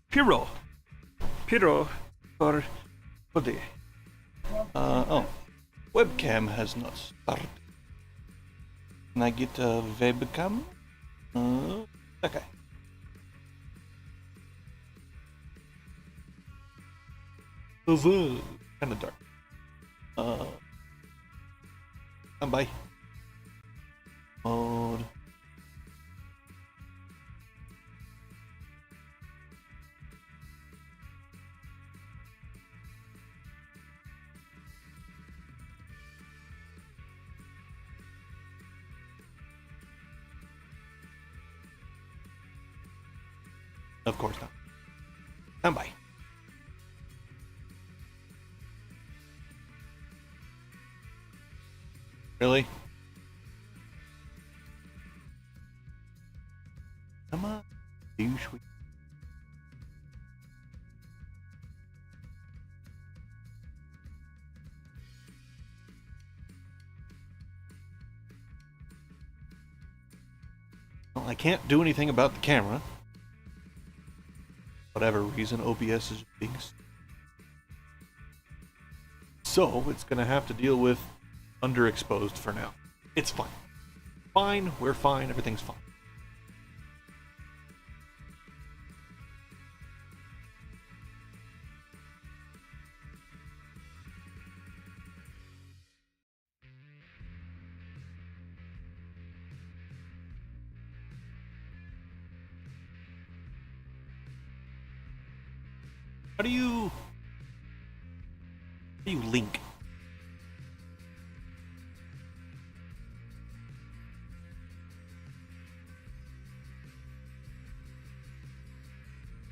Piro. Piro for the oh, webcam has not started. Can I get a webcam? Okay. Kind of dark. Come by. Mode. Of course not. Stand by. Really? Come on. Douche. Well, I can't do anything about the camera. Whatever reason, OBS is being... So, it's gonna have to deal with underexposed for now. It's fine. Fine, we're fine, everything's fine. How do you link?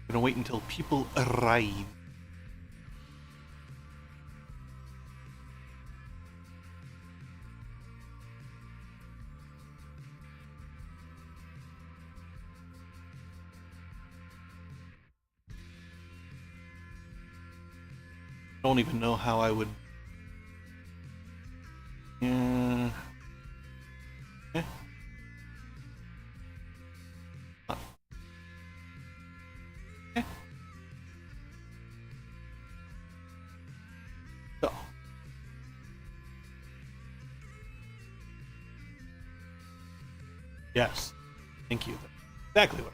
I'm gonna wait until people arrive. I don't even know how I would. Yeah. Eh. Eh. So. Yes. Thank you. Exactly what.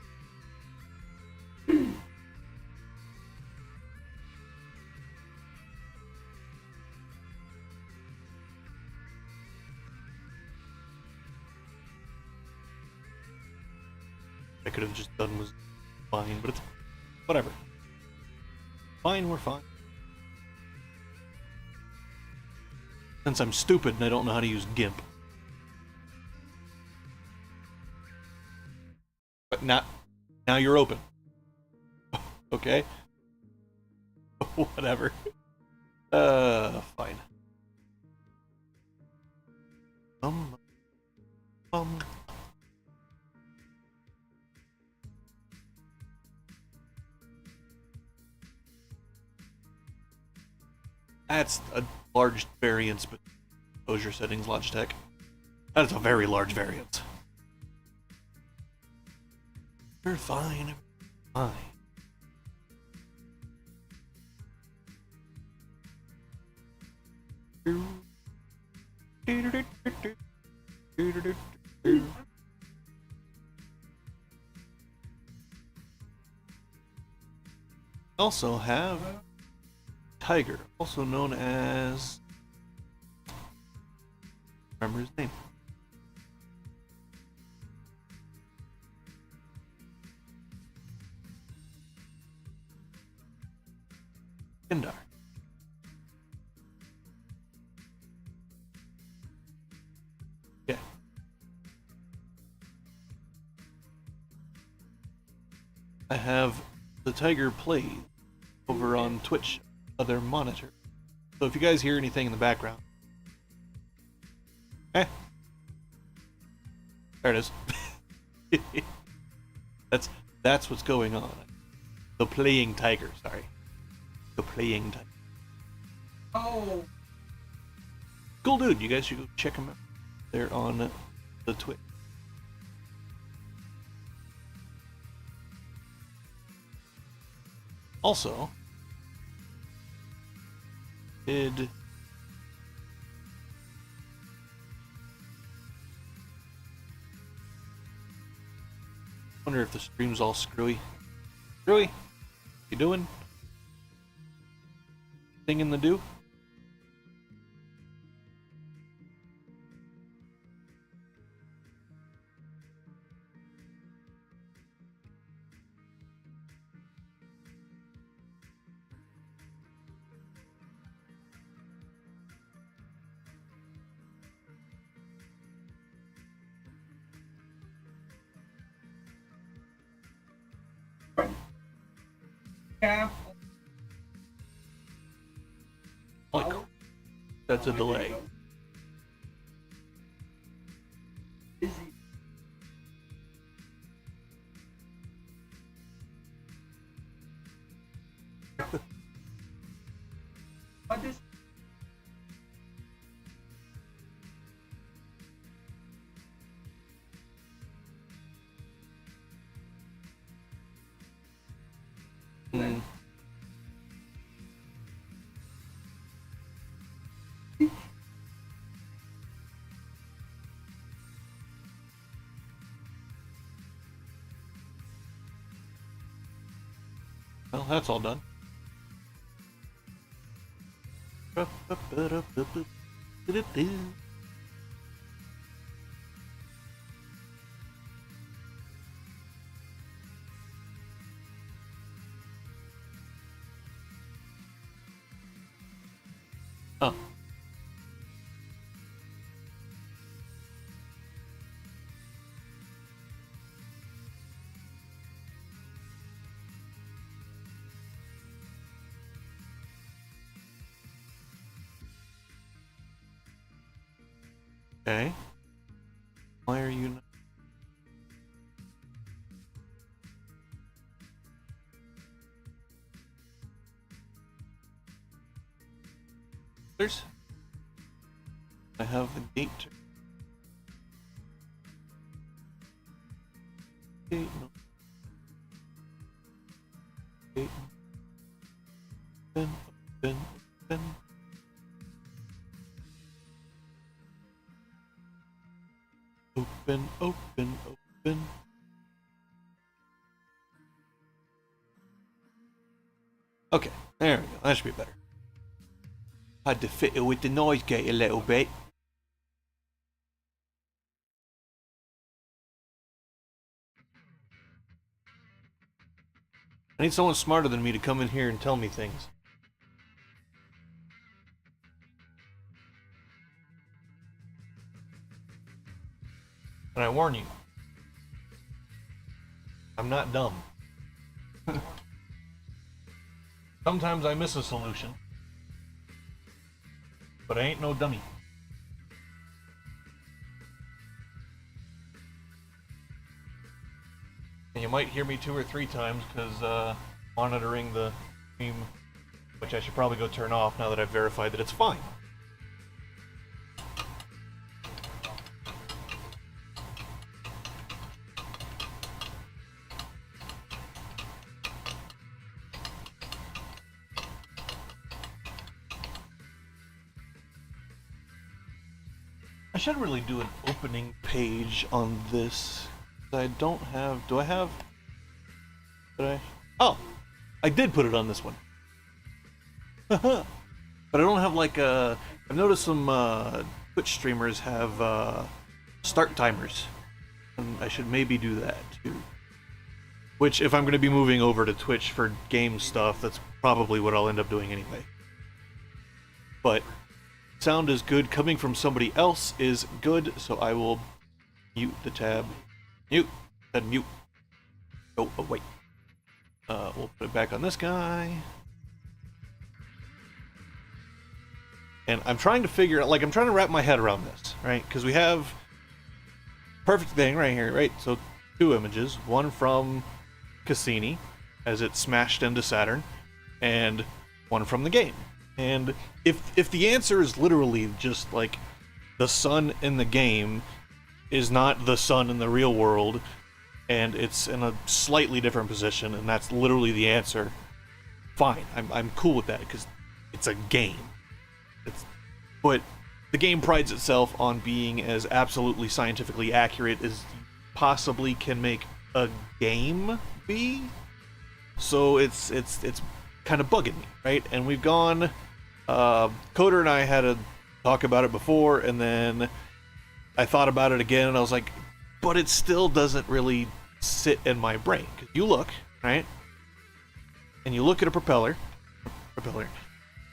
I could have just done was fine, but it's whatever. Fine, we're fine. Since I'm stupid and I don't know how to use GIMP. But now you're open. Okay? Whatever. Fine. That's a large variance, but exposure settings, Logitech. That's a very large variance. We're fine. Fine. Also have Tiger, also known as... remember his name. Kindar. Yeah. I have the Tiger Plays over on Twitch, other monitor. So if you guys hear anything in the background, there it is. That's what's going on. The Playing Tiger, sorry. The Playing Tiger. Oh. Cool dude, you guys should go check him out. there on the Twitch. Also, wonder if the stream's all screwy. Screwy, you doing? Thing in the do? Like, that's a delay. Well, that's all done. Oh. Okay. Why are you not? I have the gate. Gate. Gate. Open. Open. Open. Open, open, open. Okay, there we go. That should be better. Had to fiddle with the noise gate a little bit. I need someone smarter than me to come in here and tell me things. And I warn you, I'm not dumb. Sometimes I miss a solution, but I ain't no dummy. And you might hear me 2 or 3 times because monitoring the stream, which I should probably go turn off now that I've verified that it's fine. I should really do an opening page on this. I don't have. Do I have? Did I? Oh, I did put it on this one. But I don't have like a. I've noticed some Twitch streamers have start timers, and I should maybe do that too. Which, if I'm going to be moving over to Twitch for game stuff, that's probably what I'll end up doing anyway. But sound is good. Coming from somebody else is good, so I will mute the tab. Mute. Said mute. Oh, wait. We'll put it back on this guy. And I'm trying to figure out, like, I'm trying to wrap my head around this, right? Because we have perfect thing right here, right? So 2 images, one from Cassini, as it smashed into Saturn, and one from the game. And if the answer is literally just like the sun in the game is not the sun in the real world, and it's in a slightly different position, and that's literally the answer, fine. I'm cool with that, because it's a game. But the game prides itself on being as absolutely scientifically accurate as you possibly can make a game be. So it's kind of bugging me, right? And we've gone, Coder and I had a talk about it before, and then I thought about it again, and I was like, but it still doesn't really sit in my brain. Because you look, right? And you look at a propeller,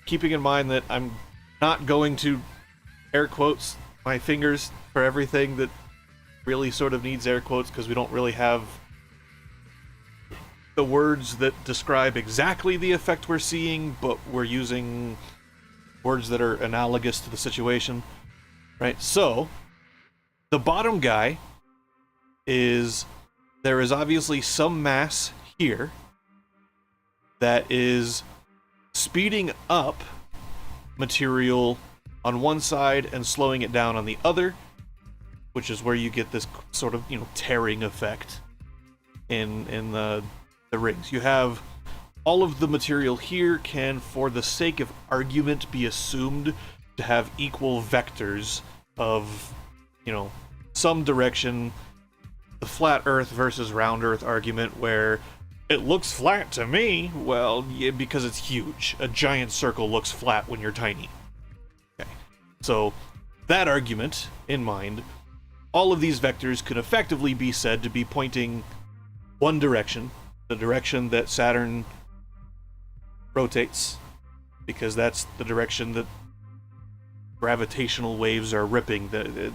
keeping in mind that I'm not going to air quotes my fingers for everything that really sort of needs air quotes, because we don't really have the words that describe exactly the effect we're seeing, but we're using words that are analogous to the situation, right? So the bottom guy is, there is obviously some mass here that is speeding up material on one side and slowing it down on the other, which is where you get this sort of, tearing effect in the rings. You have all of the material here can, for the sake of argument, be assumed to have equal vectors of, some direction. The flat Earth versus round Earth argument, where it looks flat to me. Well, yeah, because it's huge. A giant circle looks flat when you're tiny. Okay. So, that argument in mind, all of these vectors could effectively be said to be pointing one direction, the direction that Saturn rotates, because that's the direction that gravitational waves are ripping. We're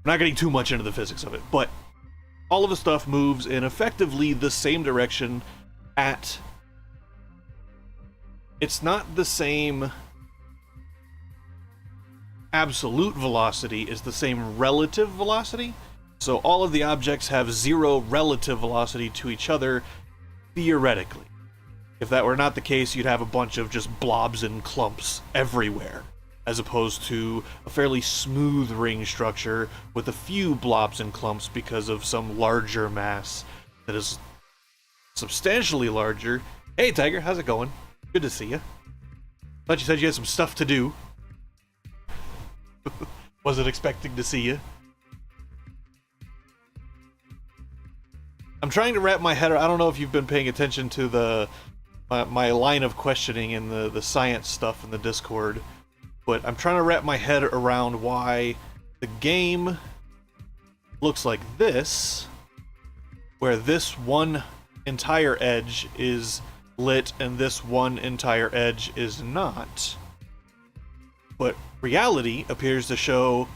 not getting too much into the physics of it, but all of the stuff moves in effectively the same direction at... It's not the same absolute velocity, it's the same relative velocity. So all of the objects have zero relative velocity to each other, theoretically. If that were not the case, you'd have a bunch of just blobs and clumps everywhere, as opposed to a fairly smooth ring structure with a few blobs and clumps because of some larger mass that is substantially larger. Hey Tiger, how's it going? Good to see you. Thought you said you had some stuff to do. Wasn't expecting to see you. I'm trying to wrap my head around, I don't know if you've been paying attention to my line of questioning in the science stuff in the Discord, but I'm trying to wrap my head around why the game looks like this, where this one entire edge is lit and this one entire edge is not. But reality appears to show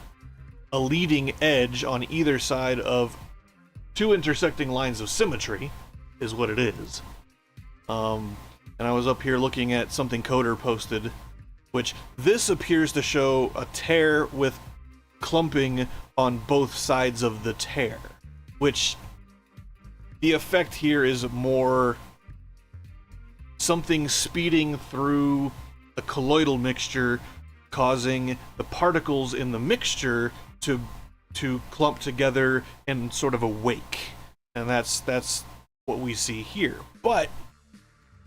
a leading edge on either side of two intersecting lines of symmetry, is what it is. And I was up here looking at something Coder posted, which this appears to show a tear with clumping on both sides of the tear, which the effect here is more something speeding through a colloidal mixture, causing the particles in the mixture to clump together in sort of a wake. And that's what we see here. But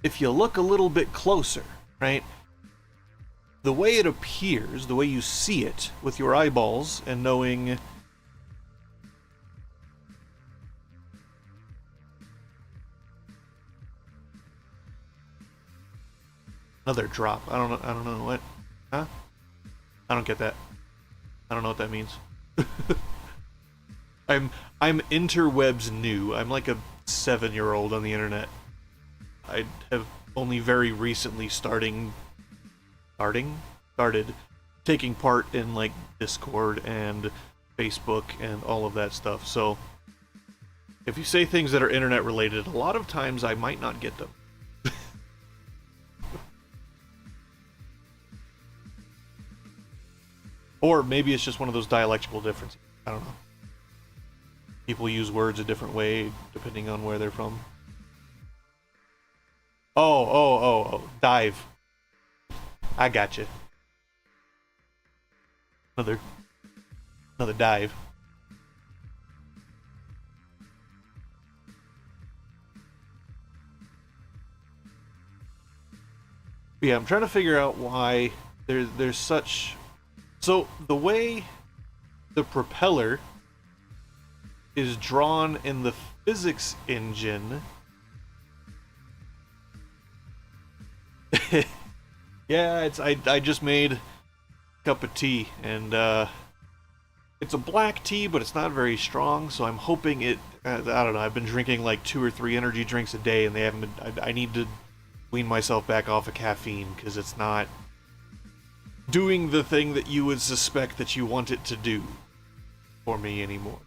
if you look a little bit closer, right, the way it appears, the way you see it with your eyeballs and knowing another drop. I don't know what. Huh? I don't get that. I don't know what that means. I'm interwebs new. I'm like a 7-year-old on the internet. I have only very recently started taking part in like Discord and Facebook and all of that stuff. So if you say things that are internet related, a lot of times I might not get them. Or maybe it's just one of those dialectical differences. I don't know. People use words a different way depending on where they're from. Oh, dive. I got you. Another dive. But yeah, I'm trying to figure out why there's such. So the way the propeller is drawn in the physics engine. Yeah, I just made a cup of tea, and it's a black tea, but it's not very strong, so I'm hoping it. I don't know. I've been drinking like 2 or 3 energy drinks a day, and they haven't been. I need to wean myself back off of caffeine because it's not doing the thing that you would suspect that you want it to do for me anymore.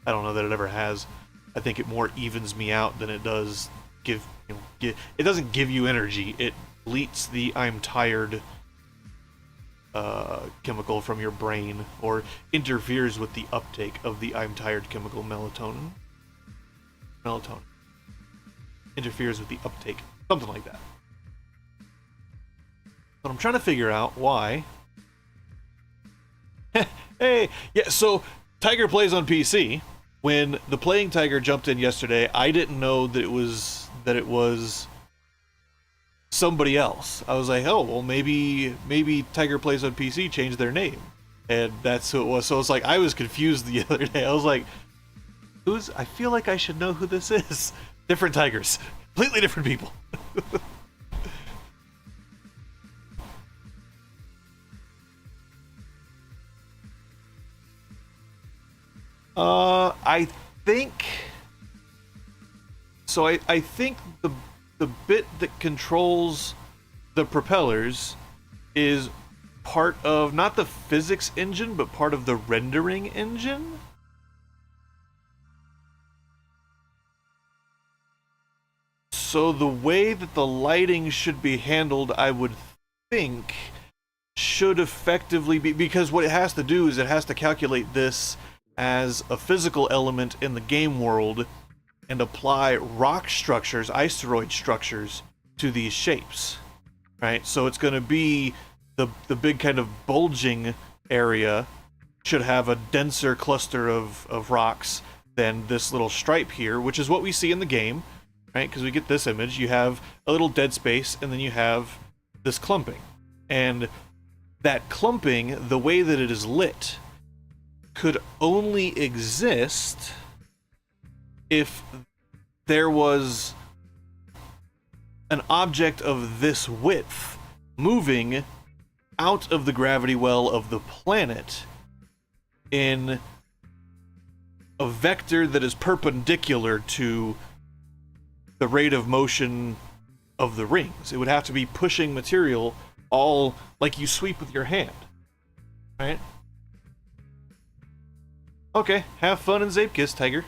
I don't know that it ever has. I think it more evens me out than it does give. It doesn't give you energy. It deletes the "I'm tired" chemical from your brain, or interferes with the uptake of the "I'm tired" chemical melatonin. Interferes with the uptake, something like that. But I'm trying to figure out why. Hey, yeah. So Tiger plays on PC. When the Playing Tiger jumped in yesterday, I didn't know that it was somebody else. I was like, oh, well, maybe Tiger Plays on PC changed their name, and that's who it was. So it's like I was confused the other day. I was like, I feel like I should know who this is. Different Tigers, completely different people. I think so. I think the bit that controls the propellers is part of not the physics engine, but part of the rendering engine. So the way that the lighting should be handled, I would think, should effectively be, because what it has to do is it has to calculate this as a physical element in the game world and apply rock structures, iceroid structures, to these shapes, right? So it's going to be the big kind of bulging area should have a denser cluster of rocks than this little stripe here, which is what we see in the game, right? Because we get this image, you have a little dead space, and then you have this clumping. And that clumping, the way that it is lit, could only exist if there was an object of this width moving out of the gravity well of the planet in a vector that is perpendicular to the rate of motion of the rings. It would have to be pushing material all like you sweep with your hand, right? Okay, have fun in Zapekiss, Tiger.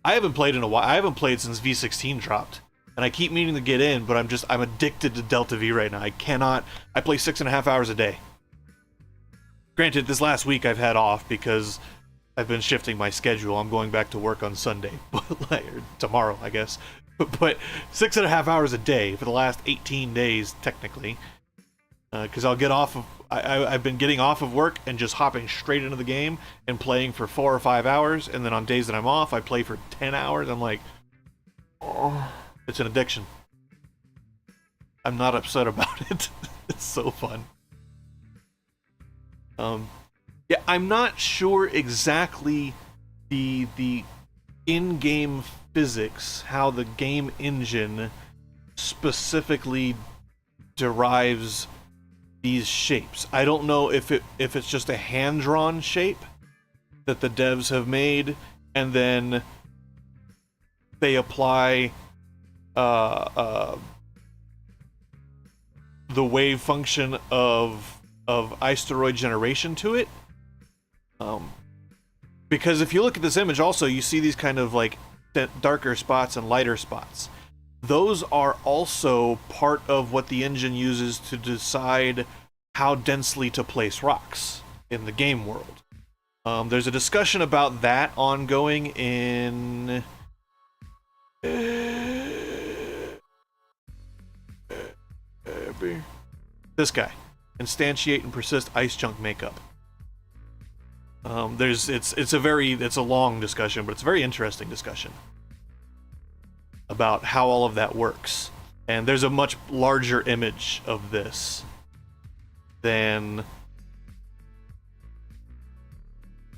I haven't played in a while. I haven't played since V16 dropped, and I keep meaning to get in, but I'm addicted to Delta V right now. I play 6.5 hours a day. Granted, this last week I've had off because I've been shifting my schedule. I'm going back to work on Sunday, or tomorrow, I guess. But 6.5 hours a day for the last 18 days, technically. Because I'll get off of... I've been getting off of work and just hopping straight into the game and playing for 4 or 5 hours, and then on days that I'm off, I play for 10 hours. I'm like, oh, it's an addiction. I'm not upset about it. It's so fun. Yeah, I'm not sure exactly the in-game physics, how the game engine specifically derives these shapes. I don't know if it's just a hand-drawn shape that the devs have made, and then they apply the wave function of iceroid generation to it. Because if you look at this image also, you see these kind of like darker spots and lighter spots. Those are also part of what the engine uses to decide how densely to place rocks in the game world. There's a discussion about that ongoing in... This guy. Instantiate and persist ice chunk makeup. It's a long discussion, but it's a very interesting discussion about how all of that works. And there's a much larger image of this than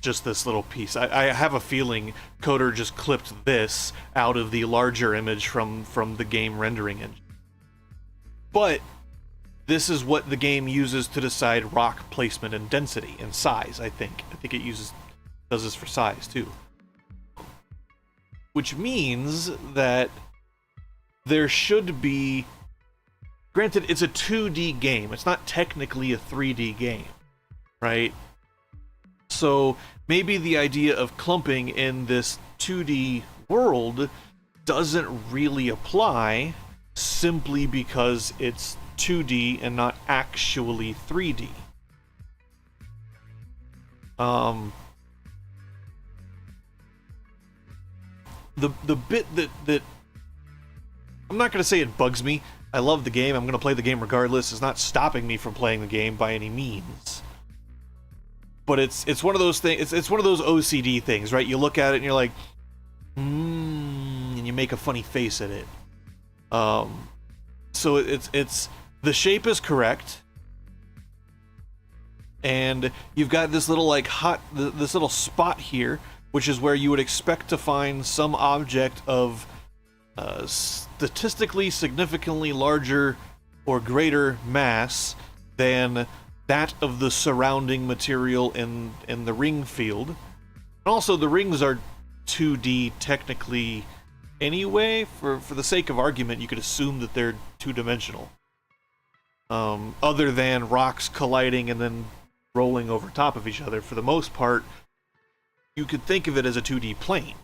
just this little piece. I have a feeling Coder just clipped this out of the larger image from the game rendering engine. But this is what the game uses to decide rock placement and density and size, I think. I think it does this for size too. Which means that there should be, granted, it's a 2D game. It's not technically a 3D game, right? So maybe the idea of clumping in this 2D world doesn't really apply simply because it's 2D and not actually 3D. The bit that I'm not going to say it bugs me. I love the game. I'm going to play the game regardless. It's not stopping me from playing the game by any means. But it's one of those things. It's one of those OCD things, right? You look at it and you're like, and you make a funny face at it. So it's the shape is correct, and you've got this little this little spot here, which is where you would expect to find some object of statistically significantly larger or greater mass than that of the surrounding material in the ring field. And also, the rings are 2D technically anyway. For the sake of argument, you could assume that they're two-dimensional. Other than rocks colliding and then rolling over top of each other. For the most part, you could think of it as a 2D plane.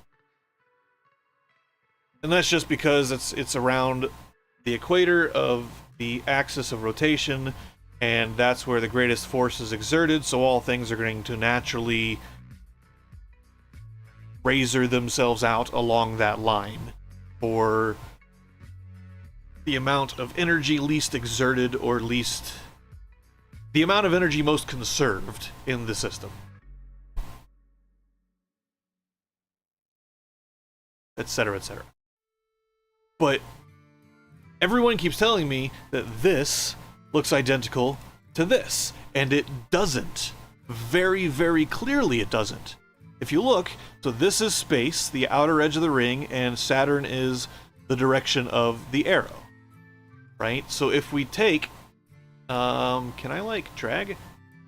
And that's just because it's around the equator of the axis of rotation, and that's where the greatest force is exerted, so all things are going to naturally razor themselves out along that line for the amount of energy least exerted, or least the amount of energy most conserved in the system, etc., etc. But everyone keeps telling me that this looks identical to this, and it doesn't. Very, very clearly it doesn't. If you look, so this is space, the outer edge of the ring, and Saturn is the direction of the arrow, right? So if we take, can I drag?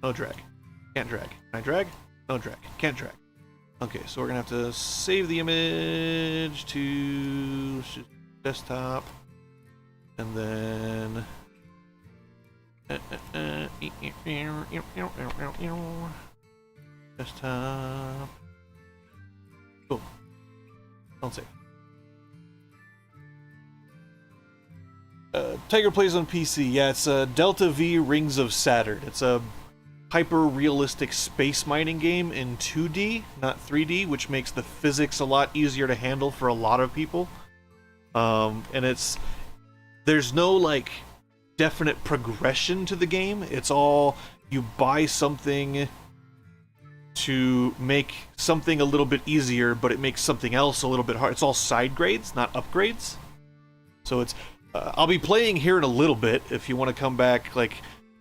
No drag. Can't drag. Can I drag? No drag. Can't drag. Okay, so we're gonna have to save the image to desktop, and then desktop. Cool. Don't save. Tiger plays on PC. Yeah, it's Delta V Rings of Saturn. It's a hyper-realistic space mining game in 2D, not 3D, which makes the physics a lot easier to handle for a lot of people. And there's no definite progression to the game. It's all, you buy something to make something a little bit easier, but it makes something else a little bit hard. It's all side grades, not upgrades. So it's I'll be playing here in a little bit if you want to come back.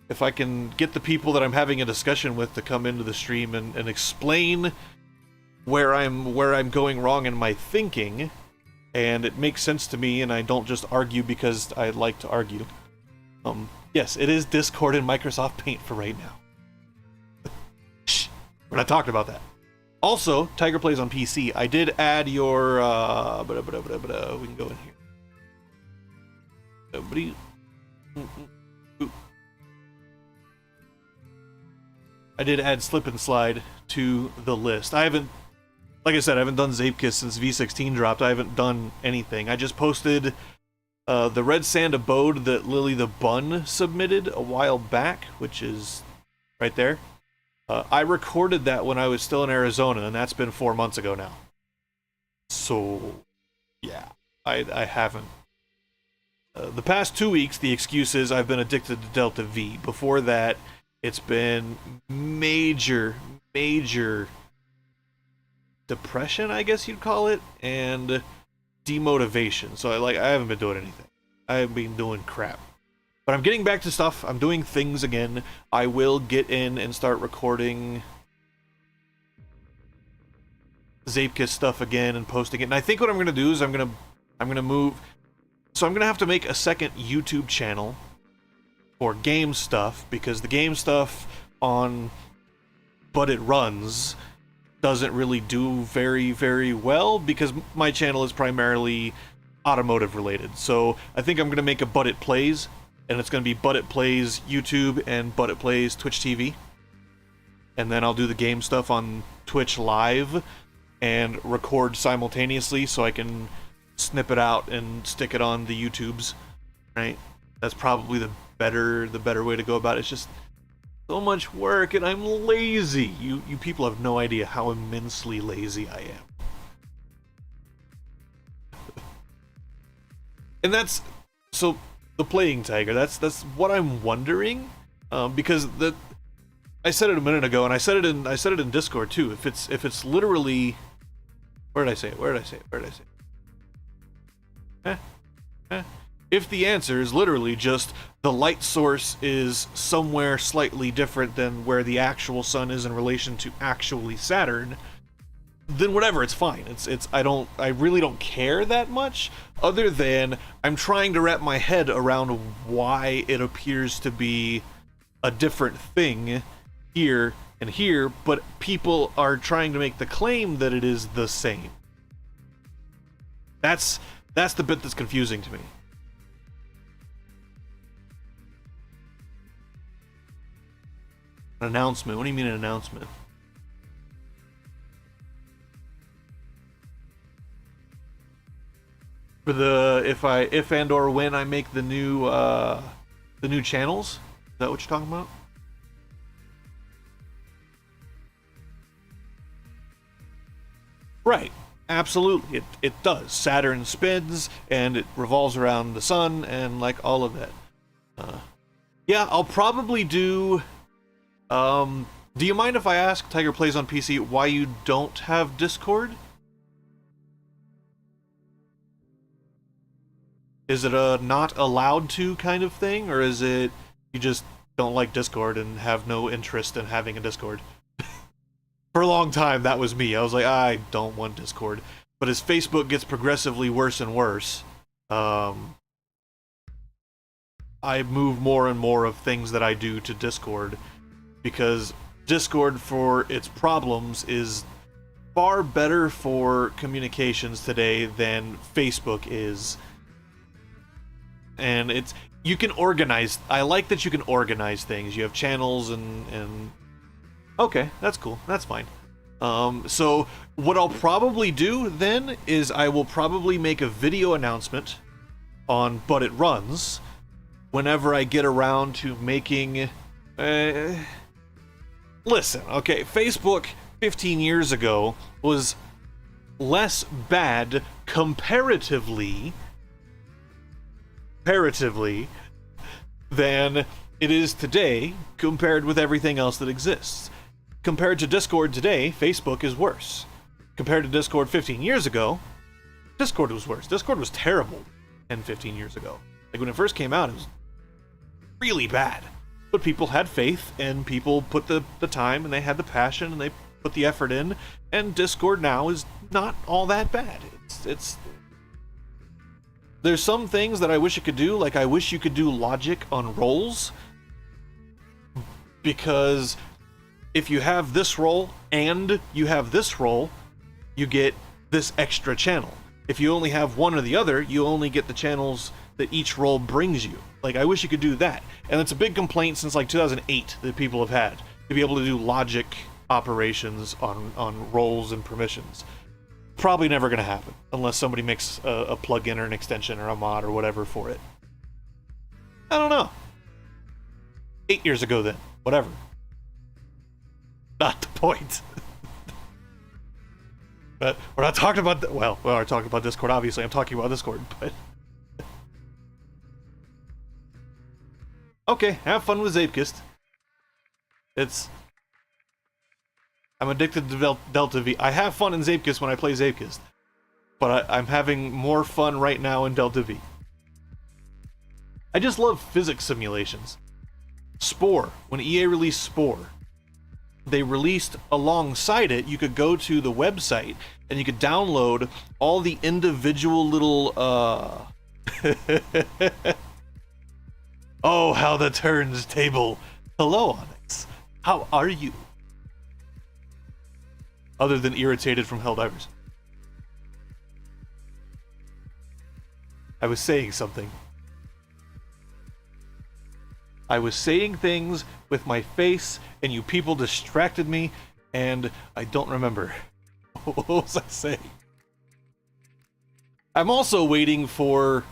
If I can get the people that I'm having a discussion with to come into the stream and explain where I'm going wrong in my thinking, and it makes sense to me, and I don't just argue because I like to argue. Yes, it is Discord and Microsoft Paint for right now. Shh, we're not talking about that. Also, Tiger plays on PC. I did add your we can go in here. I did add Slip and Slide to the list. I haven't, like I said, I haven't done Zapekiss since V16 dropped. I haven't done anything. I just posted the Red Sand Abode that Lily the Bun submitted a while back, which is right there. I recorded that when I was still in Arizona, and that's been 4 months ago now. So, yeah, I haven't The past 2 weeks, the excuse is I've been addicted to Delta V. Before that, it's been major depression, I guess you'd call it, and demotivation. So I haven't been doing anything. I've been doing crap. But I'm getting back to stuff. I'm doing things again. I will get in and start recording Zapekis stuff again and posting it. And I think what I'm gonna do is I'm gonna move. So I'm gonna have to make a second YouTube channel for game stuff, because the game stuff on But It Runs doesn't really do very well, because my channel is primarily automotive related. So I think I'm gonna make a But It Plays, and it's gonna be But It Plays YouTube and But It Plays Twitch TV. And then I'll do the game stuff on Twitch Live and record simultaneously, so I can snip it out and stick it on the YouTubes, right? That's probably the better way to go about it. It's just so much work, and I'm lazy. You people have no idea how immensely lazy I am. And that's so the playing tiger. That's what I'm wondering, because I said it a minute ago, and I said it in Discord too. If it's literally, where did I say it? If the answer is literally just the light source is somewhere slightly different than where the actual sun is in relation to actually Saturn, then whatever, it's fine. I really don't care that much, other than I'm trying to wrap my head around why it appears to be a different thing here and here, but people are trying to make the claim that it is the same. That's the bit that's confusing to me. An announcement? What do you mean an announcement? For the if and or when I make the new channels? Is that what you're talking about? Right. Absolutely, it does. Saturn spins, and it revolves around the sun, and like all of that. Yeah, I'll probably do. Do you mind if I ask, Tiger Plays on PC, why you don't have Discord? Is it a not allowed to kind of thing, or is it you just don't like Discord and have no interest in having a Discord? For a long time, that was me. I was like, I don't want Discord. But as Facebook gets progressively worse and worse, I move more and more of things that I do to Discord, because Discord, for its problems, is far better for communications today than Facebook is. And you can organize. I like that you can organize things. You have channels and okay, that's cool. That's fine. So what I'll probably do then is I will probably make a video announcement on But It Runs whenever I get around to making... listen, okay, Facebook 15 years ago was less bad comparatively than it is today, compared with everything else that exists. Compared to Discord today, Facebook is worse. Compared to Discord 15 years ago, Discord was worse. Discord was terrible 10, 15 years ago. Like, when it first came out, it was really bad. But people had faith, and people put the time, and they had the passion, and they put the effort in, and Discord now is not all that bad. There's some things that I wish it could do, like I wish you could do logic on roles, because if you have this role and you have this role, you get this extra channel. If you only have one or the other, you only get the channels that each role brings you. Like, I wish you could do that. And it's a big complaint since like 2008 that people have had, to be able to do logic operations on roles and permissions. Probably never going to happen unless somebody makes a plugin or an extension or a mod or whatever for it. I don't know. 8 years ago then. Whatever. Not the point. But we're not talking about... Well, we are talking about Discord, obviously. I'm talking about Discord, but... Okay, have fun with Zapekist. I'm addicted to Delta V. I have fun in Zapekist when I play Zapekist, but I'm having more fun right now in Delta V. I just love physics simulations. Spore, when EA released Spore, they released alongside it, you could go to the website and you could download all the individual little, Oh, how the turns table. Hello, Onyx. How are you? Other than irritated from Helldivers. I was saying something. I was saying things with my face, and you people distracted me, and I don't remember. What was I saying? I'm also waiting for...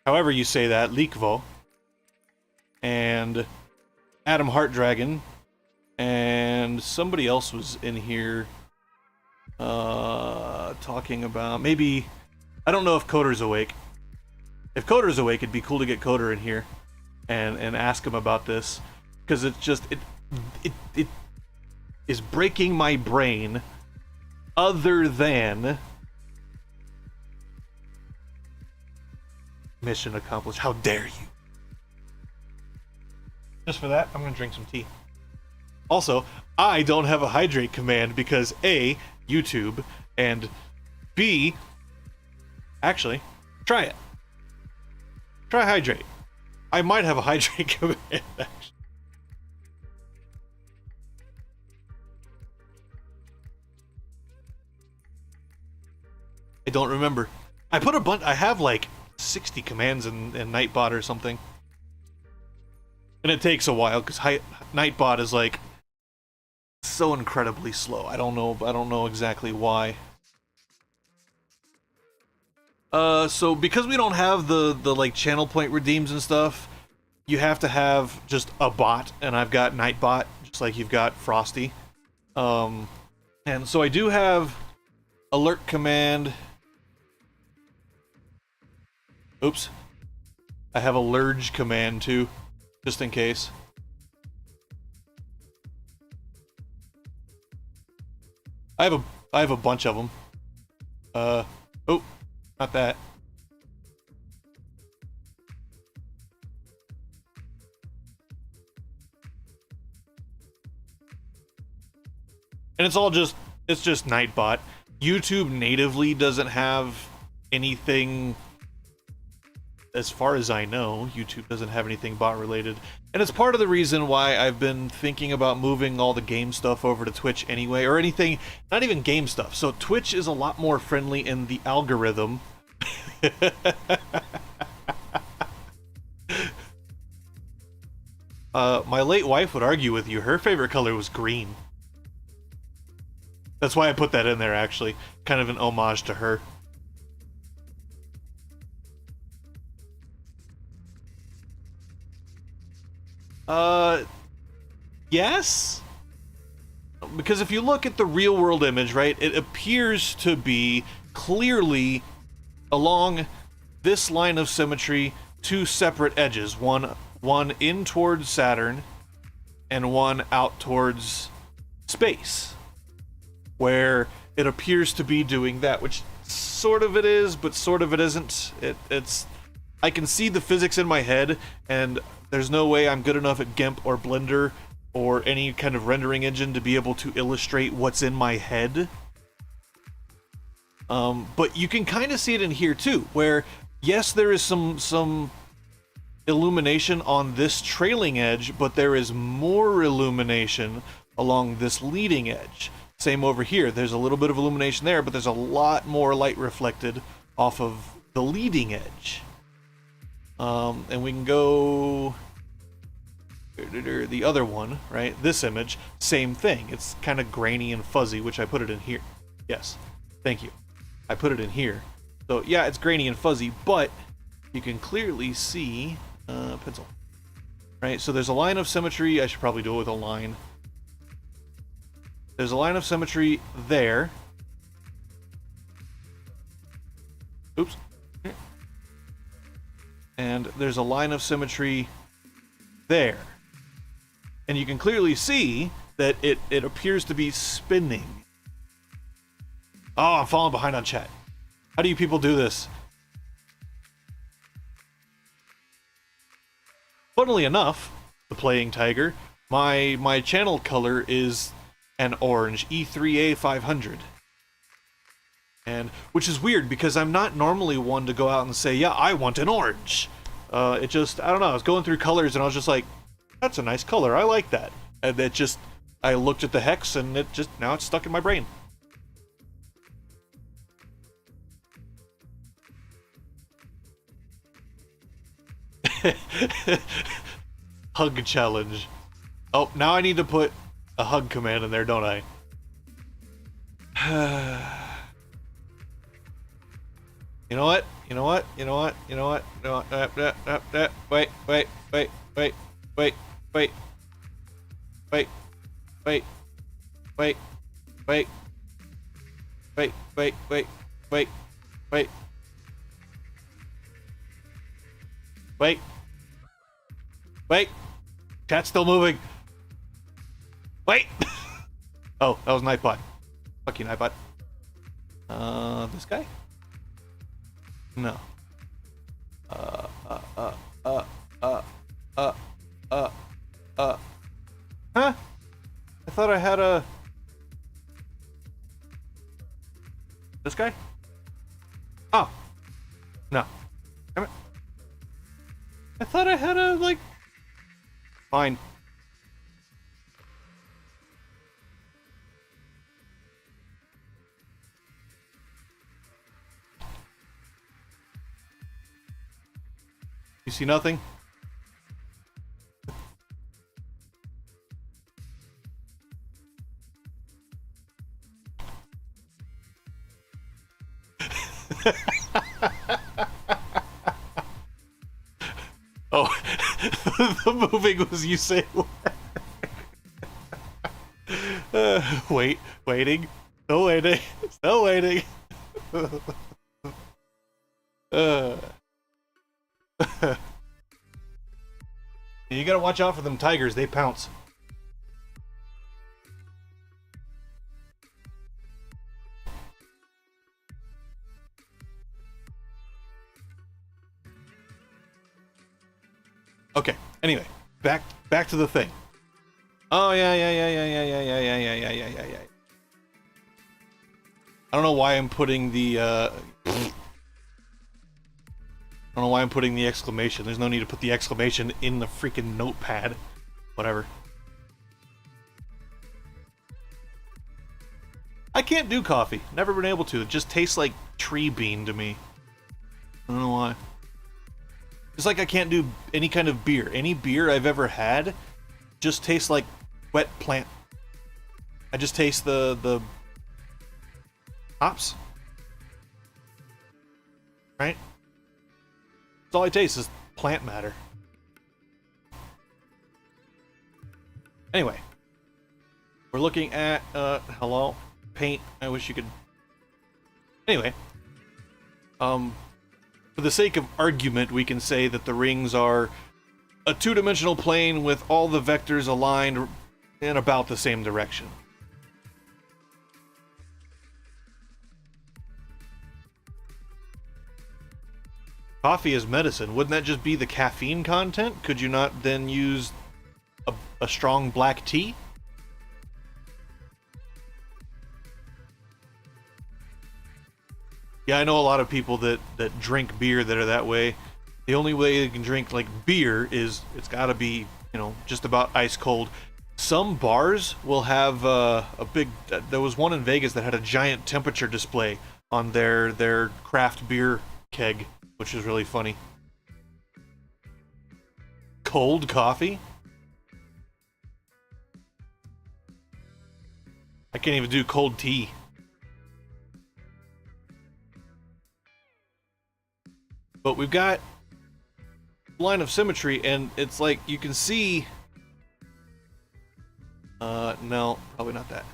however you say that, Leekvo, and Adam Heartdragon, and somebody else was in here talking about... maybe... I don't know if Coder's awake. If Coder's awake, it'd be cool to get Coder in here and ask him about this, because it's just it is breaking my brain. Other than mission accomplished. How dare you? Just for that, I'm gonna drink some tea. Also, I don't have a hydrate command because A, YouTube, and B, actually, try it. Try hydrate. I might have a hydrate command, actually. I don't remember. I put a bunch... I have like 60 commands in Nightbot or something. And it takes a while, because Nightbot is like so incredibly slow. I don't know exactly why. So because we don't have the like channel point redeems and stuff, you have to have just a bot, and I've got Nightbot, just like you've got Frosty. And so I do have alert command. Oops. I have a lurge command too, just in case. I have a bunch of them. Oh, not that. And it's just Nightbot. YouTube natively doesn't have anything, as far as I know. YouTube doesn't have anything bot related. And it's part of the reason why I've been thinking about moving all the game stuff over to Twitch anyway, or anything, not even game stuff. So Twitch is a lot more friendly in the algorithm. My late wife would argue with you. Her favorite color was green. That's why I put that in there, actually. Kind of an homage to her. Yes? Because if you look at the real world image, right, it appears to be clearly along this line of symmetry, two separate edges. One in towards Saturn, and one out towards space, where it appears to be doing that, which sort of it is, but sort of it isn't. It's I can see the physics in my head, and there's no way I'm good enough at GIMP or Blender or any kind of rendering engine to be able to illustrate what's in my head. But you can kind of see it in here too, where yes, there is some illumination on this trailing edge, but there is more illumination along this leading edge. Same over here. There's a little bit of illumination there, but there's a lot more light reflected off of the leading edge. And we can go the other one, right? This image, same thing. It's kind of grainy and fuzzy, which I put it in here. Yes, thank you. I put it in here. So yeah, it's grainy and fuzzy, but you can clearly see pencil, right? So there's a line of symmetry. I should probably do it with a line. There's a line of symmetry there. Oops. and there's a line of symmetry there. And you can clearly see that it appears to be spinning. Oh, I'm falling behind on chat. How do you people do this? Funnily enough, the Playing Tiger, my channel color is an orange E3A500. And which is weird because I'm not normally one to go out and say, yeah, I want an orange. It just, I don't know, I was going through colors and I was just like, that's a nice color, I like that. And it just, I looked at the hex and it just, now it's stuck in my brain. Hug challenge. Oh, now I need to put a hug command in there, don't I? You know what? You know what? You know what? You know what? You know what? Wait, wait, wait, wait, wait, wait, wait, wait, wait, wait, wait, wait, wait, wait, wait, wait, wait. Chat's still moving. Wait. Oh, that was Nightbot. Fuck you, Nightbot. This guy? No. Huh? I thought I had a... This guy? Oh. No. Damn it. I thought I had a, like... Fine. You see nothing? Oh, the moving was you say waiting, still waiting, still waiting. You gotta watch out for them tigers, they pounce. Okay, anyway, back to the thing. Oh yeah. I don't know why I'm putting the I don't know why I'm putting the exclamation. There's no need to put the exclamation in the freaking notepad. Whatever. I can't do coffee. Never been able to. It just tastes like tree bean to me. I don't know why. It's like I can't do any kind of beer. Any beer I've ever had just tastes like wet plant. I just taste the hops. Right? That's all I taste is plant matter. Anyway. We're looking at, hello? Paint. I wish you could... Anyway. For the sake of argument, we can say that the rings are a two-dimensional plane with all the vectors aligned in about the same direction. Coffee is medicine. Wouldn't that just be the caffeine content? Could you not then use a strong black tea? Yeah, I know a lot of people that drink beer that are that way. The only way they can drink like beer is it's got to be, you know, just about ice cold. Some bars will have a big... There was one in Vegas that had a giant temperature display on their craft beer keg, which is really funny. Cold coffee? I can't even do cold tea. But we've got line of symmetry, and it's like you can see... no, probably not that.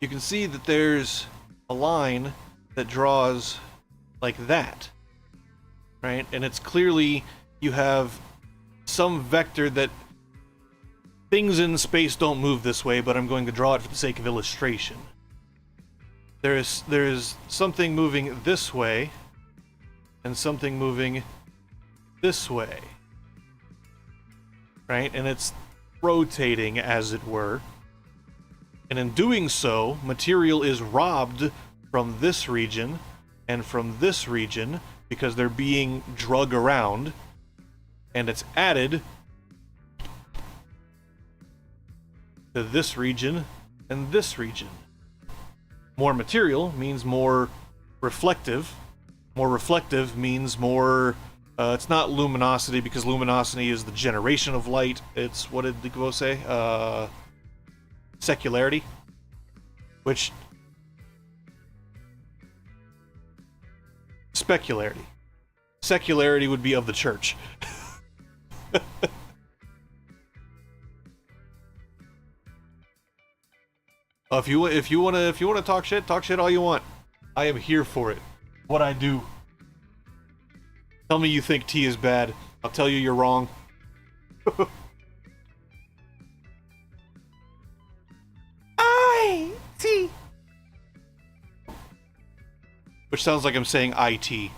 You can see that there's a line that draws like that, right? And it's clearly... you have some vector that things in space don't move this way, but I'm going to draw it for the sake of illustration. There's something moving this way and something moving this way, right? And it's rotating, as it were. And in doing so, material is robbed from this region and from this region because they're being drug around, and it's added to this region and this region. More material means more reflective. More reflective means more... it's not luminosity, because luminosity is the generation of light. It's, what did Nico say? Secularity. Which... Specularity. Secularity would be of the church. If you want to talk shit all you want. I am here for it. What I do. Tell me you think tea is bad. I'll tell you you're wrong. I-T. Which sounds like I'm saying IT.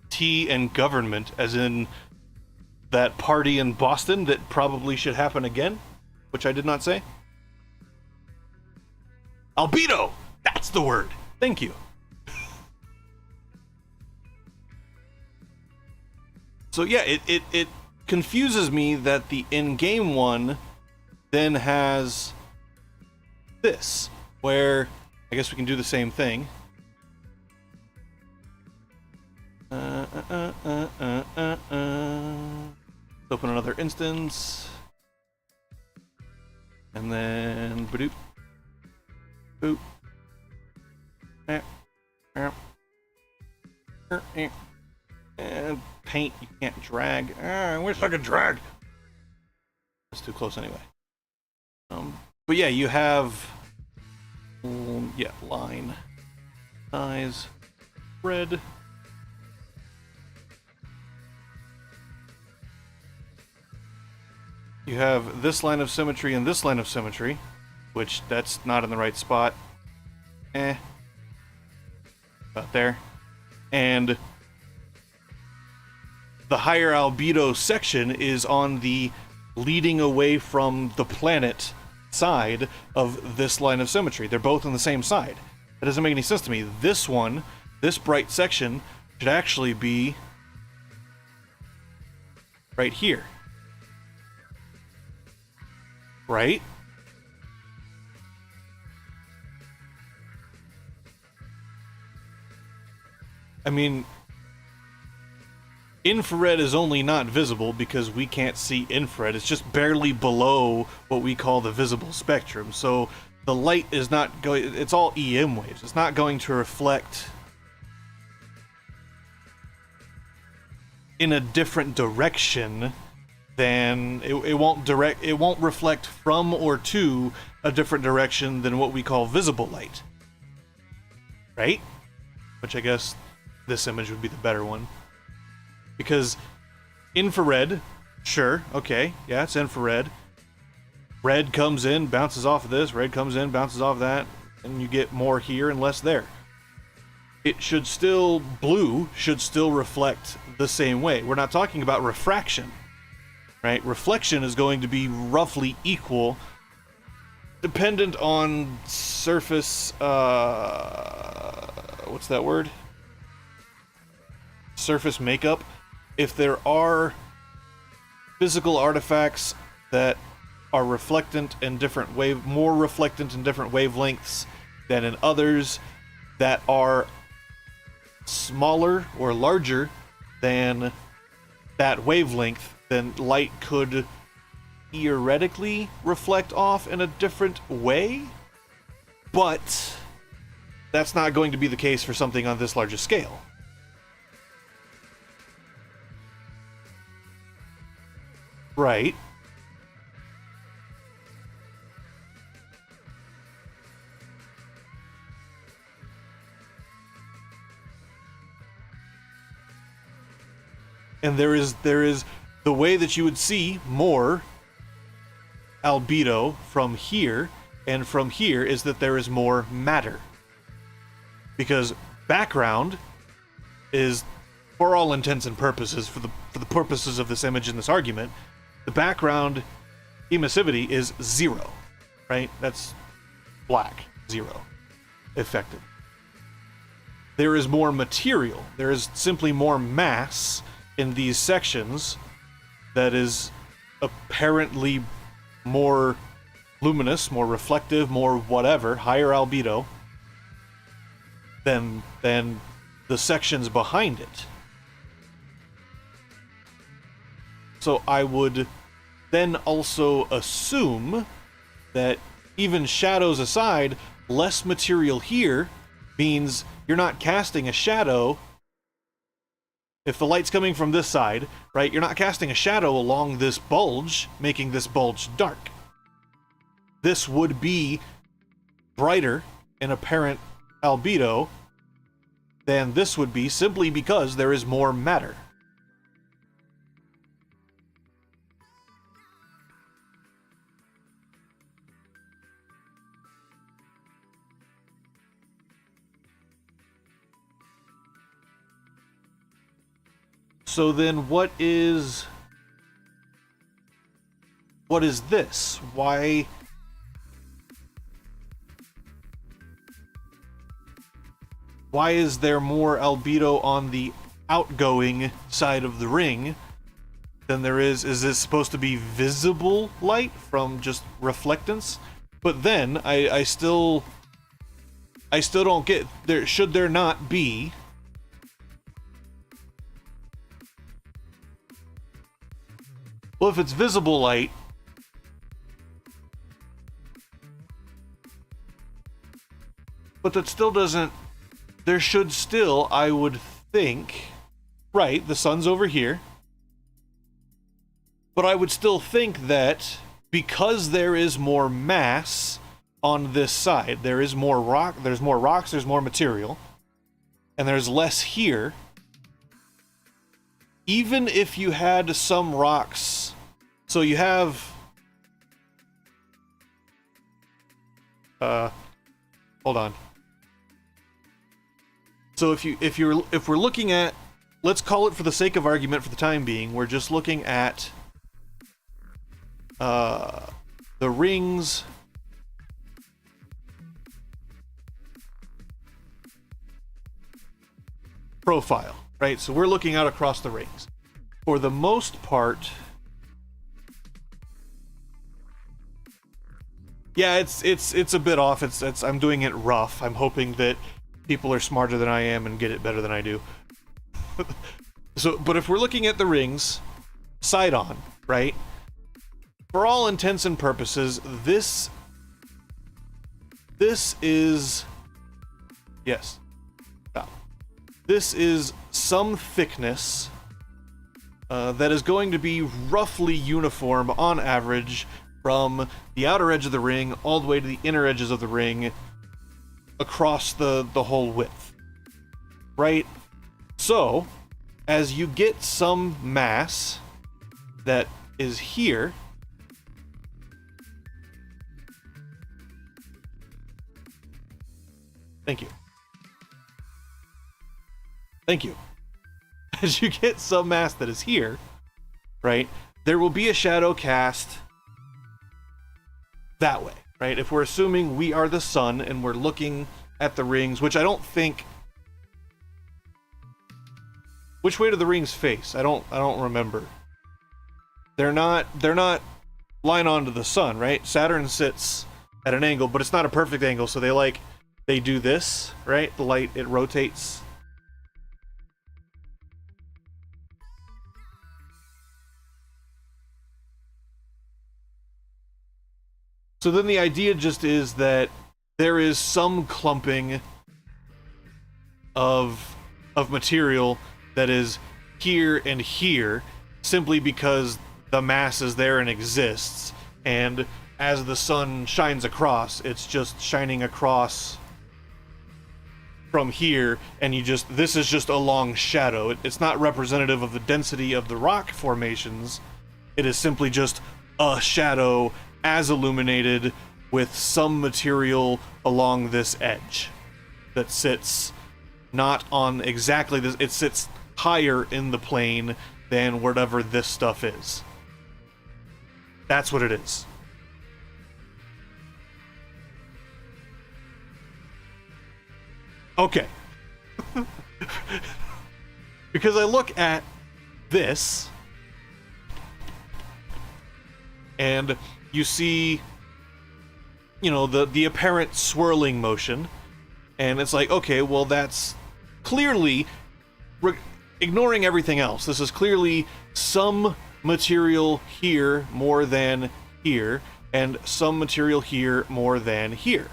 Tea and government, as in that party in Boston that probably should happen again, which I did not say. Albedo! That's the word! Thank you. So yeah, it confuses me that the in-game one then has this, where I guess we can do the same thing. Open another instance, and then boop, boop, and paint. You can't drag. I wish I could drag. That's too close anyway. But yeah, you have line, size, red. You have this line of symmetry and this line of symmetry, which that's not in the right spot. About there. And the higher albedo section is on the leading away from the planet side of this line of symmetry. They're both on the same side. That doesn't make any sense to me. This one, this bright section, should actually be right here. Right? I mean, infrared is only not visible because we can't see infrared. It's just barely below what we call the visible spectrum. So the light is not going... It's all EM waves. It's not going to reflect in a different direction than... It won't reflect from or to a different direction than what we call visible light. Right? Which I guess this image would be the better one. Because infrared, sure, okay, yeah, it's infrared. Red comes in, bounces off of this, red comes in, bounces off of that, and you get more here and less there. It should still, blue should still reflect the same way. We're not talking about refraction, right? Reflection is going to be roughly equal, dependent on surface, what's that word? Surface makeup. If there are physical artifacts that are reflectant in different more reflectant in different wavelengths than in others that are smaller or larger than that wavelength, then light could theoretically reflect off in a different way, but that's not going to be the case for something on this large a scale. Right. And there is the way that you would see more albedo from here and from here is that there is more matter. Because background is, for all intents and purposes, for the purposes of this image and this argument, the background emissivity is 0, right? That's black, 0, effective. There is more material. There is simply more mass in these sections that is apparently more luminous, more reflective, more whatever, higher albedo than the sections behind it. So I would then also assume that, even shadows aside, less material here means you're not casting a shadow. If the light's coming from this side, right, you're not casting a shadow along this bulge, making this bulge dark. This would be brighter in apparent albedo than this would be, simply because there is more matter. So then what is this? Why is there more albedo on the outgoing side of the ring than there is this supposed to be visible light from just reflectance? But then I still don't get, there should there not be well, if it's visible light, but that still doesn't, there should still, I would think, right, the sun's over here, but I would still think that because there is more mass on this side, there is more rock, there's more rocks, there's more material, and there's less here. Even if you had some rocks, so you have, hold on. So if we're looking at, let's call it, for the sake of argument for the time being, we're just looking at the rings profile. Right, so we're looking out across the rings. For the most part, yeah, it's a bit off. It's I'm doing it rough. I'm hoping that people are smarter than I am and get it better than I do. So, but if we're looking at the rings side on, right? For all intents and purposes, this is, yes. This is some thickness that is going to be roughly uniform on average from the outer edge of the ring all the way to the inner edges of the ring across the whole width. Right? So, as you get some mass that is here, thank you. Thank you. As you get some mass that is here, right, there will be a shadow cast that way, right? If we're assuming we are the sun and we're looking at the rings, which I don't think, which way do the rings face? I don't remember. They're not line on to the sun, right? Saturn sits at an angle, but it's not a perfect angle, so they do this, right? The light, it rotates. So then the idea just is that there is some clumping of material that is here and here simply because the mass is there and exists, and as the sun shines across, it's just shining across from here, and this is just a long shadow. It's not representative of the density of the rock formations. It is simply just a shadow as illuminated with some material along this edge that sits not on exactly this. It sits higher in the plane than whatever this stuff is. That's what it is. Okay. Because I look at this, and you see, you know, the apparent swirling motion, and it's like, okay, well, that's clearly, ignoring everything else, this is clearly some material here more than here, and some material here more than here.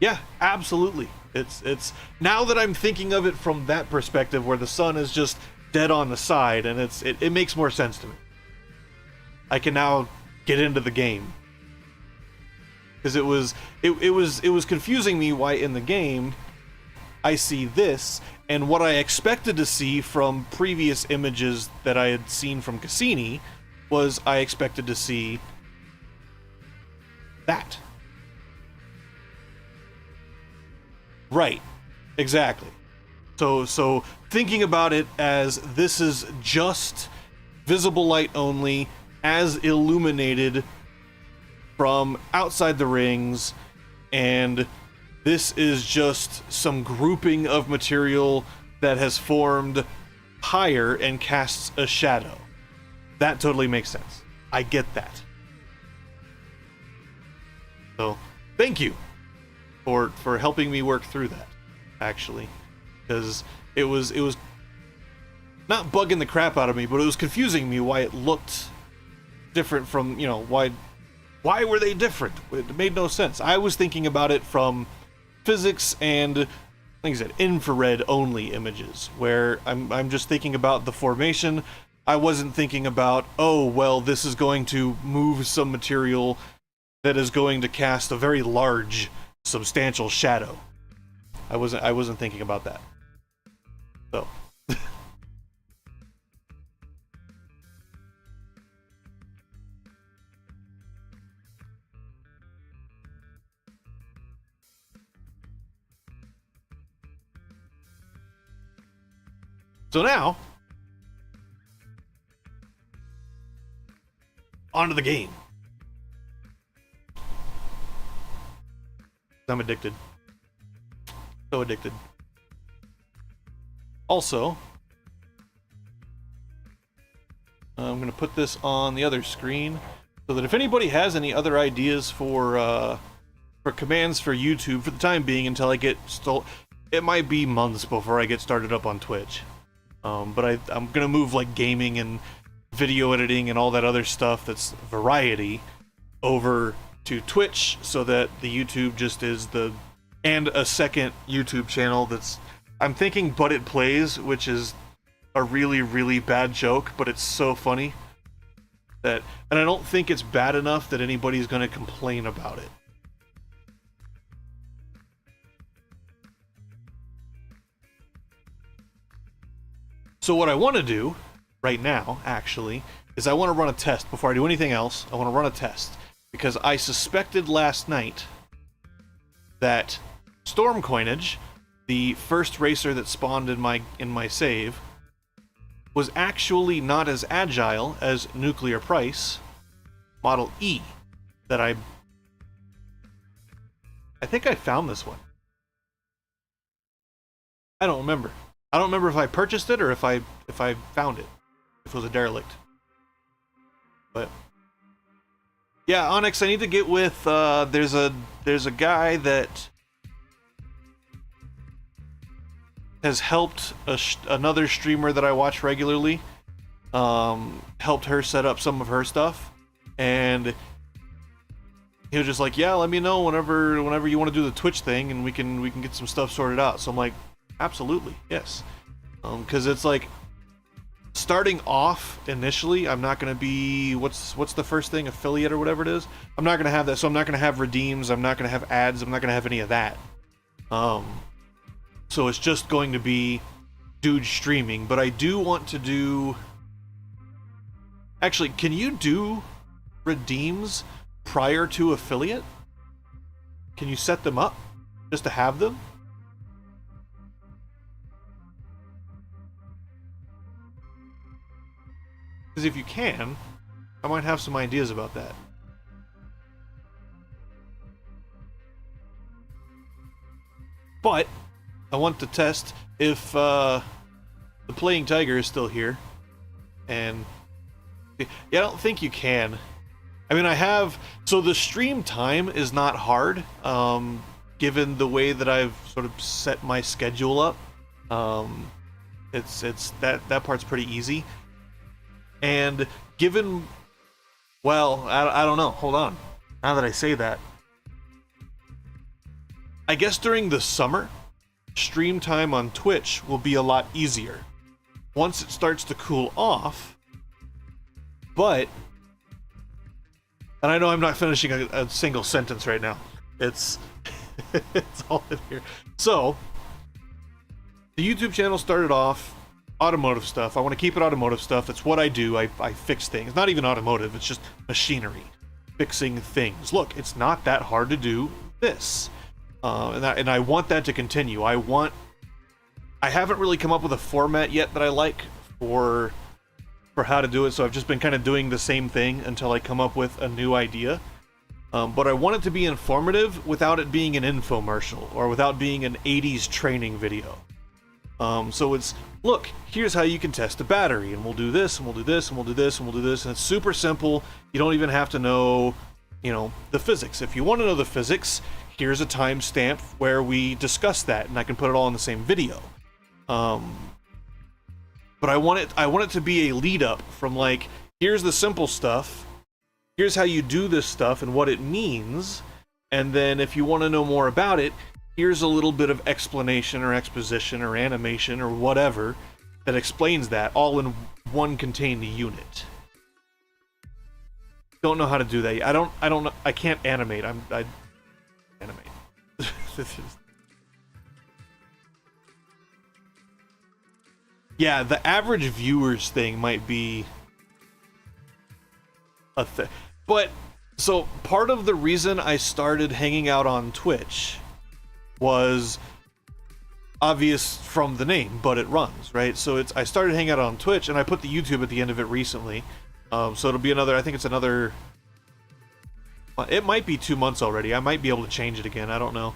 Yeah, absolutely. It's now that I'm thinking of it from that perspective, where the sun is just dead on the side, and it makes more sense to me. I can now get into the game, because it was confusing me why in the game I see this, and what I expected to see from previous images that I had seen from Cassini was I expected to see that. Right, exactly. So thinking about it as this is just visible light only, as illuminated from outside the rings, and this is just some grouping of material that has formed higher and casts a shadow. That totally makes sense. I get that. So, thank you for helping me work through that, actually, because it was not bugging the crap out of me, but it was confusing me why it looked different from, you know, why were they different? It made no sense. I was thinking about it from physics and, like I said, infrared only images, where I'm just thinking about the formation. I wasn't thinking about, oh, well, this is going to move some material that is going to cast a very large, substantial shadow. I wasn't thinking about that. So So now, onto the game. I'm addicted. So addicted. Also, I'm going to put this on the other screen so that if anybody has any other ideas for commands for YouTube for the time being until I get it might be months before I get started up on Twitch. But I'm going to move like gaming and video editing and all that other stuff that's variety over to Twitch, so that the YouTube just is and a second YouTube channel that's, I'm thinking But It Plays, which is a really, really bad joke, but it's so funny and I don't think it's bad enough that anybody's going to complain about it. So what I want to do right now, actually, is I want to run a test before I do anything else. I want to run a test because I suspected last night that Storm Coinage, the first racer that spawned in my save, was actually not as agile as Nuclear Price Model E that I think I found this one. I don't remember. I don't remember if I purchased it or if I found it. If it was a derelict. But yeah, Onyx, I need to get with there's a guy that has helped another streamer that I watch regularly. Helped her set up some of her stuff, and he was just like, yeah, let me know whenever you want to do the Twitch thing, and we can get some stuff sorted out. So I'm like, absolutely, yes. Because it's like, starting off initially, I'm not going to be, what's the first thing, affiliate or whatever it is. I'm not going to have that. So I'm not going to have redeems. I'm not going to have ads. I'm not going to have any of that. So it's just going to be dude streaming. But I do want to do, actually, can you do redeems prior to affiliate? Can you set them up just to have them? Because if you can, I might have some ideas about that. But I want to test if the Playing Tiger is still here. And yeah, I don't think you can. I mean, I have, so the stream time is not hard, given the way that I've sort of set my schedule up. It's that part's pretty easy. And given, well, I don't know, hold on. Now that I say that, I guess during the summer, stream time on Twitch will be a lot easier. Once it starts to cool off, but, and I know I'm not finishing a single sentence right now. It's, it's all in here. So, the YouTube channel started off automotive stuff. I want to keep it automotive stuff. That's what I do. I fix things. Not even automotive, it's just machinery. Fixing things. Look, it's not that hard to do this. And I want that to continue. I haven't really come up with a format yet that I like for how to do it, so I've just been kind of doing the same thing until I come up with a new idea. But I want it to be informative without it being an infomercial or without being an 80s training video. So it's, look, here's how you can test a battery, and we'll do this, and we'll do this, and we'll do this, and we'll do this, and it's super simple. You don't even have to know, you know, the physics. If you want to know the physics, here's a timestamp where we discuss that, and I can put it all in the same video. But I want it to be a lead up from, like, here's the simple stuff, here's how you do this stuff and what it means, and then if you want to know more about it, here's a little bit of explanation or exposition or animation or whatever that explains that, all in one contained unit. Don't know how to do that. I don't know. I can't animate. I animate. Yeah, the average viewers thing might be a thing. But, so, part of the reason I started hanging out on Twitch was obvious from the name, but it runs, right? So I started hanging out on Twitch, and I put the YouTube at the end of it recently. So it'll be another, I think it's another, it might be 2 months already. I might be able to change it again. I don't know.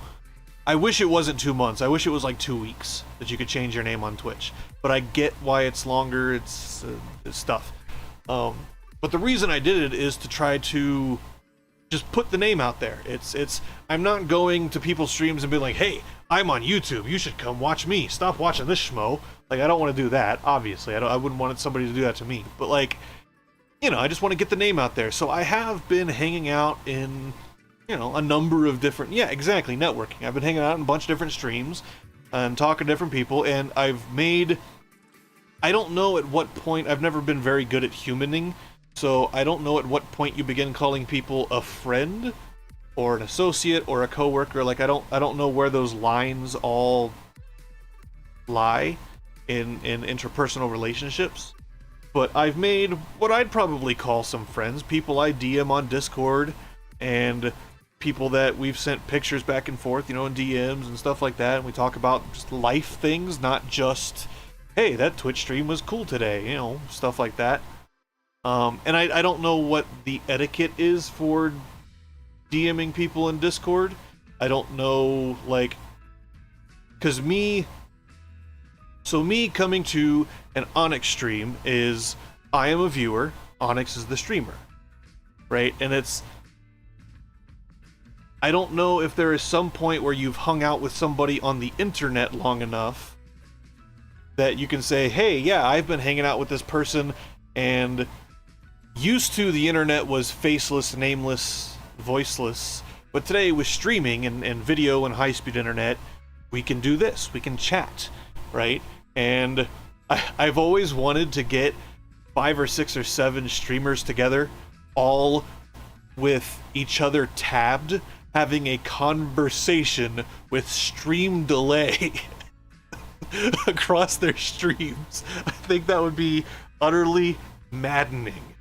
I wish it wasn't 2 months. I wish it was like 2 weeks that you could change your name on Twitch. But I get why it's longer. It's stuff. But the reason I did it is to try to just put the name out there. I'm not going to people's streams and be like, hey, I'm on YouTube, you should come watch me, stop watching this schmo. Like, I don't want to do that, obviously. I wouldn't want somebody to do that to me. But, like, you know, I just want to get the name out there. So I have been hanging out in, you know, a number of different, yeah, exactly, networking. I've been hanging out in a bunch of different streams and talking to different people, and I've made, I don't know at what point, I've never been very good at humaning, so I don't know at what point you begin calling people a friend or an associate or a coworker. Like, I don't know where those lines all lie in interpersonal relationships. But I've made what I'd probably call some friends, people I DM on Discord, and people that we've sent pictures back and forth, you know, in DMs and stuff like that, and we talk about just life things, not just, hey, that Twitch stream was cool today, you know, stuff like that. And I don't know what the etiquette is for DMing people in Discord. I don't know, like, because me coming to an Onyx stream is, I am a viewer, Onyx is the streamer, right? And I don't know if there is some point where you've hung out with somebody on the internet long enough that you can say, hey, yeah, I've been hanging out with this person, and used to the internet was faceless, nameless, voiceless, but today with streaming and video and high-speed internet, we can do this, we can chat, right? And I've always wanted to get 5 or 6 or 7 streamers together, all with each other tabbed, having a conversation with stream delay across their streams. I think that would be utterly maddening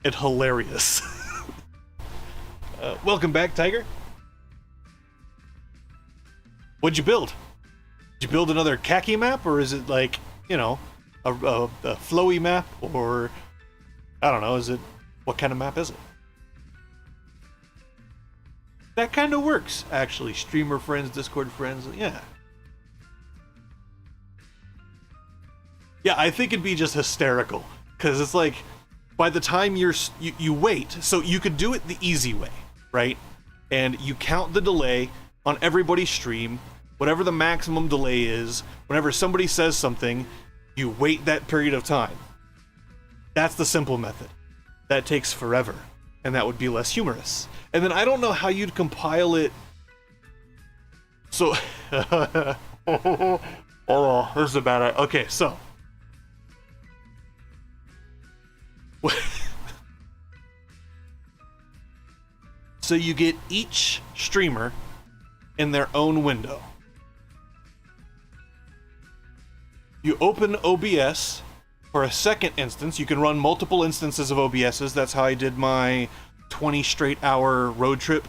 and hilarious. Welcome back, Tiger. What'd you build? Did you build another khaki map, or is it like, you know, a flowy map, or I don't know, is it, what kind of map is it? That kind of works, actually. Streamer friends, Discord friends, yeah. Yeah, I think it'd be just hysterical, because it's like, by the time you wait, so you could do it the easy way, right? And you count the delay on everybody's stream, whatever the maximum delay is. Whenever somebody says something, you wait that period of time. That's the simple method. That takes forever, and that would be less humorous. And then I don't know how you'd compile it. So, oh, this is a bad idea. Okay, so. So you get each streamer in their own window. You open OBS for a second instance. You can run multiple instances of OBSs. That's how I did my 20 straight hour road trip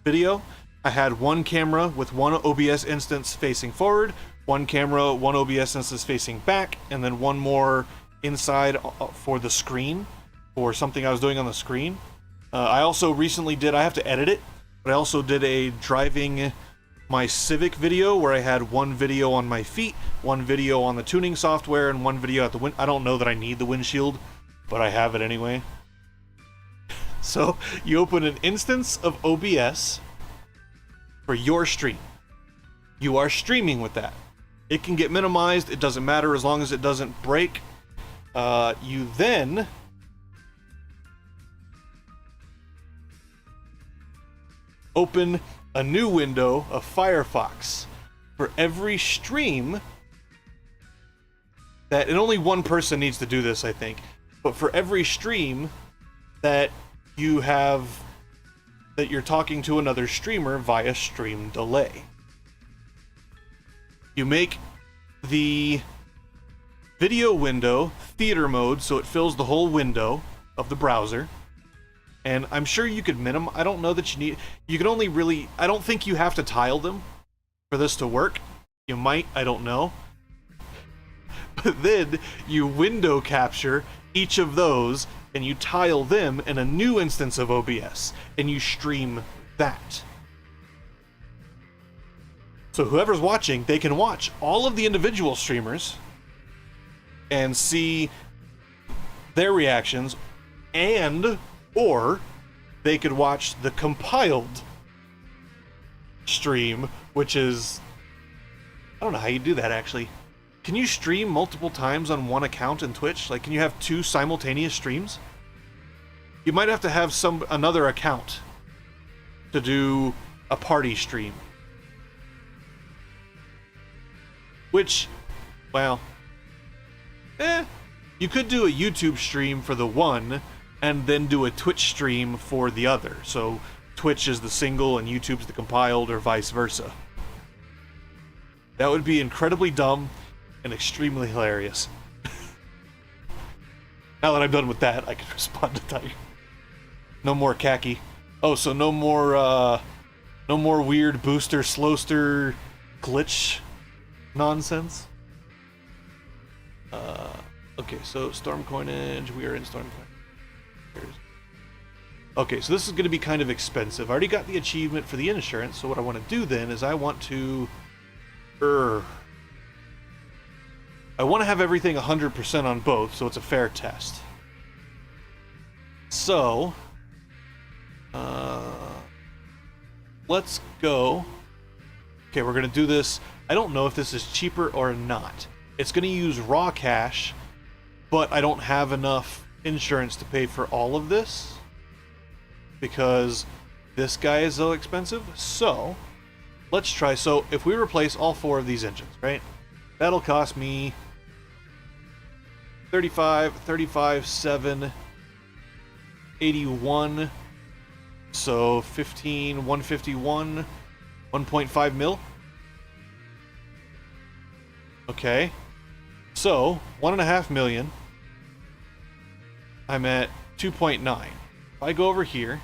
video. I had one camera with one OBS instance facing forward, one camera, one OBS instance facing back, and then one more inside for the screen, for something I was doing on the screen. I also recently did, I have to edit it, but I also did a driving my Civic video where I had one video on my feet, one video on the tuning software, and one video at the wind. I don't know that I need the windshield, but I have it anyway. So you open an instance of OBS for your stream. You are streaming with that. It can get minimized, it doesn't matter as long as it doesn't break. You then open a new window of Firefox for every stream that, and only one person needs to do this, I think, but for every stream that you have, that you're talking to another streamer via stream delay. You make the video window theater mode so it fills the whole window of the browser. And I'm sure you could I don't know that you need, you can only really, I don't think you have to tile them for this to work. You might, I don't know. But then you window capture each of those and you tile them in a new instance of OBS and you stream that. So whoever's watching, they can watch all of the individual streamers and see their reactions, and or they could watch the compiled stream, which is, I don't know how you do that actually. Can you stream multiple times on one account in Twitch? Like, can you have 2 simultaneous streams? You might have to have another account to do a party stream. Which, well, you could do a YouTube stream for the one and then do a Twitch stream for the other. So Twitch is the single and YouTube's the compiled, or vice versa. That would be incredibly dumb and extremely hilarious. Now that I'm done with that, I can respond to Tiger. No more khaki. Oh, so no more weird booster slowster glitch nonsense. Okay, so storm coinage. We are in storm coinage. Okay, so this is going to be kind of expensive. I already got the achievement for the insurance, so what I want to do then is I want to have everything 100% on both, so it's a fair test. So, let's go. Okay, we're going to do this. I don't know if this is cheaper or not. It's going to use raw cash, but I don't have enough insurance to pay for all of this because this guy is so expensive. So, let's try. So, if we replace all 4 of these engines, right? That'll cost me 35, 35, 7, 81. So 15, 151, 1.5 mil. Okay. So 1.5 million. I'm at 2.9. If I go over here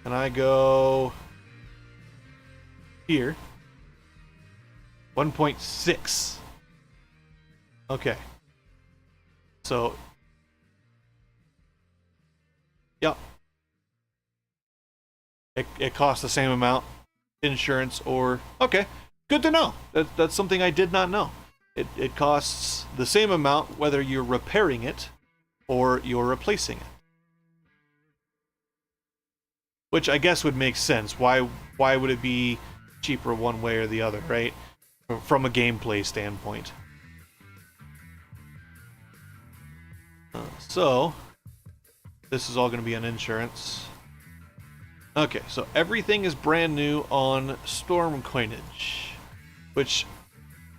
and I go here, 1.6. Okay. So, yep. It costs the same amount, insurance or... Okay, good to know. That's something I did not know. It costs the same amount whether you're repairing it or you're replacing it. Which I guess would make sense. Why would it be cheaper one way or the other, right? From a gameplay standpoint. So, this is all going to be on insurance. Okay, so everything is brand new on Storm Coinage. Which,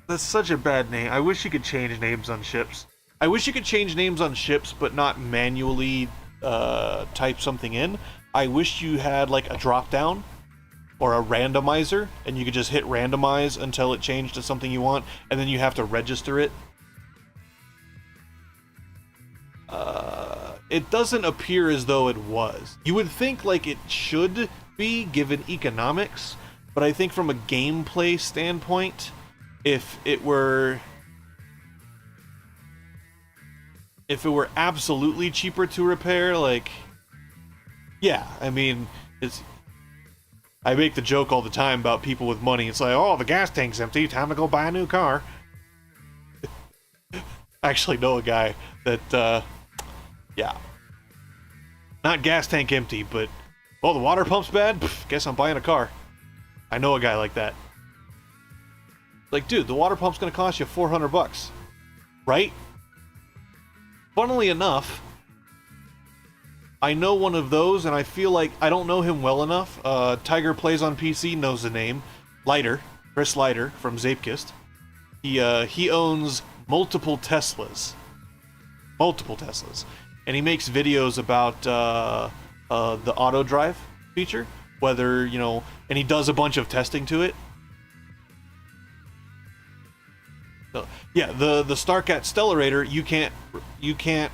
that's such a bad name. I wish you could change names on ships. I wish you could change names on ships, but not manually type something in. I wish you had like a drop-down or a randomizer, and you could just hit randomize until it changed to something you want, and then you have to register it. It doesn't appear as though it was. You would think like it should be, given economics, but I think from a gameplay standpoint, if it were absolutely cheaper to repair, like, yeah, I mean, I make the joke all the time about people with money. It's like, oh, the gas tank's empty, time to go buy a new car. I actually know a guy that, yeah. Not gas tank empty, but, oh, the water pump's bad? Pff, guess I'm buying a car. I know a guy like that. Like, dude, the water pump's gonna cost you $400, right? Funnily enough, I know one of those, and I feel like I don't know him well enough. Tiger Plays on PC knows the name. Leiter, Chris Leiter from Zapekist. He owns multiple Teslas. Multiple Teslas. And he makes videos about the auto drive feature. Whether, you know, and he does a bunch of testing to it. So, yeah, the Starcat Stellarator, you can't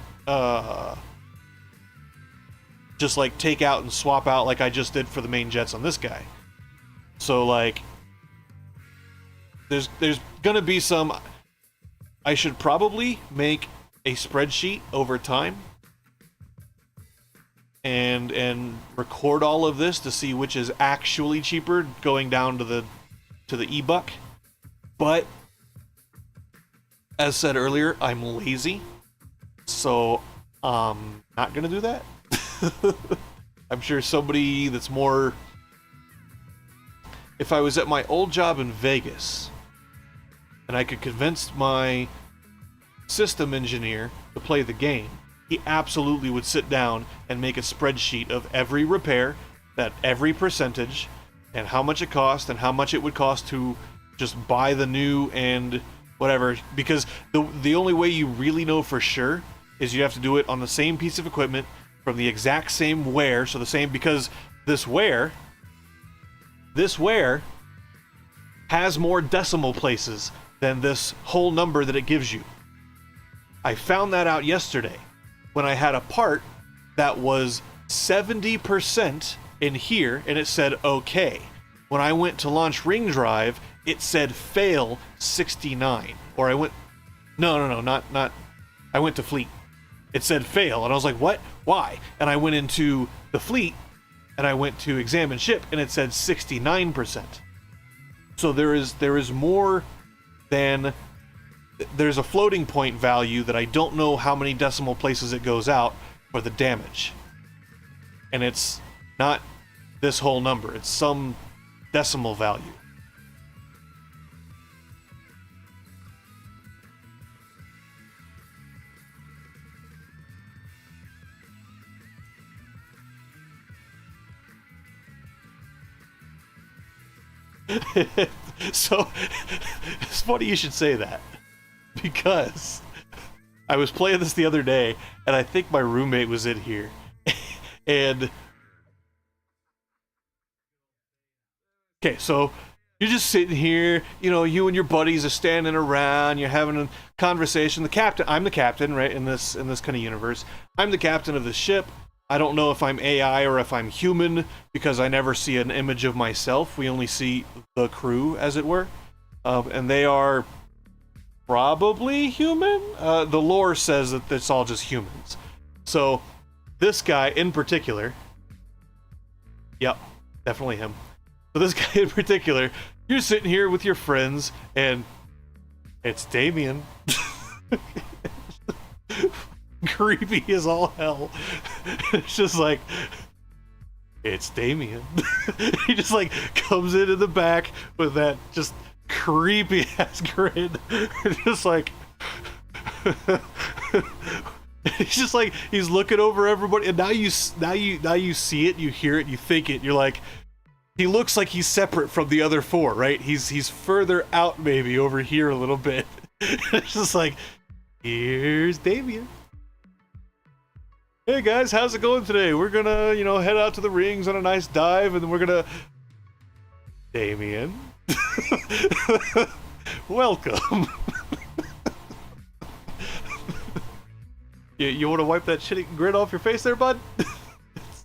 just like take out and swap out like I just did for the main jets on this guy. So like there's gonna be some... I should probably make a spreadsheet over time and record all of this to see which is actually cheaper, going down to the e-buck. But as said earlier, I'm lazy, so I'm not gonna do that. I'm sure somebody that's more... If I was at my old job in Vegas and I could convince my system engineer to play the game, he absolutely would sit down and make a spreadsheet of every repair, that every percentage, and how much it cost, and how much it would cost to just buy the new and whatever. Because the only way you really know for sure is you have to do it on the same piece of equipment from the exact same wear. So the same, because this wear has more decimal places than this whole number that it gives you. I found that out yesterday when I had a part that was 70% in here and it said okay. When I went to launch Ring Drive, it said fail 69. Or I went... No, not... I went to Fleet. It said fail, and I was like, what? Why? And I went into the Fleet, and I went to examine ship, and it said 69%. So there is more than... There's a floating point value that I don't know how many decimal places it goes out for the damage. And it's not this whole number, it's some decimal value. So it's funny you should say that, because I was playing this the other day, and I think my roommate was in here, and okay, so you're just sitting here, you know, you and your buddies are standing around, you're having a conversation. The captain, I'm the captain, right, in this kind of universe. I'm the captain of the ship. I don't know if I'm AI or if I'm human, because I never see an image of myself. We only see the crew, as it were. And they are probably human? The lore says that it's all just humans. So, this guy in particular... Yep, definitely him. So this guy in particular, you're sitting here with your friends, and it's Damien. Creepy as all hell. It's just like, it's Damien. He just like comes in the back with that just creepy ass grin. Just like, he's just like, he's looking over everybody, and now you see it, you hear it, you think it, you're like, he looks like he's separate from the other four, right? He's further out, maybe over here a little bit. It's just like, here's Damien. Hey guys, how's it going today? We're gonna, you know, head out to the rings on a nice dive, and then we're gonna... Damien. Welcome. You want to wipe that shitty grin off your face there, bud?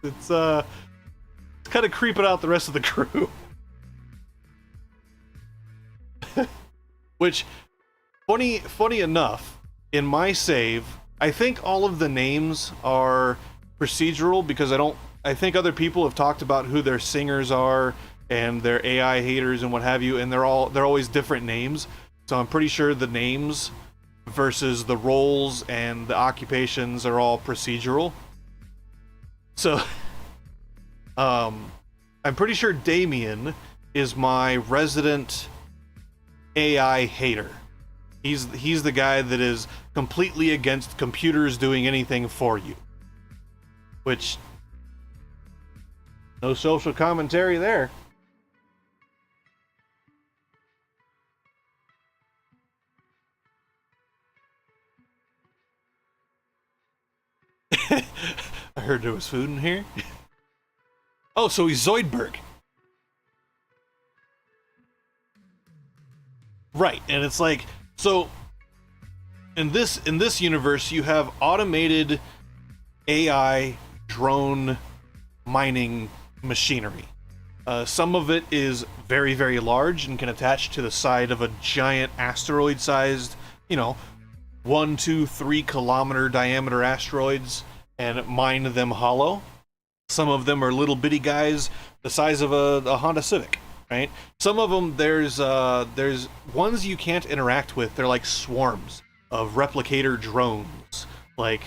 It's kind of creeping out the rest of the crew. Which, funny enough, in my save, I think all of the names are procedural, because I think other people have talked about who their singers are and their AI haters and what have you, and they're always different names. So I'm pretty sure the names versus the roles and the occupations are all procedural. So I'm pretty sure Damien is my resident AI hater. He's the guy that is completely against computers doing anything for you. Which, no social commentary there. I heard there was food in here. Oh, so he's Zoidberg. Right, and it's like, so in this universe you have automated AI drone mining machinery. Some of it is very, very large and can attach to the side of a giant asteroid-sized, you know, 1, 2, 3 kilometer diameter asteroids, and mine them hollow. Some of them are little bitty guys the size of a Honda Civic, right? Some of them, there's ones you can't interact with. They're like swarms of replicator drones, like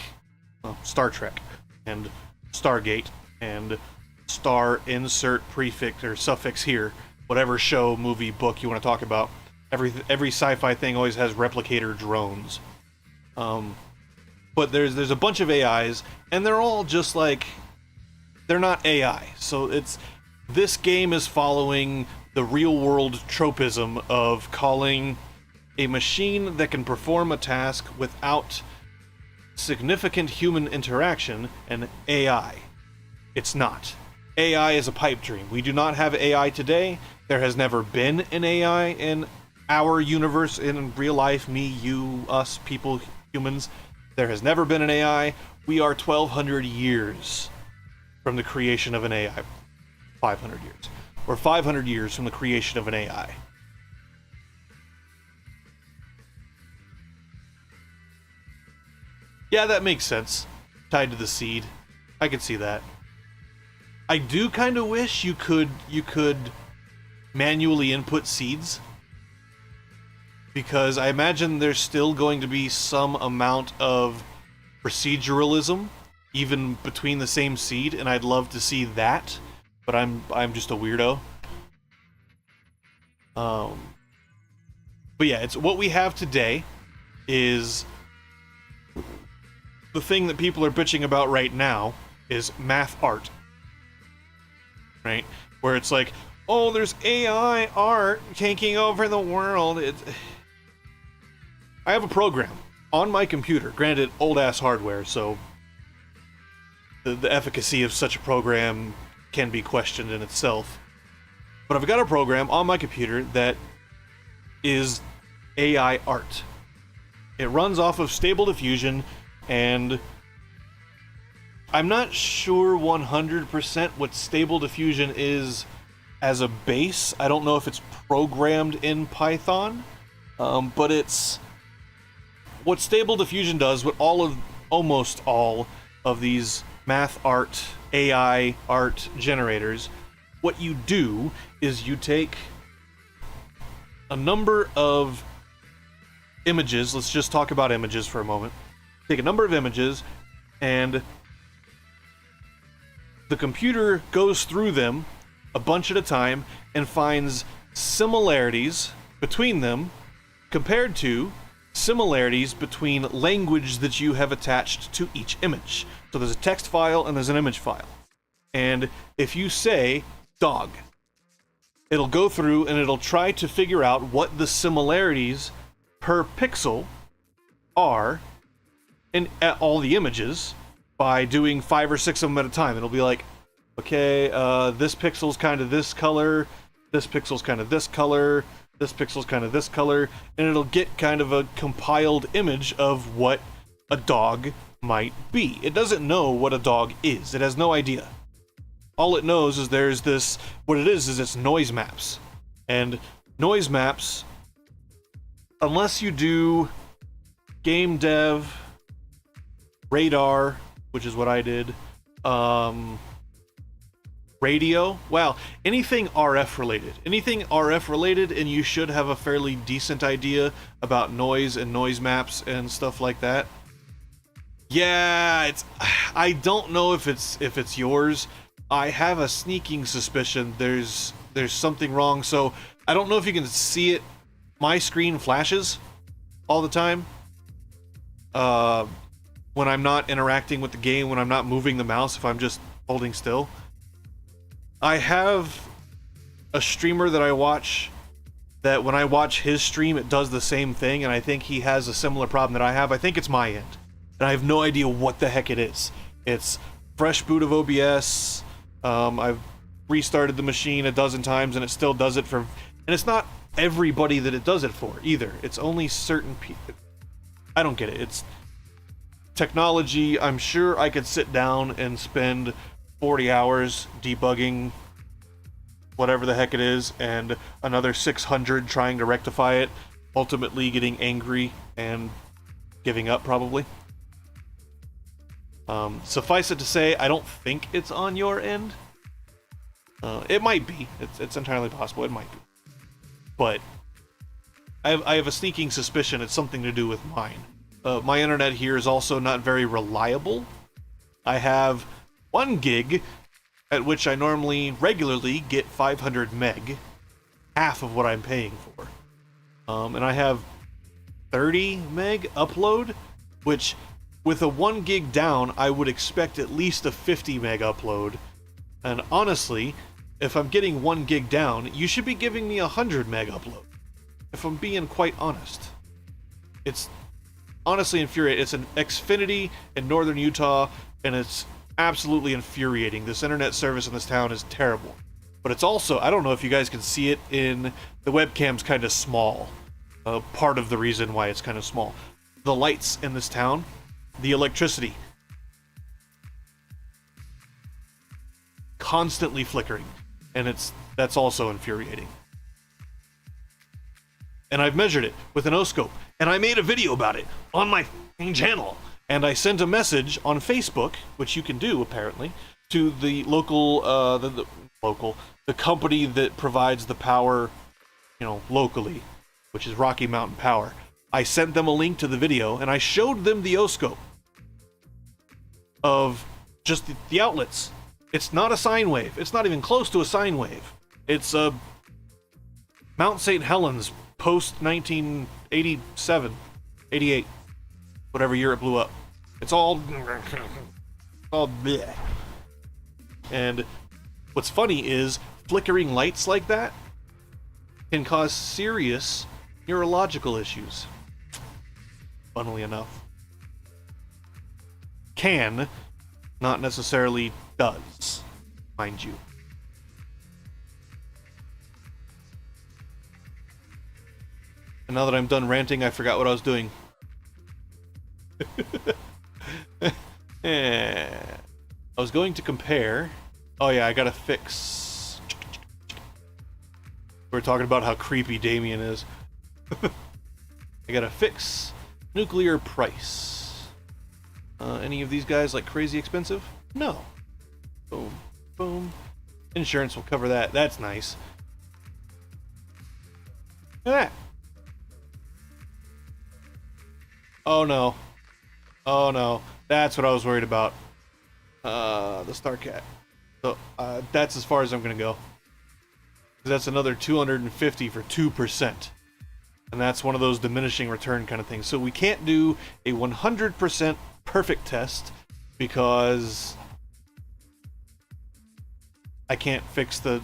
Star Trek and Stargate and star insert prefix or suffix here, whatever show, movie, book you want to talk about. Every sci-fi thing always has replicator drones. But there's a bunch of AIs, and they're all just like, they're not AI. So this game is following the real world tropism of calling a machine that can perform a task without significant human interaction an AI. It's not. AI is a pipe dream. We do not have AI today. There has never been an AI in our universe, in real life, me, you, us, people, humans. There has never been an AI. We are 1,200 years from the creation of an AI. 500 years. We're 500 years from the creation of an AI. Yeah, that makes sense. Tied to the seed. I could see that. I do kind of wish you could manually input seeds, because I imagine there's still going to be some amount of proceduralism even between the same seed, and I'd love to see that, but I'm just a weirdo. But yeah, it's what we have today is the thing that people are bitching about right now is math art. Right? Where it's like, oh, there's AI art taking over the world. I have a program on my computer, granted old-ass hardware, so the efficacy of such a program can be questioned in itself. But I've got a program on my computer that is AI art. It runs off of Stable Diffusion, and I'm not sure 100% what Stable Diffusion is as a base. I don't know if it's programmed in Python, but it's what Stable Diffusion does, what almost all of these math art, AI art generators, what you do is you take a number of images. Let's just talk about images for a moment. Take a number of images, and the computer goes through them a bunch at a time and finds similarities between them compared to similarities between language that you have attached to each image. So there's a text file and there's an image file. And if you say dog, it'll go through and it'll try to figure out what the similarities per pixel are in all the images by doing 5 or 6 of them at a time. It'll be like, okay, this pixel's kind of this color, this pixel's kind of this color, this pixel's kind of this color, and it'll get kind of a compiled image of what a dog might be. It doesn't know what a dog is. It has no idea. All it knows is there's this, what it is it's noise maps. And noise maps, unless you do game dev, radar, which is what I did, radio, wow, anything RF related. Anything RF related, and you should have a fairly decent idea about noise and noise maps and stuff like that. Yeah, I don't know if it's yours. I have a sneaking suspicion there's something wrong. So I don't know if you can see it. My screen flashes all the time. When I'm not interacting with the game, when I'm not moving the mouse, if I'm just holding still. I have a streamer that I watch that when I watch his stream, it does the same thing, and I think he has a similar problem that I have. I think it's my end, and I have no idea what the heck it is. It's fresh boot of OBS. I've restarted the machine a dozen times, and it still does it for... And it's not everybody that it does it for, either. It's only certain people. I don't get it. It's technology. I'm sure I could sit down and spend 40 hours debugging whatever the heck it is, and another 600 trying to rectify it, ultimately getting angry and giving up, probably. Suffice it to say, I don't think it's on your end. It might be. It's entirely possible. It might be. But I have a sneaking suspicion it's something to do with mine. My internet here is also not very reliable. I have 1 gig, at which I regularly get 500 meg, half of what I'm paying for. And I have 30 meg upload, which with a 1 gig down, I would expect at least a 50 meg upload. And honestly, if I'm getting 1 gig down, you should be giving me a 100 meg upload. If I'm being quite honest. It's honestly infuriating. It's an Xfinity in northern Utah, and it's absolutely infuriating. This internet service in this town is terrible. But it's also, I don't know if you guys can see it in the webcam's kind of small. Part of the reason why it's kind of small. The lights in this town, the electricity, constantly flickering, and that's also infuriating. And I've measured it with an O-scope, and I made a video about it on my channel. And I sent a message on Facebook, which you can do apparently, to the local, the company that provides the power, locally, which is Rocky Mountain Power. I sent them a link to the video, and I showed them the O-scope of just the outlets. It's not a sine wave. It's not even close to a sine wave. It's a Mount St. Helens post 1987, 88, whatever year it blew up. It's all bleh. And what's funny is flickering lights like that can cause serious neurological issues. Funnily enough. Can, not necessarily does, mind you. And now that I'm done ranting, I forgot what I was doing. I was going to compare... Oh yeah, I gotta fix... We're talking about how creepy Damien is. I gotta fix nuclear price. Any of these guys like crazy expensive? No. Boom. Boom. Insurance will cover that. That's nice. Look at that. Oh no. Oh no. That's what I was worried about. The Starcat. So, that's as far as I'm gonna go. That's another 250 for 2%. And that's one of those diminishing return kind of things. So we can't do a 100% perfect test because I can't fix the...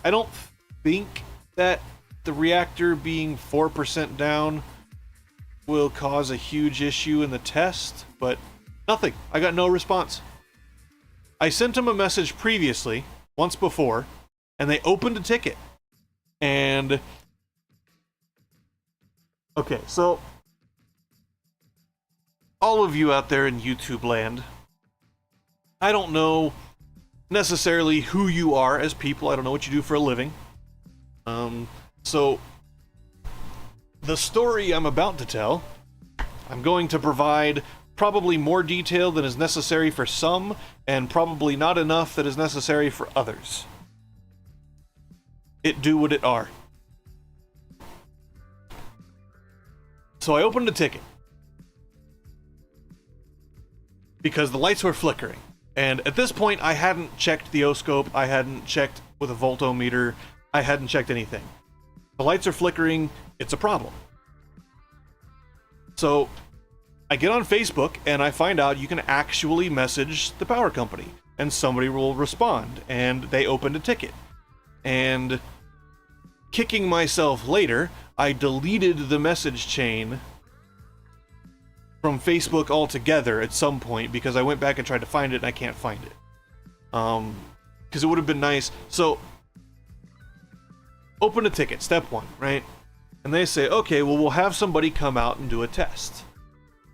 I don't think that the reactor being 4% down will cause a huge issue in the test, but nothing. I got no response. I sent them a message previously, once before, and they opened a ticket. And... Okay, so... all of you out there in YouTube land, I don't know necessarily who you are as people. I don't know what you do for a living. So... the story I'm about to tell, I'm going to provide probably more detail than is necessary for some, and probably not enough that is necessary for others. It do what it are. So I opened a ticket. Because the lights were flickering. And at this point, I hadn't checked the O-scope, I hadn't checked with a voltometer, I hadn't checked anything. The lights are flickering, it's a problem. So, I get on Facebook and I find out you can actually message the power company and somebody will respond and they opened a ticket. And kicking myself later, I deleted the message chain from Facebook altogether at some point because I went back and tried to find it and I can't find it. Because it would have been nice. So, open a ticket, step one, right? And they say, okay, well, we'll have somebody come out and do a test.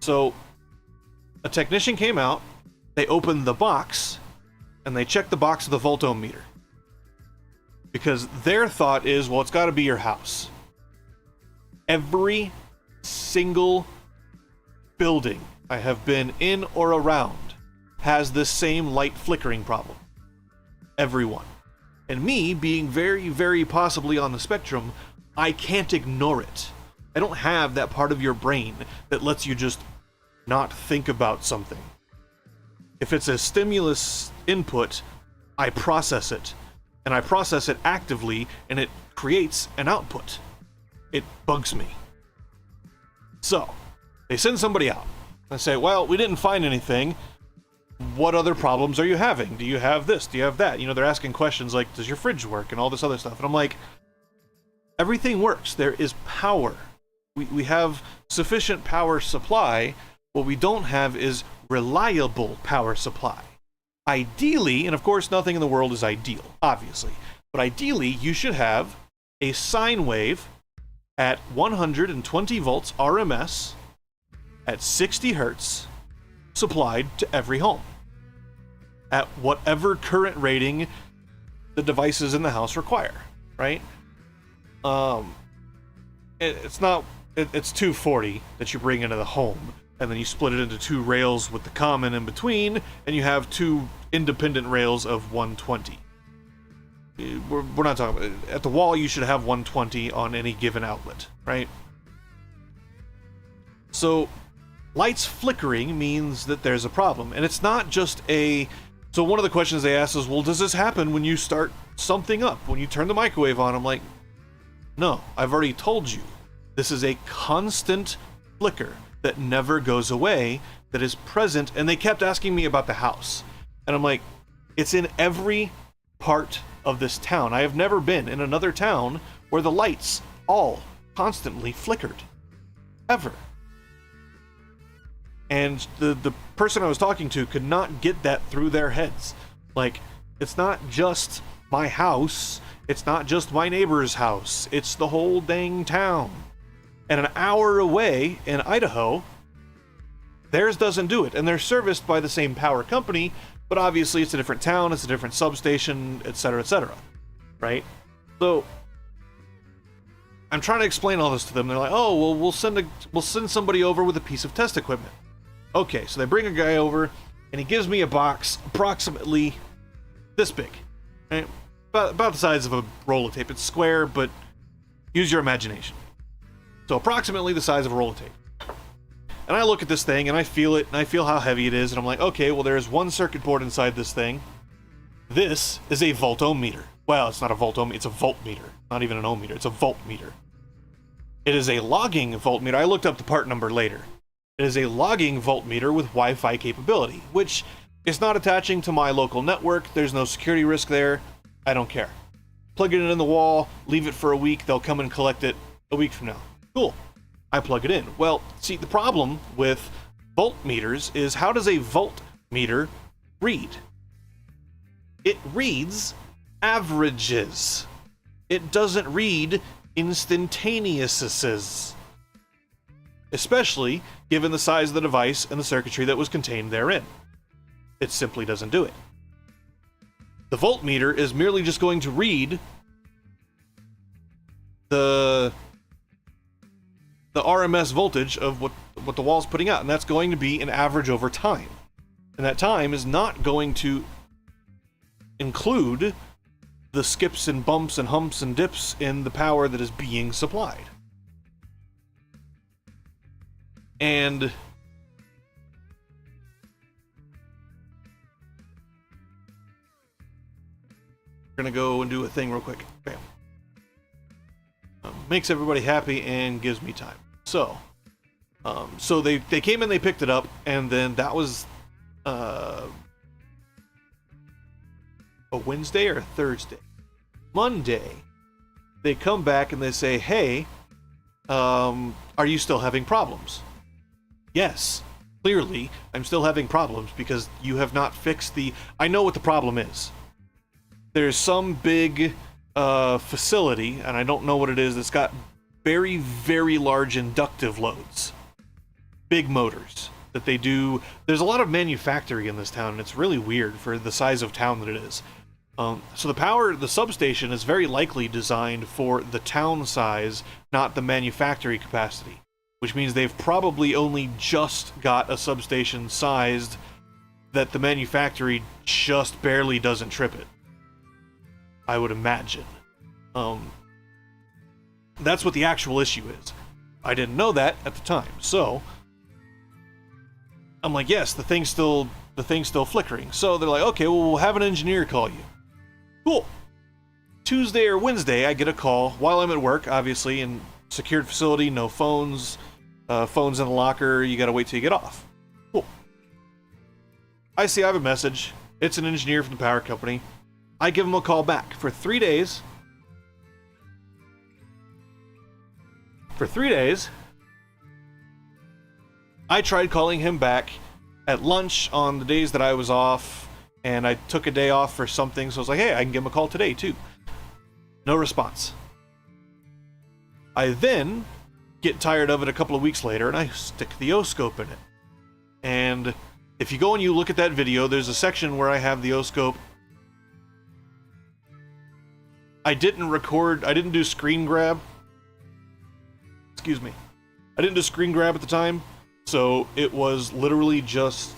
So, a technician came out, they opened the box, and they checked the box of the voltometer. Because their thought is, well, it's got to be your house. Every single building I have been in or around has this same light flickering problem. Everyone. And me, being very, very possibly on the spectrum, I can't ignore it. I don't have that part of your brain that lets you just not think about something. If it's a stimulus input, I process it. And I process it actively, and it creates an output. It bugs me. So, they send somebody out. And say, well, we didn't find anything. What other problems are you having? Do you have this? Do you have that? You know, they're asking questions like, does your fridge work? And all this other stuff. And I'm like, everything works. There is power. We have sufficient power supply. What we don't have is reliable power supply. Ideally, and of course nothing in the world is ideal, obviously, but ideally you should have a sine wave at 120 volts RMS at 60 hertz supplied to every home at whatever current rating the devices in the house require, right? It's 240 that you bring into the home, and then you split it into two rails with the common in between, and you have two independent rails of 120. We're not talking about... At the wall, you should have 120 on any given outlet, right? So, lights flickering means that there's a problem, and it's not just a... So one of the questions they ask is, well, does this happen when you start something up? When you turn the microwave on? I'm like, no, I've already told you. This is a constant flicker that never goes away, that is present, and they kept asking me about the house. And I'm like, it's in every part of this town. I have never been in another town where the lights all constantly flickered. Ever. And the person I was talking to could not get that through their heads. Like, it's not just my house, it's not just my neighbor's house, it's the whole dang town. And an hour away in Idaho, theirs doesn't do it. And they're serviced by the same power company, but obviously it's a different town, it's a different substation, etc., right? So I'm trying to explain all this to them. They're like, "Oh, well, we'll send somebody over with a piece of test equipment." Okay, so they bring a guy over, and he gives me a box approximately this big, right? About the size of a roll of tape. It's square, but use your imagination. So approximately the size of a roll of tape. And I look at this thing, and I feel it, and I feel how heavy it is, and I'm like, okay, well, there's one circuit board inside this thing. This is a volt-ohm meter. Well, it's not a volt-ohm, it's a voltmeter. Not even an ohm meter, it's a voltmeter. It is a logging voltmeter. I looked up the part number later. It is a logging voltmeter with Wi-Fi capability, which is not attaching to my local network. There's no security risk there. I don't care. Plug it in the wall, leave it for a week, they'll come and collect it a week from now. Cool. I plug it in. Well, see, the problem with voltmeters is, how does a voltmeter read? It reads averages. It doesn't read instantaneouses. Especially given the size of the device and the circuitry that was contained therein. It simply doesn't do it. The voltmeter is merely just going to read the RMS voltage of what the wall's putting out, and that's going to be an average over time. And that time is not going to include the skips and bumps and humps and dips in the power that is being supplied. And we're gonna go and do a thing real quick. Bam. Makes everybody happy and gives me time. So they came in, they picked it up, and then that was a Wednesday or a Thursday. Monday, they come back and they say, "Hey, are you still having problems?" Yes, clearly I'm still having problems because you have not fixed the... I know what the problem is. There's some big facility, and I don't know what it is, that's got very, very large inductive loads. Big motors that they do. There's a lot of manufacturing in this town, and it's really weird for the size of town that it is. So the substation is very likely designed for the town size, not the manufacturing capacity. Which means they've probably only just got a substation sized that the manufacturing just barely doesn't trip it. I would imagine. That's what the actual issue is. I didn't know that at the time, so I'm like, yes, the thing's still flickering. So they're like, okay, well, we'll have an engineer call you. Cool. Tuesday or Wednesday, I get a call while I'm at work, obviously, in secured facility, no phones, phones in the locker, you gotta wait till you get off. Cool. I see I have a message. It's an engineer from the power company. I give him a call back. For 3 days, I tried calling him back at lunch on the days that I was off, and I took a day off for something, so I was like, hey, I can give him a call today too. No response. I then get tired of it a couple of weeks later, and I stick the O-scope in it. And if you go and you look at that video, there's a section where I have the O-scope. I didn't do screen grab. Excuse me. I didn't do screen grab at the time, so it was literally just,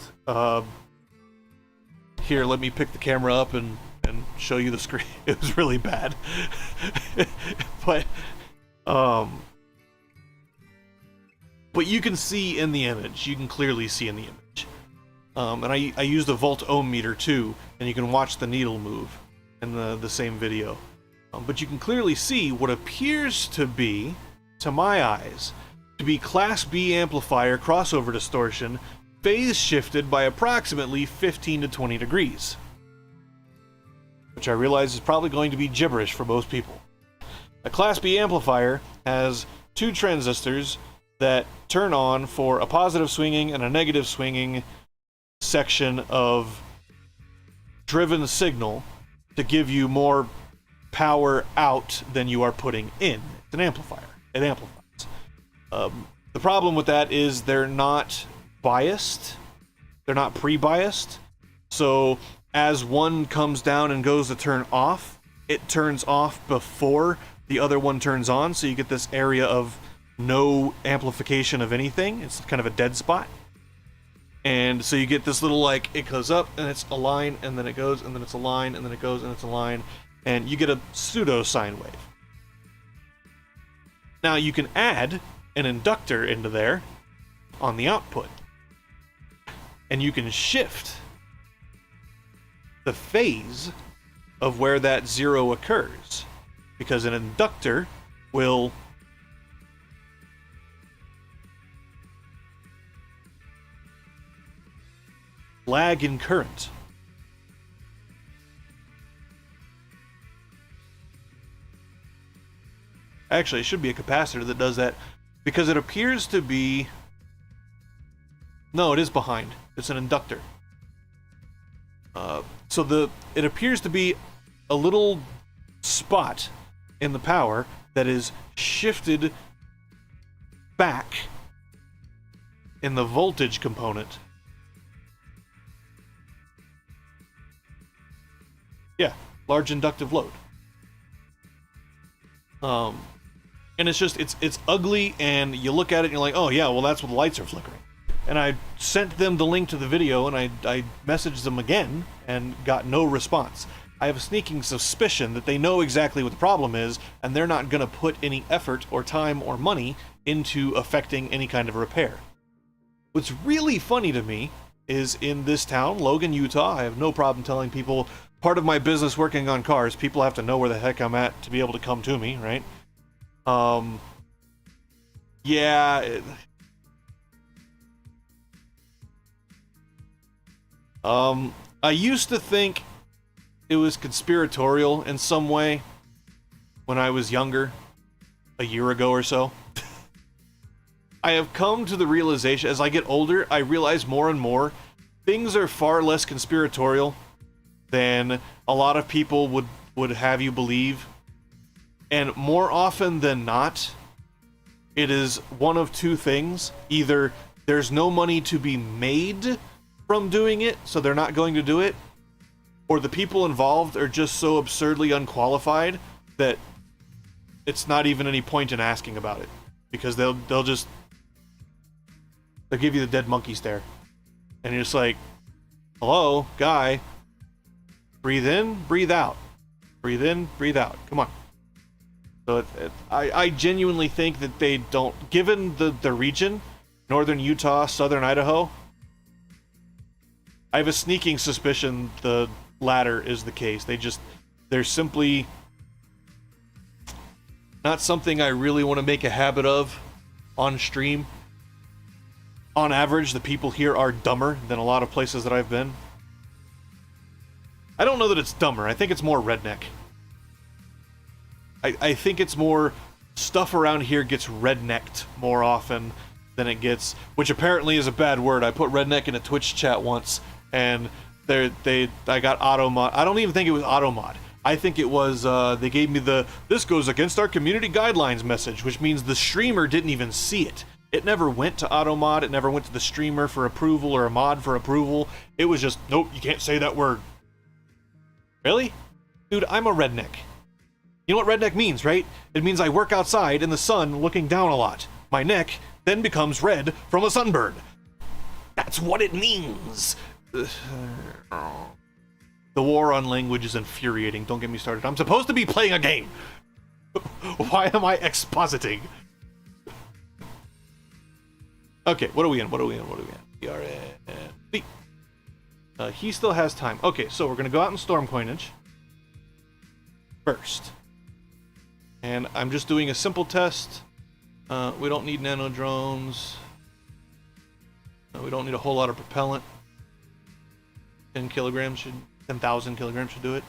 here, let me pick the camera up and show you the screen. It was really bad. But you can see in the image. You can clearly see in the image. And I used a volt ohm meter too, and you can watch the needle move in the same video. But you can clearly see what appears to be, to my eyes, to be Class B amplifier crossover distortion, phase shifted by approximately 15 to 20 degrees. which I realize is probably going to be gibberish for most people. A Class B amplifier has 2 transistors that turn on for a positive swinging and a negative swinging section of driven signal to give you more power out than you are putting in. It's an amplifier. It amplifies. The problem with that is they're not biased. They're not pre-biased. So as one comes down and goes to turn off, it turns off before the other one turns on, so you get this area of no amplification of anything. It's kind of a dead spot. And so you get this little, like, it goes up and it's a line, and then it goes, and then it's a line, and then it goes and it's a line, and you get a pseudo sine wave. Now you can add an inductor into there on the output, and you can shift the phase of where that zero occurs, because an inductor will lag in current. Actually, it should be a capacitor that does that, because it appears to be... No, it is behind. It's an inductor. So it appears to be a little spot in the power that is shifted back in the voltage component. Yeah, large inductive load. And it's just, it's ugly, and you look at it and you're like, oh yeah, well that's what the lights are flickering. And I sent them the link to the video, and I messaged them again and got no response. I have a sneaking suspicion that they know exactly what the problem is, and they're not going to put any effort or time or money into affecting any kind of repair. What's really funny to me is in this town, Logan, Utah, I have no problem telling people, part of my business working on cars, people have to know where the heck I'm at to be able to come to me, right? Yeah... I used to think it was conspiratorial in some way when I was younger, a year ago or so. I have come to the realization, as I get older, I realize more and more, things are far less conspiratorial than a lot of people would have you believe. And more often than not, it is one of two things. Either there's no money to be made from doing it, so they're not going to do it, or the people involved are just so absurdly unqualified that it's not even any point in asking about it, because they'll give you the dead monkey stare, and you're just like, hello, guy, breathe in, breathe out, breathe in, breathe out, come on. So I genuinely think that they don't, given the region, northern Utah, southern Idaho, I have a sneaking suspicion the latter is the case. They're simply not something I really want to make a habit of on stream. On average, the people here are dumber than a lot of places that I've been. I don't know that it's dumber. I think it's more redneck. I think it's more stuff around here gets rednecked more often than it gets, which apparently is a bad word. I put redneck in a Twitch chat once, and I got auto mod. I don't even think it was auto mod. I think it was they gave me the "this goes against our community guidelines" message, which means the streamer didn't even see it. It never went to auto mod. It never went to the streamer for approval or a mod for approval. It was just, nope, you can't say that word. Really? Dude, I'm a redneck. You know what redneck means, right? It means I work outside in the sun looking down a lot. My neck then becomes red from a sunburn. That's what it means. The war on language is infuriating. Don't get me started. I'm supposed to be playing a game. Why am I expositing? Okay, what are we in? We are in B. He still has time. Okay, so we're going to go out in storm coinage first. And I'm just doing a simple test. We don't need nano drones. We don't need a whole lot of propellant. 10,000 kilograms should do it.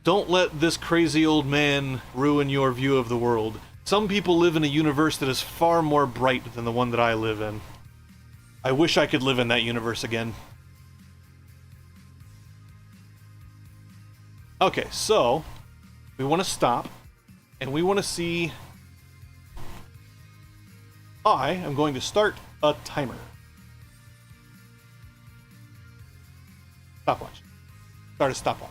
don't let this crazy old man ruin your view of the world. Some people live in a universe that is far more bright than the one that I live in. I wish I could live in that universe again. Okay, so we want to stop, and we want to see... I am going to start a timer. Stopwatch. Start a stopwatch.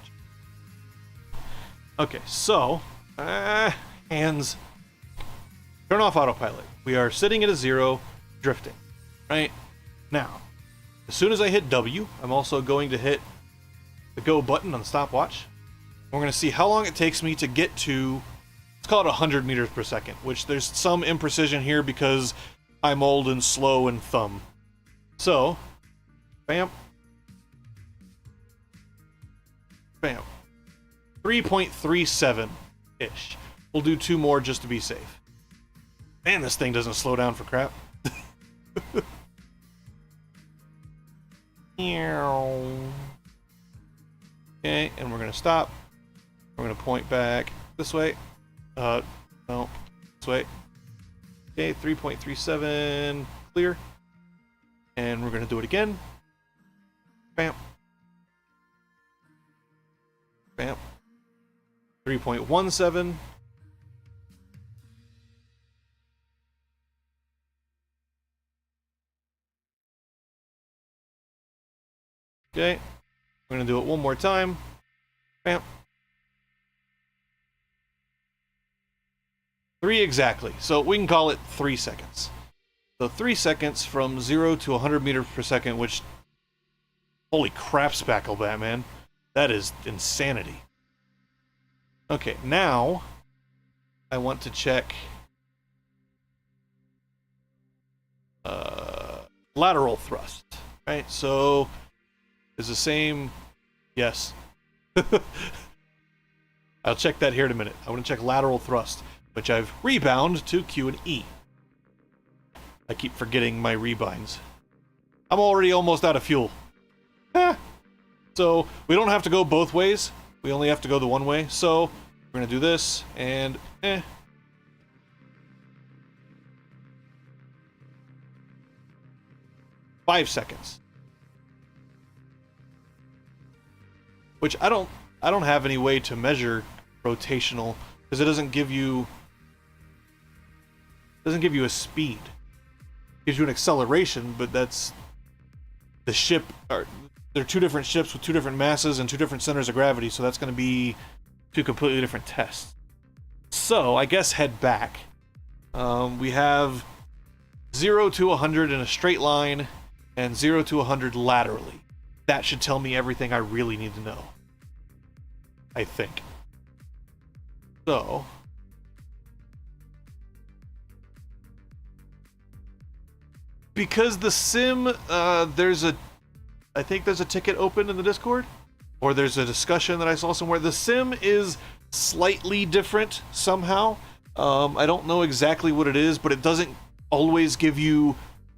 Okay, so... hands... Turn off autopilot. We are sitting at a 0, drifting. Right? Now, as soon as I hit W, I'm also going to hit the go button on the stopwatch. We're going to see how long it takes me to get to, let's call it 100 meters per second, which there's some imprecision here because I'm old and slow and thumb. So, bam. Bam. 3.37-ish. We'll do 2 more just to be safe. Man, this thing doesn't slow down for crap. Okay, and we're going to stop. We're going to point back this way. No, this way. Okay, 3.37, clear. And we're going to do it again. Bam. Bam. 3.17. Okay, we're going to do it one more time. Bam. 3 exactly. So we can call it 3 seconds. So 3 seconds from 0 to 100 meters per second, which... Holy crap, Spackle Batman. That is insanity. Okay, now... I want to check... lateral thrust. Right, so... is the same... Yes. I'll check that here in a minute. I want to check lateral thrust, which I've rebound to Q and E. I keep forgetting my rebinds. I'm already almost out of fuel. So, we don't have to go both ways. We only have to go the one way. So, we're going to do this, and... 5 seconds. Which I don't have any way to measure rotational, because it doesn't give you a speed. It gives you an acceleration, but that's the ship. They're 2 different ships with 2 different masses and 2 different centers of gravity, so that's going to be 2 completely different tests. So I guess head back. We have 0 to 100 in a straight line and 0 to 100 laterally. That should tell me everything I really need to know. I think. So... because the sim, there's a... I think there's a ticket open in the Discord? Or there's a discussion that I saw somewhere. The sim is slightly different somehow. I don't know exactly what it is, but it doesn't always give you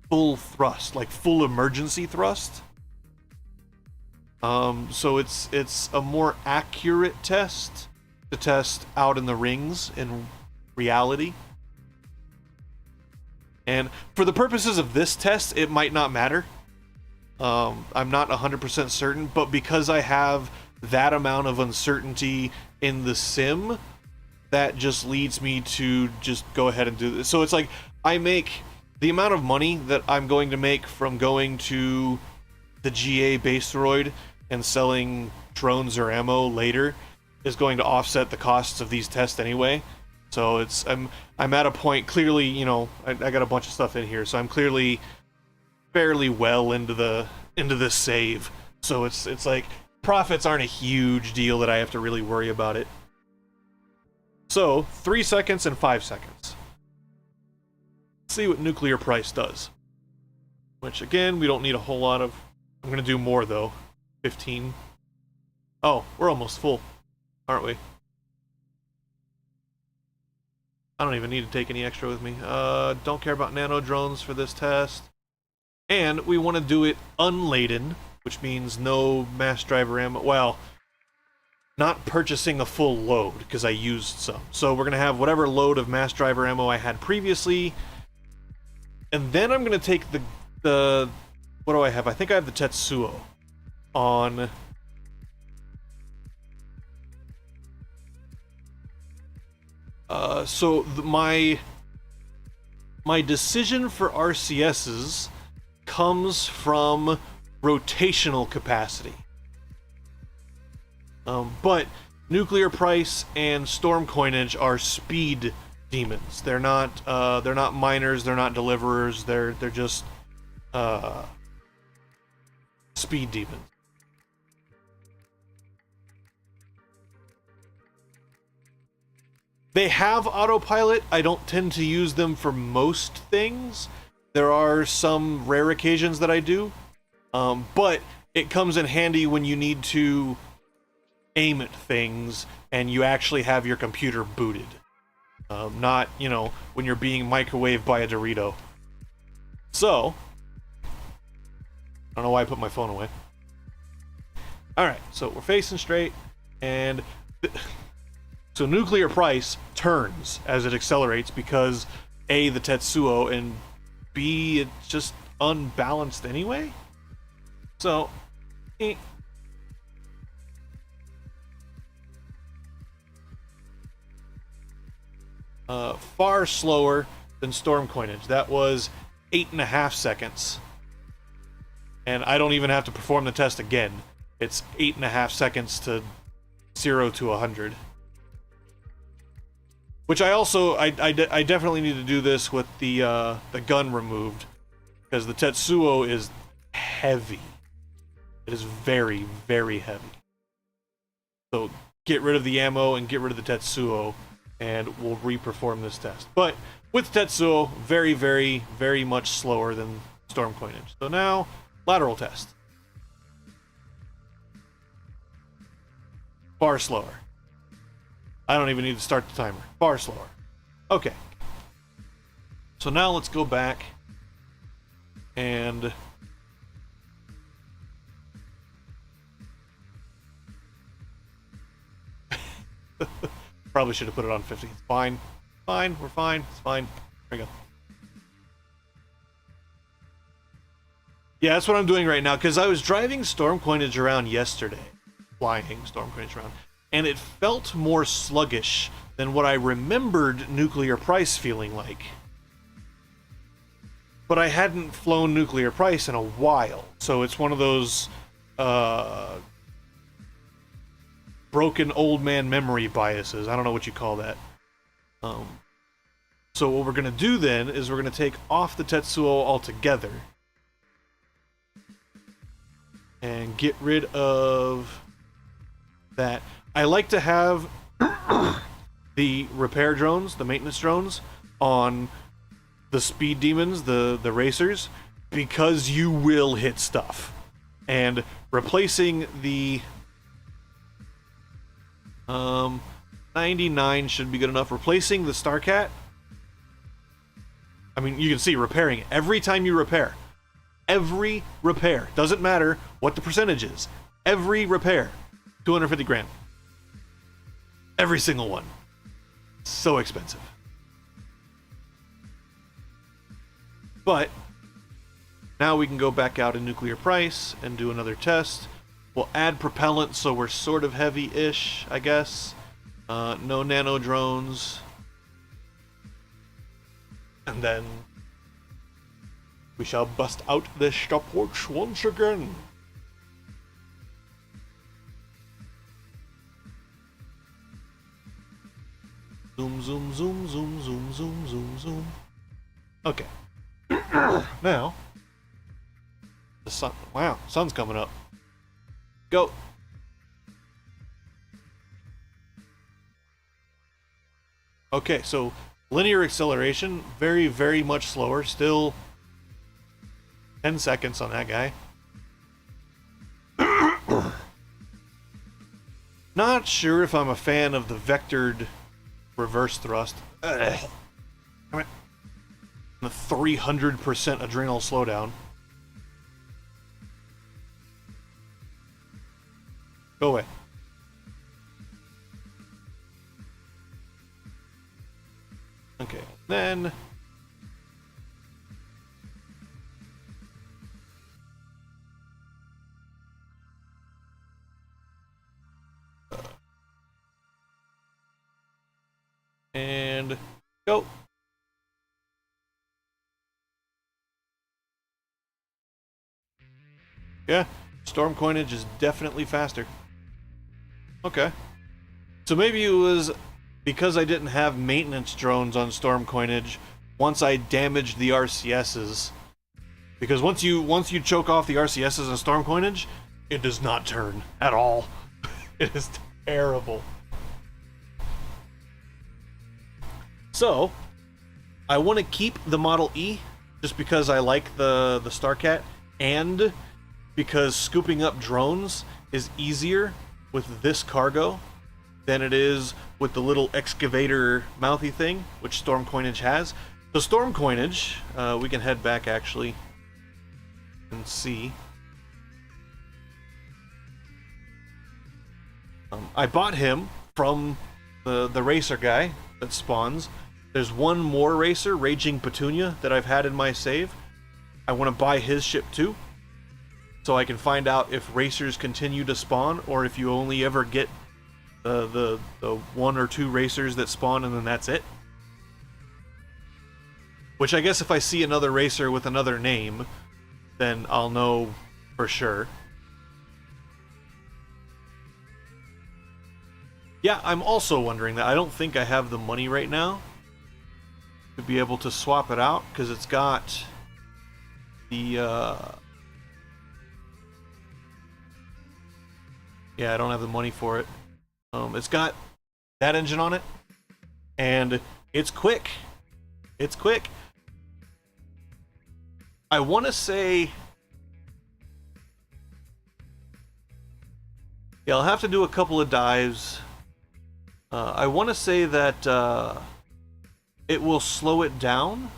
full thrust, like full emergency thrust. So it's a more accurate test to test out in the rings in reality. And for the purposes of this test, it might not matter. I'm not 100% certain, but because I have that amount of uncertainty in the sim, that just leads me to just go ahead and do this. So it's like, I make the amount of money that I'm going to make from going to the GA base droid and selling drones or ammo later is going to offset the costs of these tests anyway. So it's I'm at a point, clearly, you know, I got a bunch of stuff in here, so I'm clearly fairly well into this save. So it's like profits aren't a huge deal that I have to really worry about it. So 3 seconds and 5 seconds. Let's see what nuclear price does. Which again, we don't need a whole lot of. I'm gonna do more though. 15. Oh, we're almost full, aren't we? I don't even need to take any extra with me. Don't care about nano drones for this test. And we want to do it unladen, which means no mass driver ammo. Well, not purchasing a full load because I used some. So we're going to have whatever load of mass driver ammo I had previously. And then I'm going to take the what do I have? I think I have the Tetsuo on. My decision for RCSs comes from rotational capacity. But nuclear price and storm coinage are speed demons. They're not miners. They're not deliverers. They're just speed demons. They have autopilot. I don't tend to use them for most things. There are some rare occasions that I do, but it comes in handy when you need to aim at things and you actually have your computer booted. Not, when you're being microwaved by a Dorito. So, I don't know why I put my phone away. Alright, so we're facing straight, and so nuclear price turns as it accelerates because A, the Tetsuo, and B, it's just unbalanced anyway. So, far slower than storm coinage. That was 8.5 seconds. And I don't even have to perform the test again. It's 8.5 seconds to 0 to 100. Which I definitely need to do this with the gun removed, because the Tetsuo is heavy. It is very, very heavy. So get rid of the ammo and get rid of the Tetsuo, and we'll re-perform this test. But with Tetsuo, very, very, very much slower than storm coinage. So now, lateral test. Far slower. I don't even need to start the timer. Far slower. Okay. So now let's go back and probably should have put it on 50. It's fine. Fine. We're fine. It's fine. There we go. Yeah, that's what I'm doing right now, because I was driving storm coinage around yesterday. Flying storm coinage around. And it felt more sluggish than what I remembered nuclear price feeling like. But I hadn't flown nuclear price in a while, so it's one of those broken old man memory biases. I don't know what you call that. So what we're going to do then is we're going to take off the Tetsuo altogether and get rid of that. I like to have the repair drones, the maintenance drones, on the speed demons, the racers, because you will hit stuff. And replacing the 99 should be good enough. Replacing the Starcat, I mean, you can see repairing it. Every time you repair, every repair, doesn't matter what the percentage is, every repair, 250 grand. Every single one. So expensive. But now we can go back out in nuclear price and do another test. We'll add propellant so we're sort of heavy-ish, I guess. No nano drones. And then we shall bust out the stopwatch once again. Zoom, zoom, zoom, zoom, zoom, zoom, zoom, zoom. Okay. Now, the sun. Wow, sun's coming up. Go. Okay, so linear acceleration, very, very much slower. Still 10 seconds on that guy. Not sure if I'm a fan of the vectored reverse thrust. The 300% adrenal slowdown. Go away. Okay, then... and go. Yeah, storm coinage is definitely faster. Okay. So maybe it was because I didn't have maintenance drones on storm coinage once I damaged the RCSs. Because once you choke off the RCSs in storm coinage, it does not turn at all. It is terrible. So, I want to keep the Model E just because I like the Starcat, and because scooping up drones is easier with this cargo than it is with the little excavator mouthy thing, which storm coinage has. So storm coinage, we can head back actually and see. I bought him from the racer guy that spawns. There's one more racer, Raging Petunia, that I've had in my save. I want to buy his ship too, so I can find out if racers continue to spawn, or if you only ever get the one or two racers that spawn and then that's it. Which I guess if I see another racer with another name, then I'll know for sure. Yeah, I'm also wondering that. I don't think I have the money right now to be able to swap it out, because it's got the yeah, I don't have the money for it. It's got that engine on it, and it's quick. It's quick. I want to say, yeah, I'll have to do a couple of dives. I want to say that it will slow it down,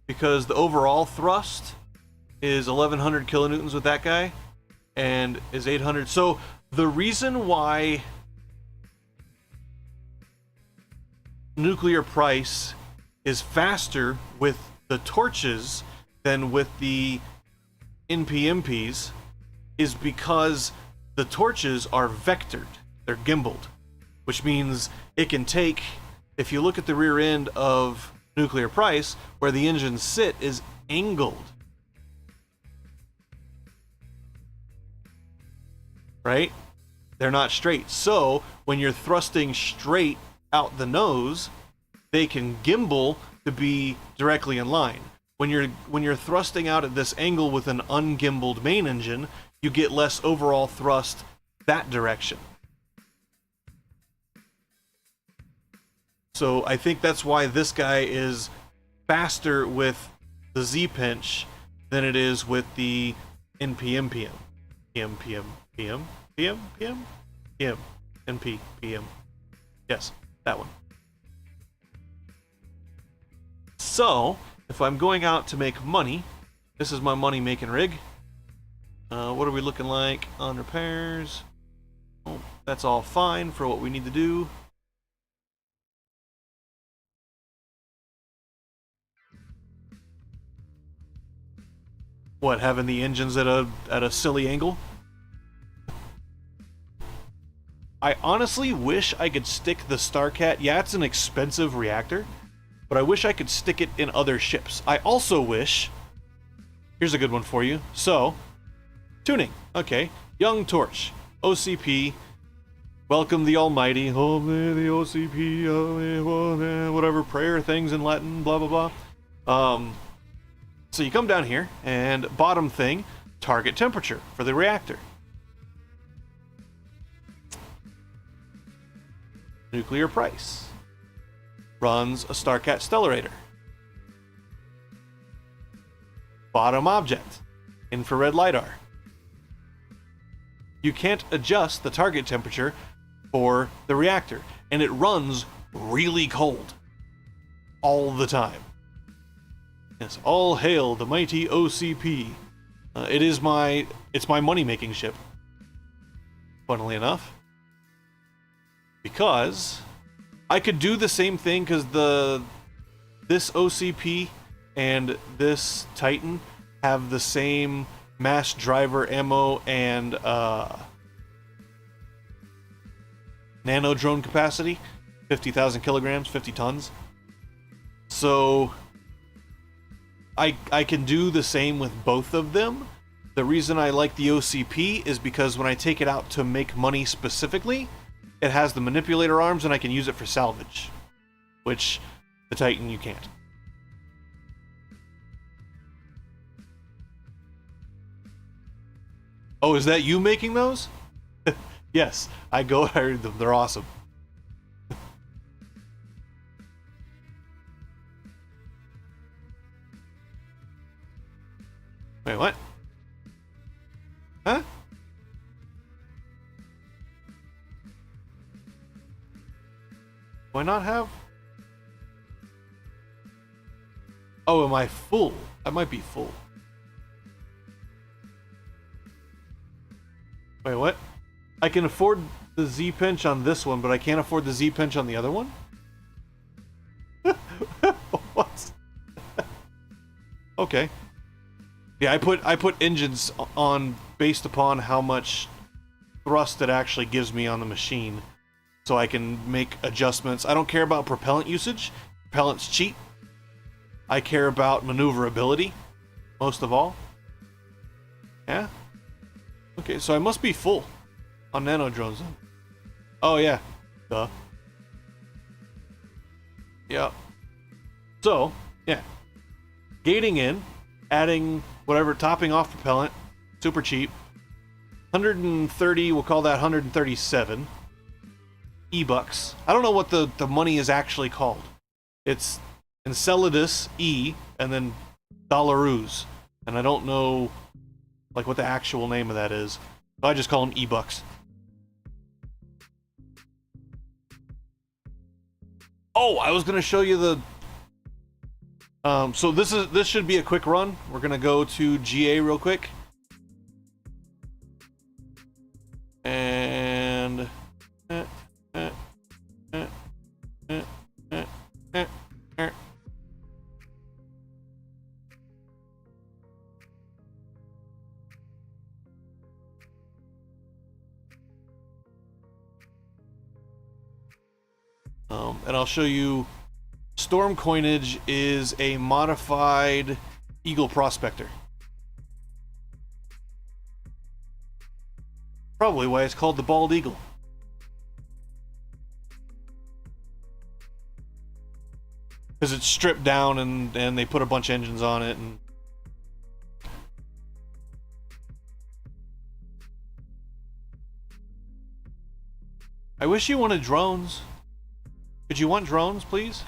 because the overall thrust is 1100 kilonewtons with that guy, and is 800. So the reason why nuclear price is faster with the torches than with the NPMPs is because the torches are vectored. They're gimbaled, which means it can take, if you look at the rear end of nuclear price, where the engines sit is angled. Right? They're not straight. So when you're thrusting straight out the nose, they can gimbal to be directly in line. When you're thrusting out at this angle with an ungimbaled main engine, you get less overall thrust that direction. So I think that's why this guy is faster with the Z-pinch than it is with the NPMPM. NPPM. Yes, that one. So, if I'm going out to make money, this is my money making rig. What are we looking like on repairs? Oh, that's all fine for what we need to do. What, having the engines at a silly angle? I honestly wish I could stick the Starcat. Yeah, it's an expensive reactor, but I wish I could stick it in other ships. I also wish... Here's a good one for you. So, tuning. Okay. Young Torch. OCP. Welcome the Almighty. Oh, the OCP. Whatever prayer things in Latin. Blah, blah, blah. So you come down here, and bottom thing, target temperature for the reactor. Nuclear price. Runs a Starcat stellarator. Bottom object. Infrared LiDAR. You can't adjust the target temperature for the reactor, and it runs really cold. All the time. Yes, all hail the mighty OCP. It's my money-making ship. Funnily enough. Because I could do the same thing because this OCP and this Titan have the same mass driver ammo and nano drone capacity, 50,000 kilograms, 50 tons. So I can do the same with both of them. The reason I like the OCP is because when I take it out to make money specifically, it has the manipulator arms and I can use it for salvage, which the Titan you can't. Oh, is that you making those? Yes, I heard them. They're awesome. Wait, what? Huh? Do I not have? Oh, am I full? I might be full. Wait, what? I can afford the Z pinch on this one, but I can't afford the Z pinch on the other one? What? Okay. Yeah, I put engines on based upon how much thrust it actually gives me on the machine, so I can make adjustments. I don't care about propellant usage. Propellant's cheap. I care about maneuverability, most of all. Yeah? Okay, so I must be full on nano drones then. Oh yeah. Duh. Yeah. So, yeah. Gating in, adding whatever, topping off propellant, super cheap. 130, we'll call that 137 E-bucks. I don't know what the money is actually called. It's Enceladus E and then Dollaroos. And I don't know like what the actual name of that is. I just call them E-bucks. Oh, I was gonna show you the so this should be a quick run. We're gonna go to GA real quick. And and I'll show you. Storm Coinage is a modified Eagle Prospector. Probably why it's called the Bald Eagle. Because it's stripped down and they put a bunch of engines on it. And I wish you wanted drones. Could you want drones, please?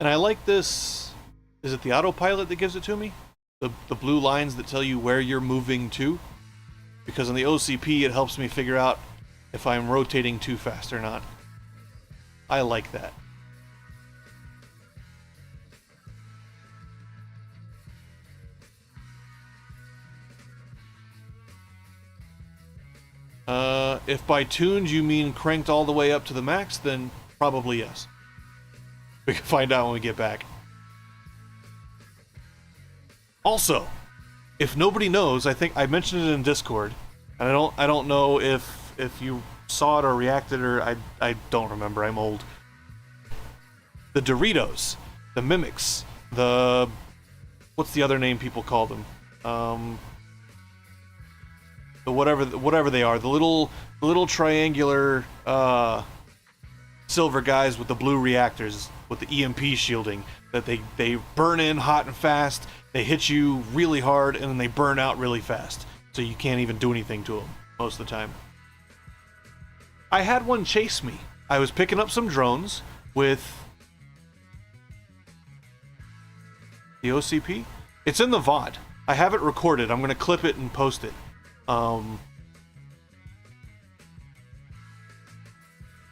And I like this. Is it the autopilot that gives it to me? The blue lines that tell you where you're moving to? Because on the OCP it helps me figure out if I'm rotating too fast or not. I like that. If by tuned you mean cranked all the way up to the max, then probably yes. We can find out when we get back. Also, if nobody knows, I think I mentioned it in Discord, and I don't know if you saw it or reacted, or I don't remember. I'm old. The Doritos, the Mimics, the what's the other name people call them? The whatever they are, the little triangular silver guys with the blue reactors with the EMP shielding that they burn in hot and fast. They hit you really hard and then they burn out really fast, so you can't even do anything to them most of the time. I had one chase me. I was picking up some drones with the OCP. It's in the VOD. I have it recorded. I'm gonna clip it and post it.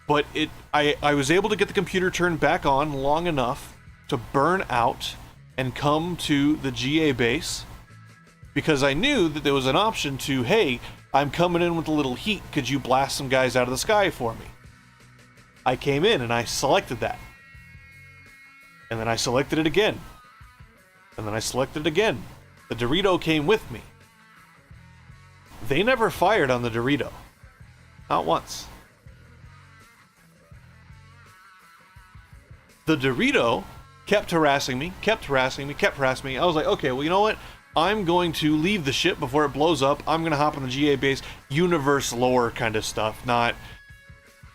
But I was able to get the computer turned back on long enough to burn out and come to the GA base, because I knew that there was an option to, hey, I'm coming in with a little heat, could you blast some guys out of the sky for me? I came in and I selected that. And then I selected it again. And then I selected it again. The Dorito came with me. They never fired on the Dorito. Not once. The Dorito kept harassing me, kept harassing me, kept harassing me. I was like, okay, well, you know what? I'm going to leave the ship before it blows up. I'm going to hop on the GA base. Universe lore kind of stuff. Not,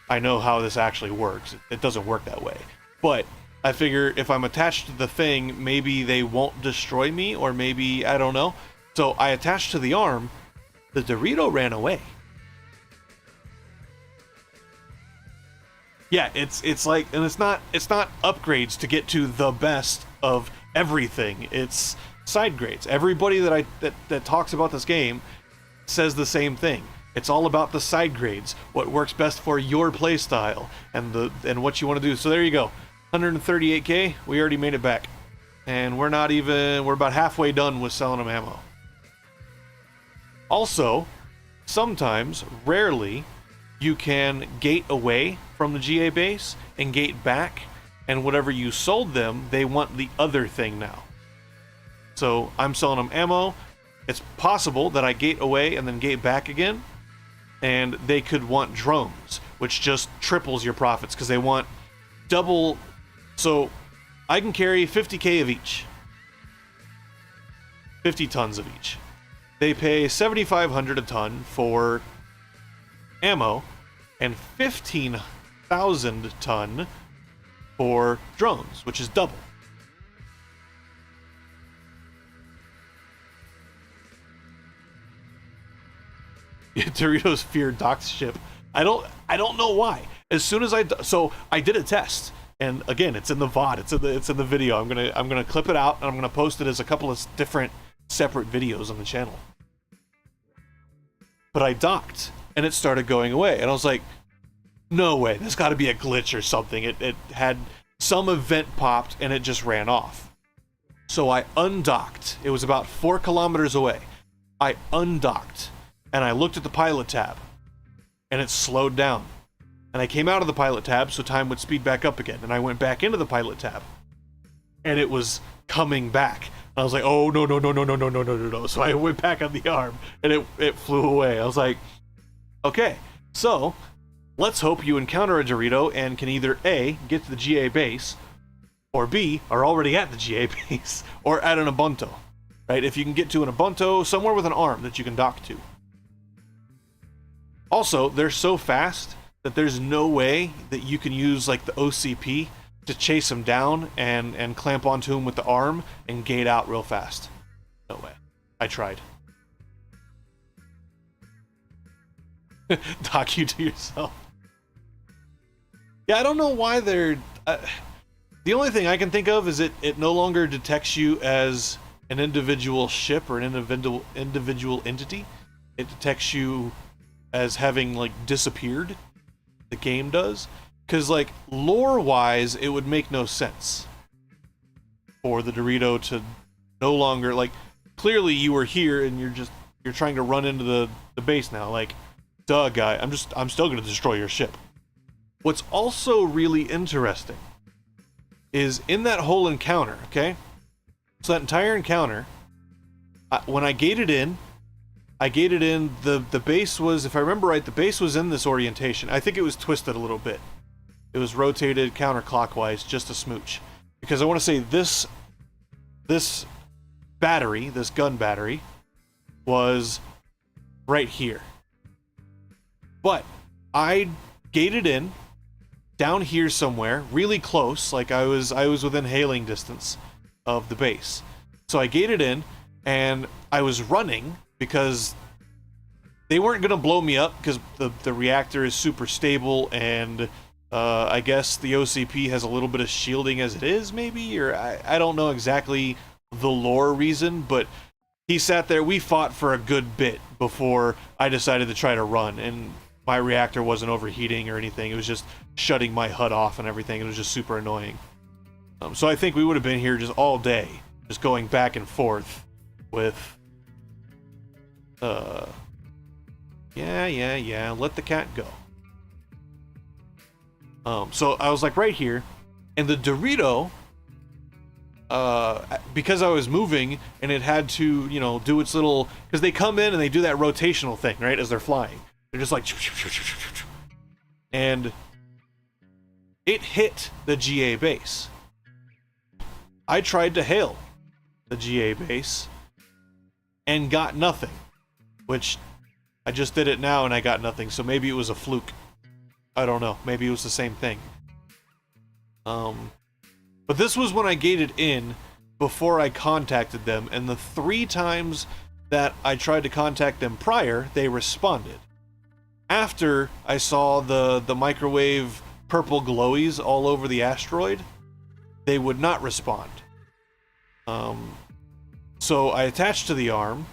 I know how this actually works. It doesn't work that way. But I figure if I'm attached to the thing, maybe they won't destroy me, or maybe, I don't know. So I attached to the arm. The Dorito ran away. Yeah, it's like, and it's not upgrades to get to the best of everything. It's side grades. Everybody that talks about this game says the same thing. It's all about the side grades, what works best for your playstyle and what you want to do. So there you go. 138k, we already made it back. And we're about halfway done with selling them ammo. Also, sometimes, rarely, you can gate away from the GA base and gate back, and whatever you sold them, they want the other thing now. So I'm selling them ammo. It's possible that I gate away and then gate back again, and they could want drones, which just triples your profits because they want double. So I can carry 50k of each, 50 tons of each. They pay 7,500 a ton for ammo and 15,000 a ton for drones, which is double. Doritos fear Doc's ship. I don't know why. As soon as I did a test, and again, it's in the VOD, it's in the video. I'm gonna clip it out and I'm gonna post it as a couple of different separate videos on the channel. But I docked and it started going away, and I was like, no way, there's got to be a glitch or something. It had some event popped and it just ran off. So I undocked. It was about 4 kilometers away. I undocked and I looked at the pilot tab and it slowed down. And I came out of the pilot tab so time would speed back up again. And I went back into the pilot tab and it was coming back. And I was like, oh, no. So I went back on the arm and it flew away. I was like, okay, so let's hope you encounter a Dorito and can either A, get to the GA base, or B, are already at the GA base, or at an Ubuntu, right? If you can get to an Ubuntu, somewhere with an arm that you can dock to. Also, they're so fast that there's no way that you can use like the OCP to chase them down and clamp onto them with the arm and gate out real fast. No way. I tried. Dock you to yourself. Yeah, I don't know why they're... the only thing I can think of is it no longer detects you as an individual ship or an individual entity. It detects you as having, like, disappeared. The game does. Because, like, lore-wise, it would make no sense for the Dorito to no longer... Like, clearly you were here and you're trying to run into the base now. Like, duh, guy, I'm still going to destroy your ship. What's also really interesting is in that whole encounter, okay? So that entire encounter, when I gated in, the base was, if I remember right, the base was in this orientation. I think it was twisted a little bit. It was rotated counterclockwise just a smooch. Because I want to say this battery, this gun battery, was right here. But I gated in down here somewhere, really close, like I was within hailing distance of the base. So I gated in, and I was running because they weren't gonna blow me up because the reactor is super stable, and I guess the OCP has a little bit of shielding as it is, maybe, or I don't know exactly the lore reason, but he sat there. We fought for a good bit before I decided to try to run, and my reactor wasn't overheating or anything. It was just shutting my HUD off and everything. It was just super annoying. So I think we would have been here just all day, just going back and forth with, yeah, let the cat go. So I was like right here, and the Dorito, because I was moving and it had to, you know, do its little, because they come in and they do that rotational thing, right, as they're flying. They're just like, and it hit the GA base. I tried to hail the GA base and got nothing, which I just did it now and I got nothing, so maybe it was a fluke. I don't know, maybe it was the same thing. But this was when I gated in before I contacted them, and the 3 times that I tried to contact them prior, they responded. After I saw the microwave purple glowies all over the asteroid, they would not respond. So I attached to the arm,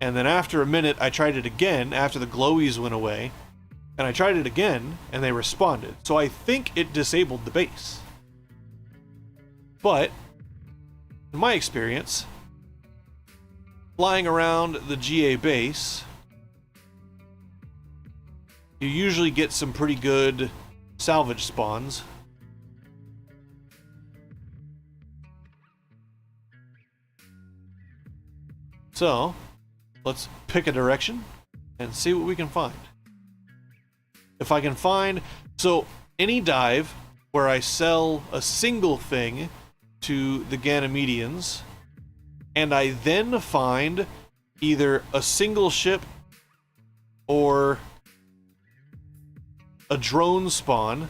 and then after a minute I tried it again after the glowies went away, and I tried it again and they responded. So I think it disabled the base. But in my experience, flying around the GA base, you usually get some pretty good salvage spawns. So, let's pick a direction and see what we can find. If I can find... So, any dive where I sell a single thing to the Ganymedians, and I then find either a single ship or a drone spawn,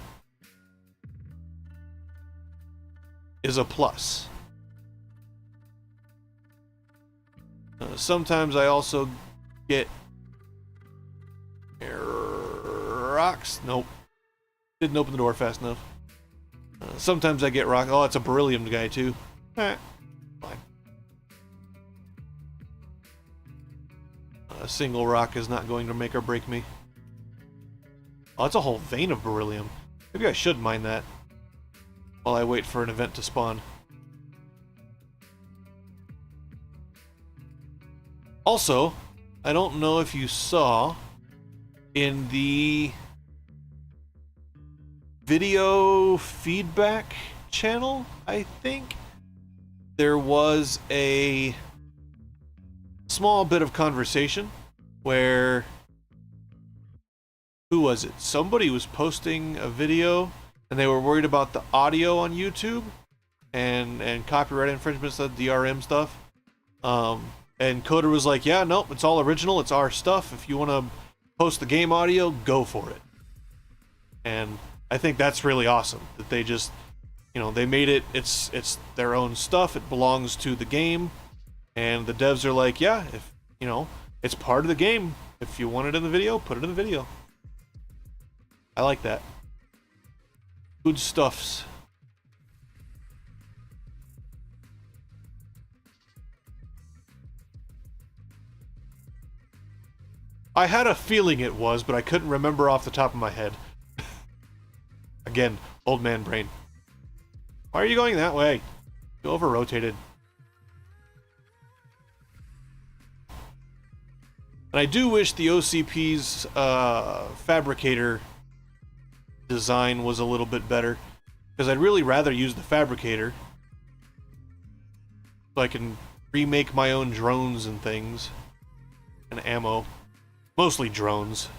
is a plus. Sometimes I also get rocks. Nope. Didn't open the door fast enough. Sometimes I get rock. Oh, it's a beryllium guy too. Fine. A single rock is not going to make or break me. Oh, it's a whole vein of beryllium. Maybe I should mine that while I wait for an event to spawn. Also, I don't know if you saw in the video feedback channel, I think, there was a small bit of conversation where, who was it? Somebody was posting a video and they were worried about the audio on YouTube and copyright infringement stuff, DRM stuff. And Coder was like, yeah, nope, it's all original, it's our stuff. If you want to post the game audio, go for it. And I think that's really awesome that they just, you know, they made it, it's their own stuff, it belongs to the game, and the devs are like, yeah, if, you know, it's part of the game. If you want it in the video, put it in the video. I like that. Good stuffs. I had a feeling it was, but I couldn't remember off the top of my head. Again, old man brain. Why are you going that way? You over-rotated. And I do wish the OCP's fabricator design was a little bit better, because I'd really rather use the fabricator so I can remake my own drones and things, and ammo. Mostly drones.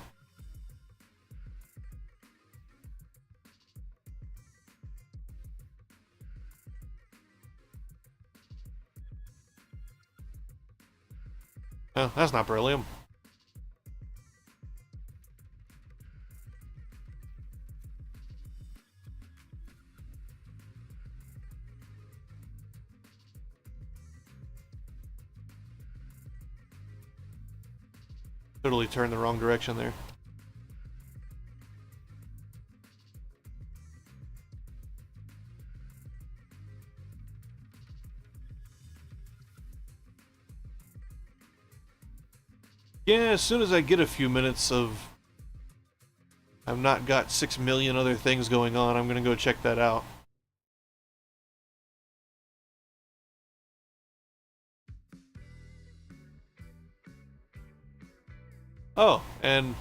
Oh, that's not beryllium. Totally turned the wrong direction there. Yeah, as soon as I get a few minutes of... I've not got 6 million other things going on, I'm gonna go check that out. Oh, and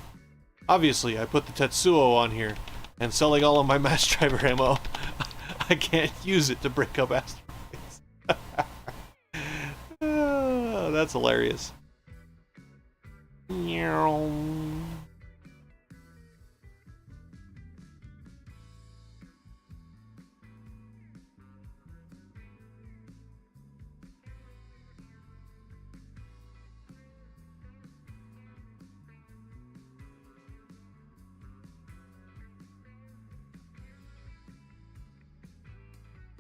obviously I put the Tetsuo on here, and selling all of my mass driver ammo, I can't use it to break up asteroids. Oh, that's hilarious.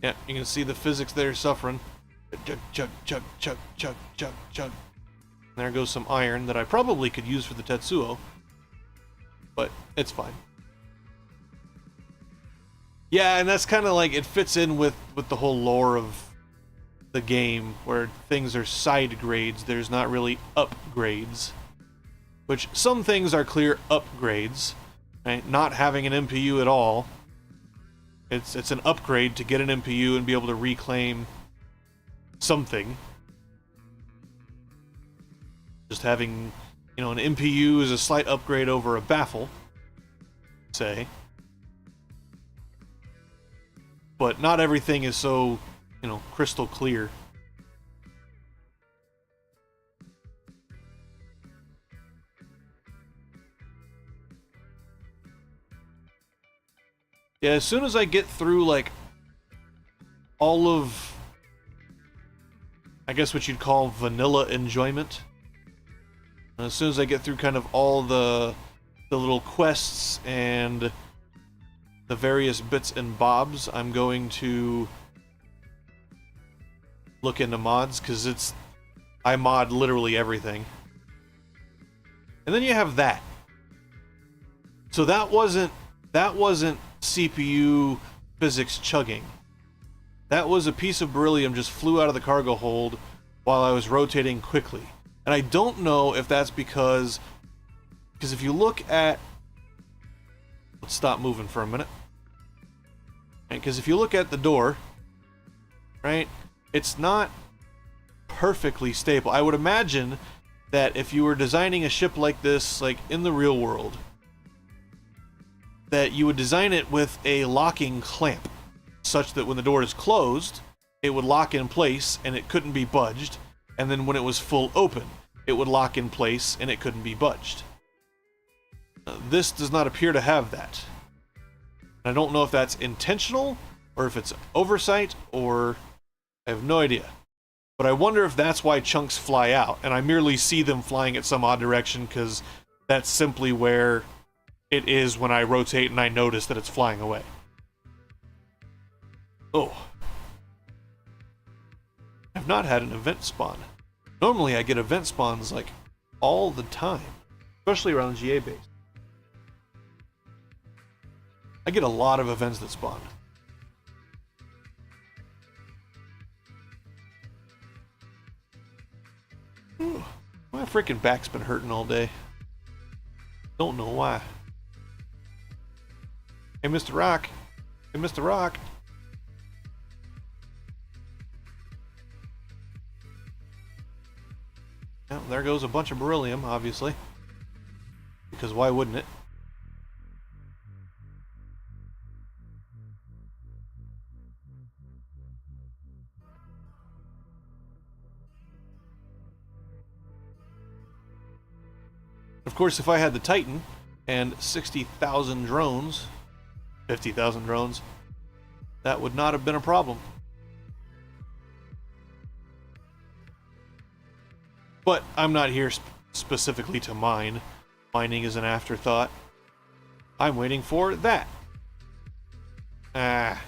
Yeah, you can see the physics there suffering. Chug, chug, chug, chug, chug, chug, chug. There goes some iron that I probably could use for the Tetsuo, but it's fine. Yeah, and that's kind of like, it fits in with the whole lore of the game, where things are side grades, there's not really upgrades. Which, some things are clear upgrades, right? Not having an MPU at all. It's an upgrade to get an MPU and be able to reclaim something. Just having, you know, an MPU is a slight upgrade over a baffle, say. But not everything is so, you know, crystal clear. Yeah, as soon as I get through, like, all of, I guess what you'd call vanilla enjoyment, as soon as I get through kind of all the little quests and the various bits and bobs, I'm going to look into mods, because I mod literally everything. And then you have that. So that wasn't CPU physics chugging. That was a piece of beryllium just flew out of the cargo hold while I was rotating quickly. And I don't know if that's because if you look at... Let's stop moving for a minute. Because if you look at the door, right, it's not perfectly stable. I would imagine that if you were designing a ship like this, like in the real world, that you would design it with a locking clamp, such that when the door is closed, it would lock in place and it couldn't be budged, and then when it was full open, it would lock in place and it couldn't be budged. This does not appear to have that. I don't know if that's intentional, or if it's oversight, or I have no idea. But I wonder if that's why chunks fly out, and I merely see them flying at some odd direction, because that's simply where it is when I rotate and I notice that it's flying away. Oh. I've not had an event spawn. Normally I get event spawns like all the time, especially around GA base. I get a lot of events that spawn. Ooh, my freaking back's been hurting all day. Don't know why. Hey, Mr. Rock. Hey, Mr. Rock. Well, there goes a bunch of beryllium, obviously. Because why wouldn't it? Of course, if I had the Titan and 60,000 drones, 50,000 drones, that would not have been a problem. But I'm not here specifically to mine. Mining is an afterthought. I'm waiting for that. Ah.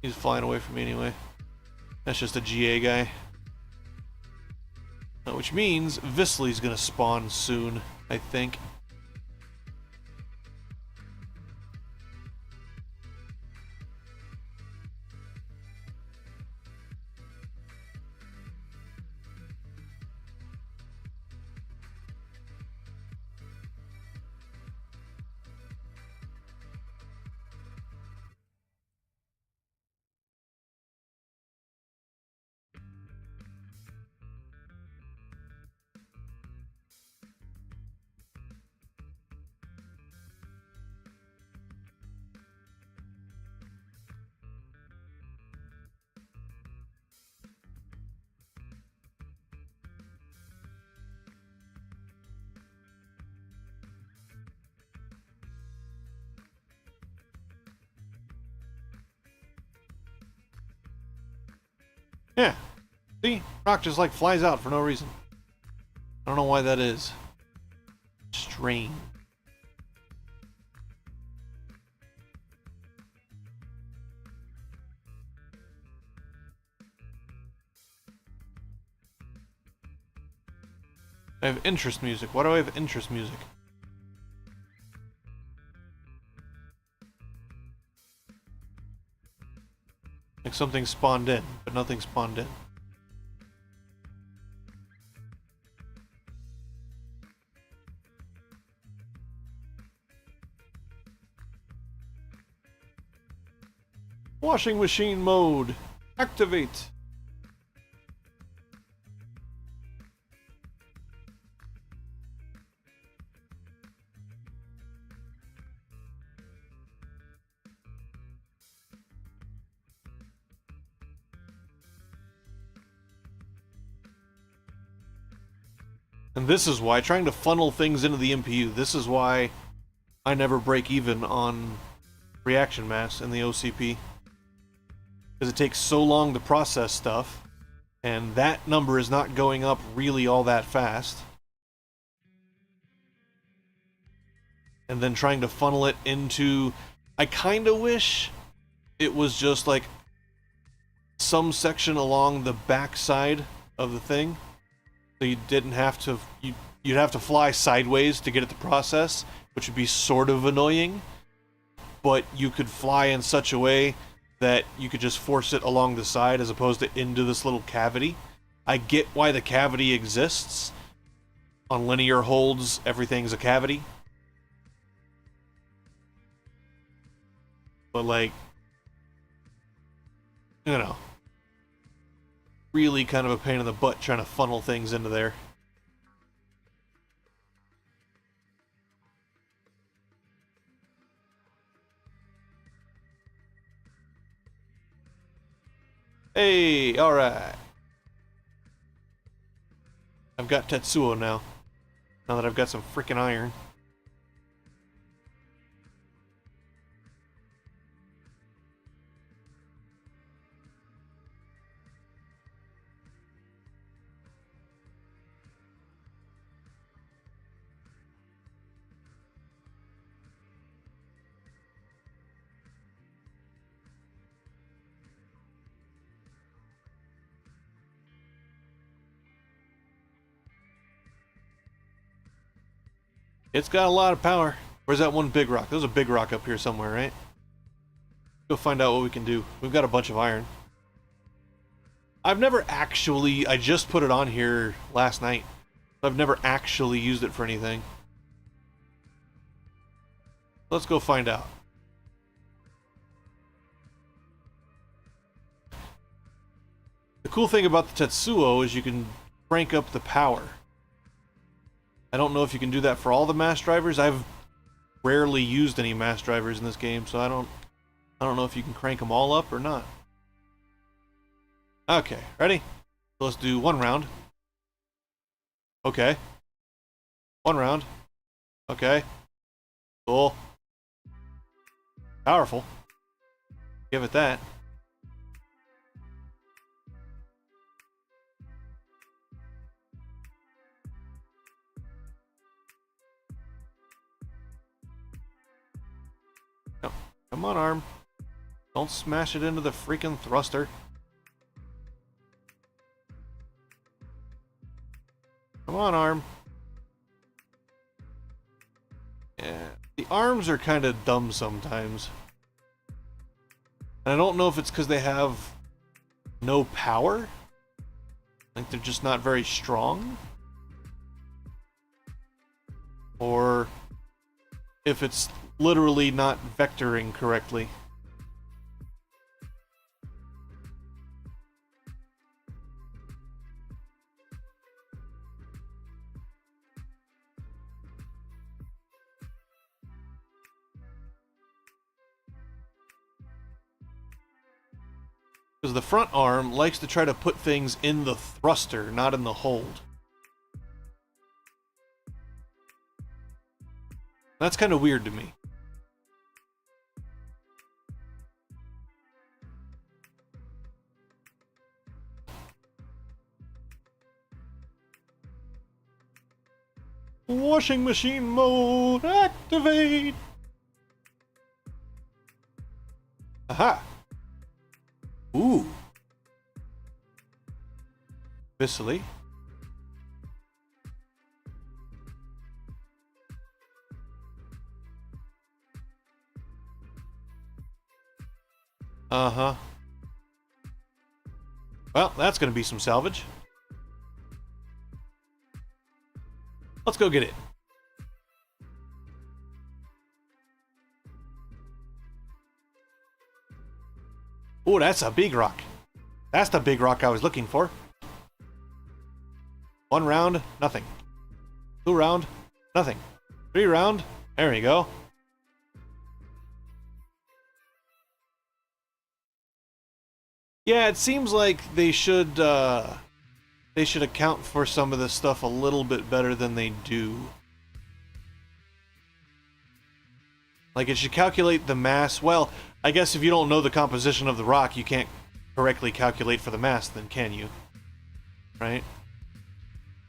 He's flying away from me anyway. That's just a GA guy. Which means Visly's gonna spawn soon, I think. Yeah. See? Rock just like flies out for no reason. I don't know why that is. Strange. I have interest music. Why do I have interest music? Like something spawned in, but nothing spawned in. Washing machine mode. Activate. And this is why, trying to funnel things into the MPU, this is why I never break even on reaction mass in the OCP. Because it takes so long to process stuff, and that number is not going up really all that fast. And then trying to funnel it into... I kind of wish it was just like some section along the back side of the thing. So you didn't have to... You'd have to fly sideways to get it to process, which would be sort of annoying. But you could fly in such a way that you could just force it along the side as opposed to into this little cavity. I get why the cavity exists. On linear holds, everything's a cavity. But like, you know, really kind of a pain in the butt trying to funnel things into there. Hey, alright. I've got Tetsuo now. Now that I've got some freaking iron. It's got a lot of power. Where's that one big rock? There's a big rock up here somewhere, right? Go find out what we can do. We've got a bunch of iron. I've never actually... I just put it on here last night. I've never actually used it for anything. Let's go find out. The cool thing about the Tetsuo is you can crank up the power. I don't know if you can do that for all the mass drivers. I've rarely used any mass drivers in this game, so I don't know if you can crank them all up or not. Okay, ready? So let's do one round. Okay. One round. Okay. Cool. Powerful. Give it that. Come on, arm. Don't smash it into the freaking thruster. Come on, arm. Yeah, the arms are kind of dumb sometimes. And I don't know if it's because they have no power. Like they're just not very strong. Or if it's literally not vectoring correctly. Because the front arm likes to try to put things in the thruster, not in the hold. That's kind of weird to me. Washing machine mode, activate! Aha! Ooh. Bissily. Uh-huh. Well, that's gonna be some salvage. Let's go get it. Oh, that's a big rock. That's the big rock I was looking for. 1 round, nothing. 2 round, nothing. 3 round, there you go. Yeah, it seems like they should account for some of this stuff a little bit better than they do. Like, it should calculate the mass. Well, I guess if you don't know the composition of the rock, you can't correctly calculate for the mass, then can you? Right?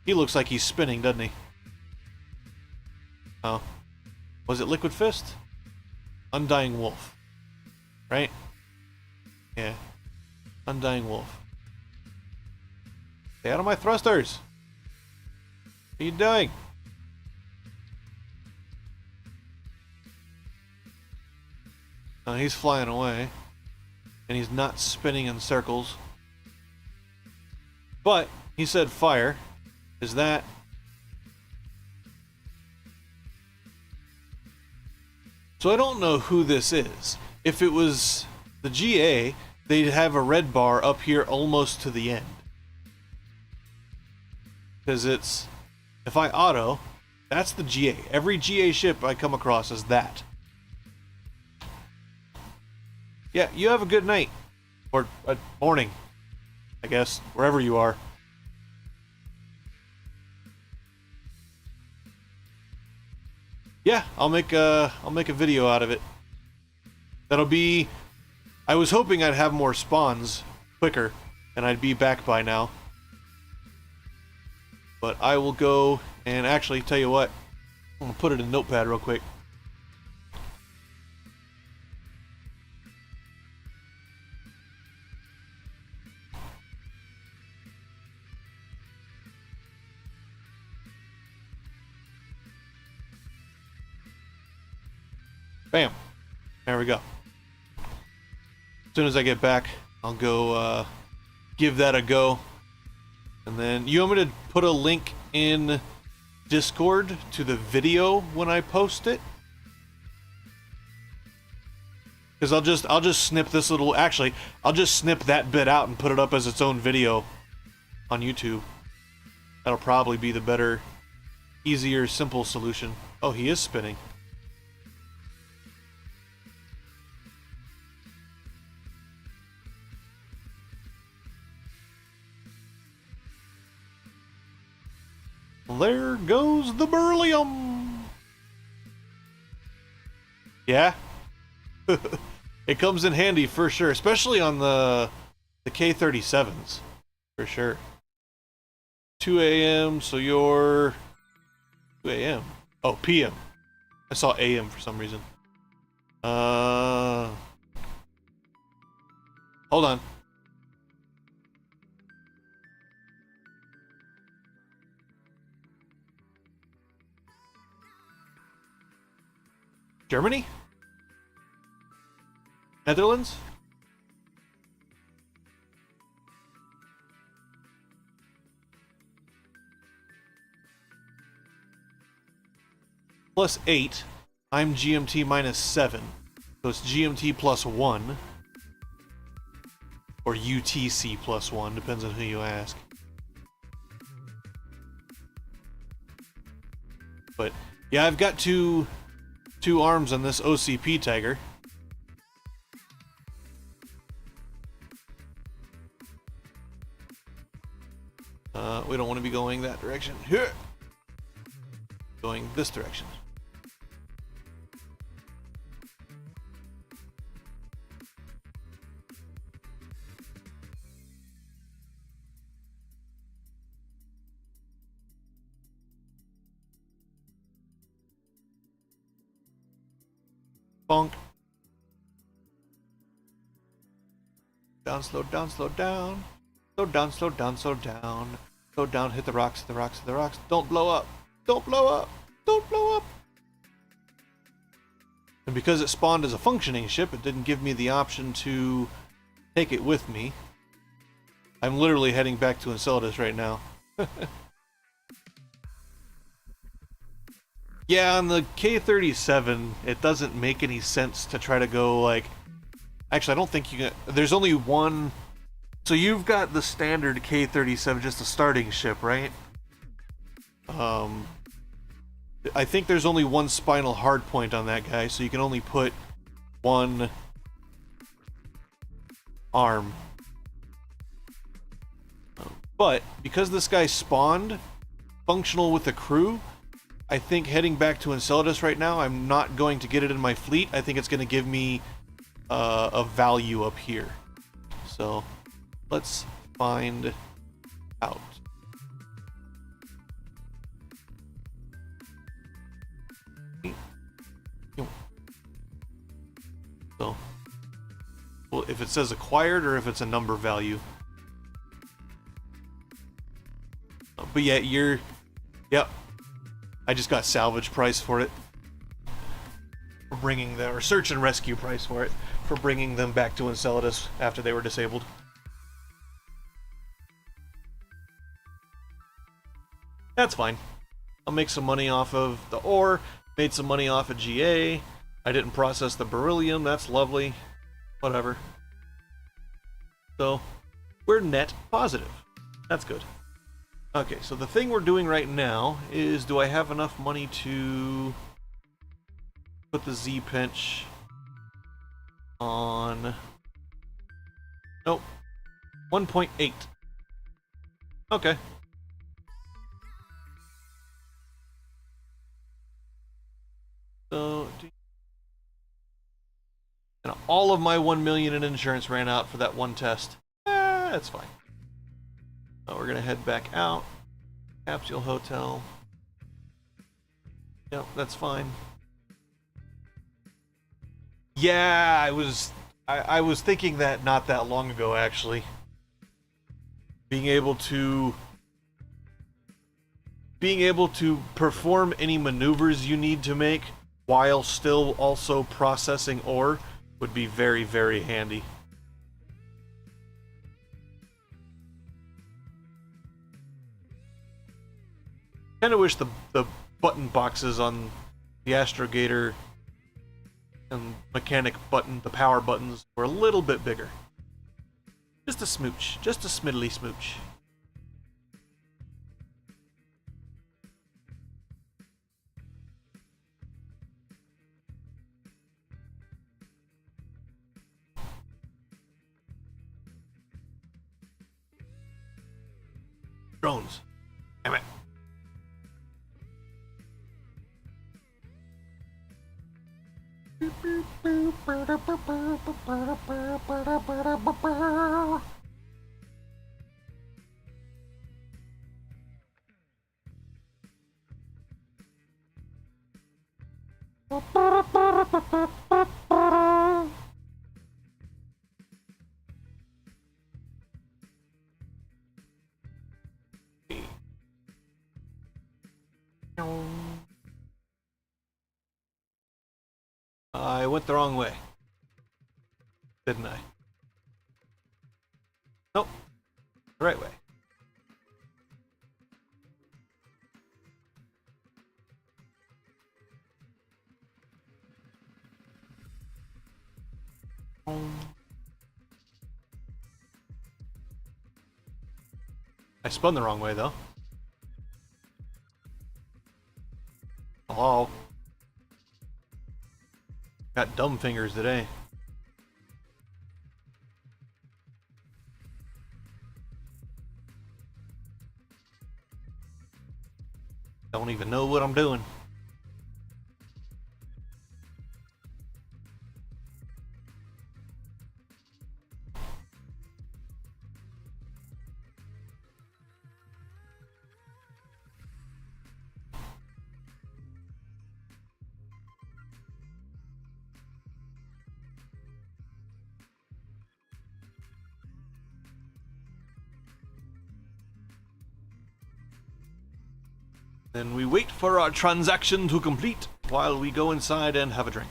He looks like he's spinning, doesn't he? Oh. Was it Liquid Fist? Undying Wolf. Right? Yeah. Undying Wolf. Stay out of my thrusters! What are you doing? Oh, he's flying away. And he's not spinning in circles. But, he said fire. Is that... So I don't know who this is. If it was the GA, they'd have a red bar up here almost to the end. Because it's... If I auto, that's the GA. Every GA ship I come across is that. Yeah, you have a good night. Or morning, I guess, wherever you are. Yeah, I'll make a video out of it. That'll be... I was hoping I'd have more spawns quicker, and I'd be back by now. But I will go and actually tell you what, I'm gonna put it in Notepad real quick. Bam. There we go. As soon as I get back, I'll go give that a go. And then, you want me to put a link in Discord to the video when I post it? Because I'll just snip this little... Actually, I'll just snip that bit out and put it up as its own video on YouTube. That'll probably be the better, easier, simple solution. Oh, he is spinning. There goes the beryllium. Yeah. It comes in handy for sure, especially on the K-37s, for sure. 2 a.m. So you're 2 a.m. Oh, p.m. I saw a.m. for some reason. Hold on. Germany? Netherlands? +8. I'm GMT -7. So it's GMT +1. Or UTC +1, depends on who you ask. But yeah, I've got two arms on this OCP Tiger. We don't want to be going that direction. Here, going this direction. Bonk. Down, slow down, slow down. Slow down, slow down, slow down. Slow down, hit the rocks, hit the rocks, hit the rocks. Don't blow up. Don't blow up. Don't blow up. And because it spawned as a functioning ship, it didn't give me the option to take it with me. I'm literally heading back to Enceladus right now. Yeah, on the K-37, it doesn't make any sense to try to go like... Actually, I don't think you can... There's only one... So you've got the standard K-37, just a starting ship, right? I think there's only one spinal hardpoint on that guy, so you can only put one arm. But because this guy spawned functional with the crew, I think heading back to Enceladus right now, I'm not going to get it in my fleet. I think it's going to give me a value up here. So let's find out. So, well, if it says acquired or if it's a number value. But yeah, yep. I just got salvage price for it. For bringing them, or search and rescue price for it, for bringing them back to Enceladus after they were disabled. That's fine. I'll make some money off of the ore, made some money off of GA. I didn't process the beryllium, that's lovely. Whatever. So, we're net positive. That's good. Okay, so the thing we're doing right now is, do I have enough money to put the Z-Pinch on... Nope. 1.8. Okay. So, and all of my 1 million in insurance ran out for that one test. That's fine. So we're gonna head back out. Capsule Hotel. Yep, that's fine. Yeah, I was thinking that not that long ago, actually. Being able to perform any maneuvers you need to make while still also processing ore would be very, very handy. Kind of wish the button boxes on the Astrogator and mechanic button, the power buttons, were a little bit bigger. Just a smooch, just a smiddly smooch. Drones. Damn it. went the wrong way. Didn't I? Nope. The right way. I spun the wrong way, though. Hello? Got dumb fingers today. Don't even know what I'm doing. Then we wait for our transaction to complete while we go inside and have a drink.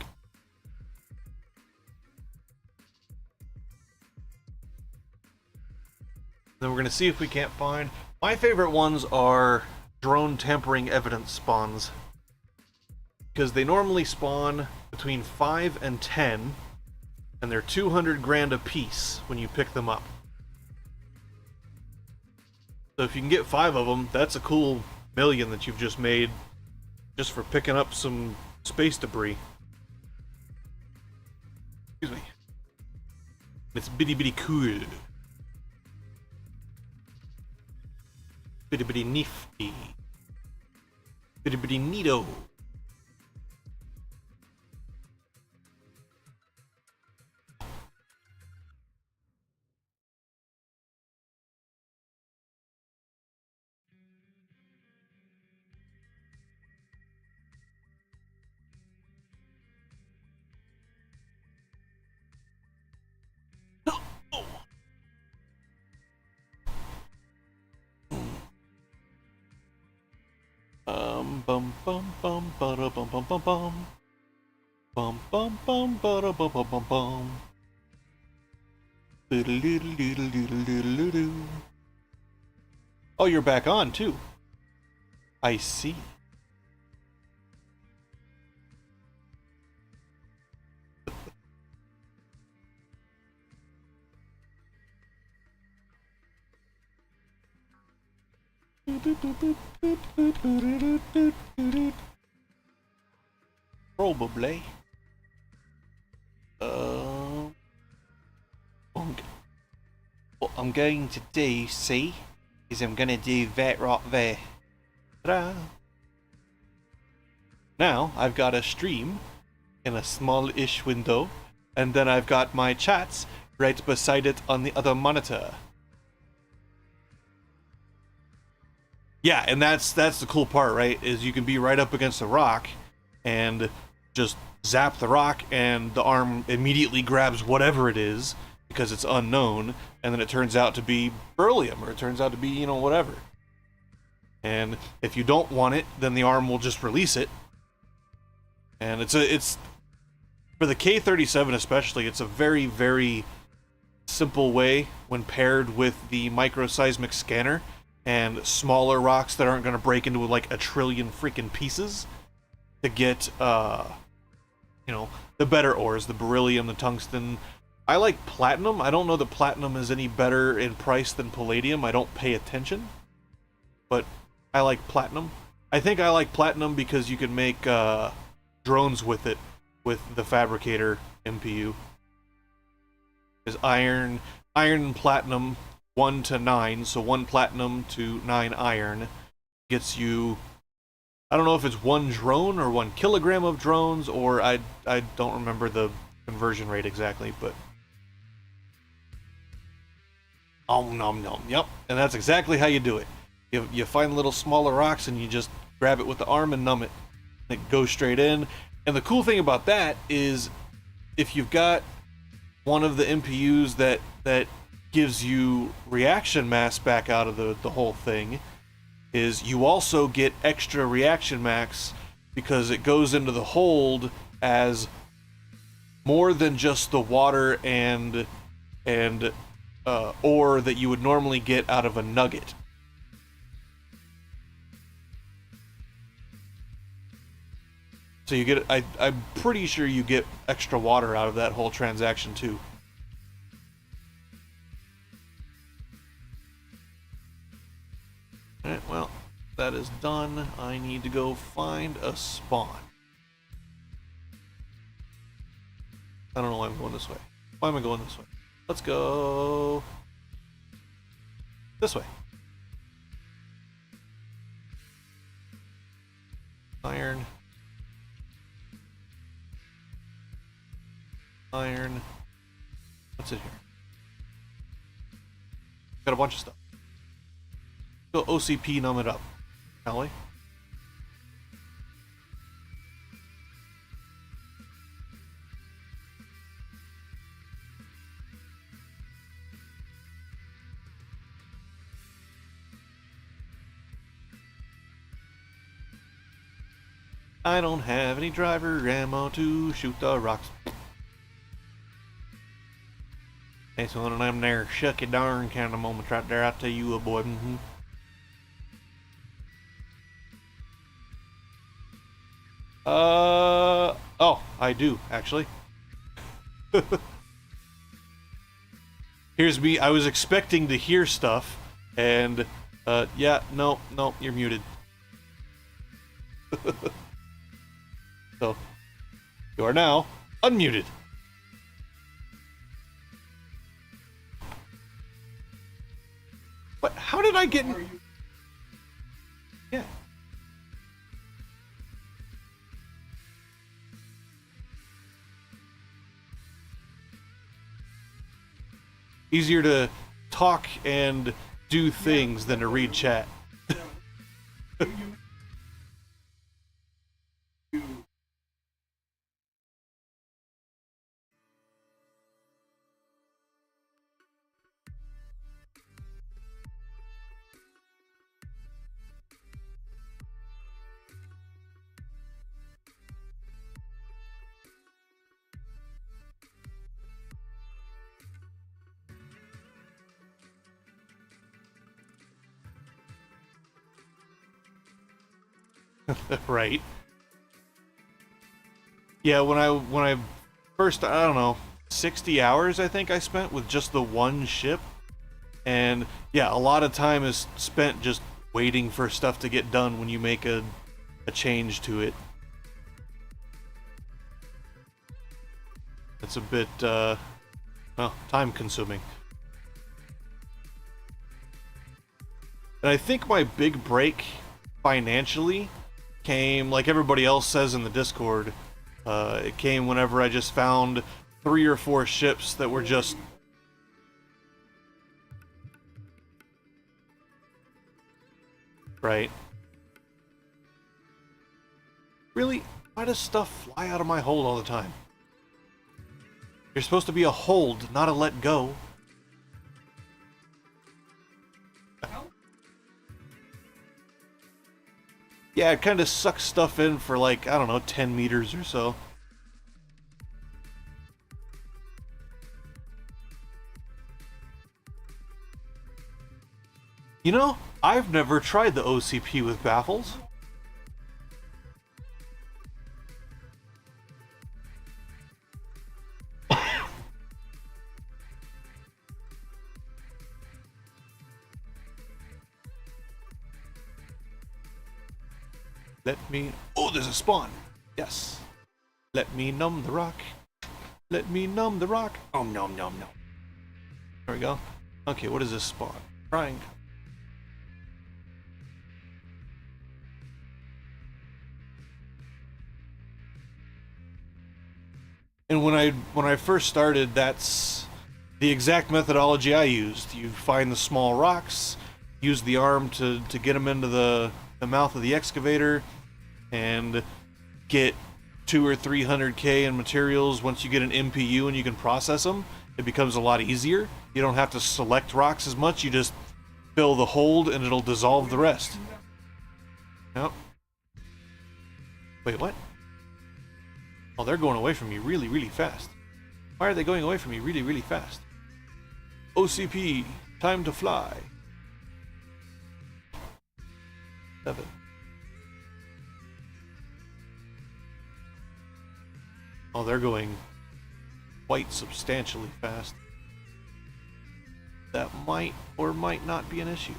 Then we're going to see if we can't find... My favorite ones are drone tampering evidence spawns. Because they normally spawn between 5 and 10, and they're 200 grand a piece when you pick them up. So if you can get 5 of them, that's a cool million that you've just made just for picking up some space debris. Excuse me. It's bitty bitty cool. Bitty bitty nifty. Bitty bitty neato. Bum bum bum bada bum bum bum bum bum bum bum bada bum bum bum bum. Oh, you're back on too. I see. Probably. What I'm going to do, see, is I'm going to do that right there. Ta-da! Now I've got a stream in a small-ish window, and then I've got my chats right beside it on the other monitor. Yeah, and that's the cool part, right? Is you can be right up against a rock and just zap the rock, and the arm immediately grabs whatever it is because it's unknown, and then it turns out to be beryllium, or it turns out to be, you know, whatever. And if you don't want it, then the arm will just release it. And it's for the K-37 especially, it's a very, very simple way when paired with the microseismic scanner and smaller rocks that aren't going to break into like a trillion freaking pieces to get, you know, the better ores, the beryllium, the tungsten. I like platinum. I don't know that platinum is any better in price than palladium. I don't pay attention, but I like platinum. I think I like platinum because you can make drones with it, with the fabricator MPU. Is iron and platinum 1 to 9, so 1 platinum to 9 iron gets you, I don't know if it's 1 drone or 1 kilogram of drones, or I don't remember the conversion rate exactly, but nom nom, yep, and that's exactly how you do it. You find little smaller rocks and you just grab it with the arm and numb it. And it goes straight in. And the cool thing about that is if you've got one of the MPUs that gives you reaction mass back out of the whole thing, is you also get extra reaction mass because it goes into the hold as more than just the water and ore that you would normally get out of a nugget. So you get, I'm pretty sure you get extra water out of that whole transaction too. Alright, well, that is done. I need to go find a spawn. I don't know why I'm going this way. Why am I going this way? Let's go this way. Iron. Iron. What's it here? Got a bunch of stuff. Go OCP numb it up, shall we? I don't have any driver ammo to shoot the rocks. That's one of them there shucky darn kind of moments right there, I tell you, boy. Oh, I do, actually. Here's me, I was expecting to hear stuff, and, yeah, no, you're muted. So, you are now unmuted. What? How did I get in? Yeah. Easier to talk and do things than to read chat. Right. Yeah, when I first, I don't know, 60 hours I think I spent with just the one ship. And yeah, a lot of time is spent just waiting for stuff to get done when you make a change to it. It's a bit, well, time consuming. And I think my big break financially came, like everybody else says in the Discord, it came whenever I just found 3 or 4 ships that were just right. Really? Why does stuff fly out of my hold all the time? You're supposed to be a hold, not a let go. Yeah, it kind of sucks stuff in for like, I don't know, 10 meters or so. You know, I've never tried the OCP with baffles. Let me... Oh, there's a spawn! Yes. Let me numb the rock. Let me numb the rock. Oh, nom. There we go. Okay, what is this spawn? Trying. And when I first started, that's the exact methodology I used. You find the small rocks, use the arm to get them into the mouth of the excavator, and get 200 or 300k in materials. Once you get an MPU and you can process them, it becomes a lot easier. You don't have to select rocks as much, you just fill the hold and it'll dissolve the rest. Yep. Wait, what? Oh, they're going away from me really, really fast. Why are they going away from me really, really fast? OCP, time to fly. 7. Oh, they're going quite substantially fast. That might or might not be an issue.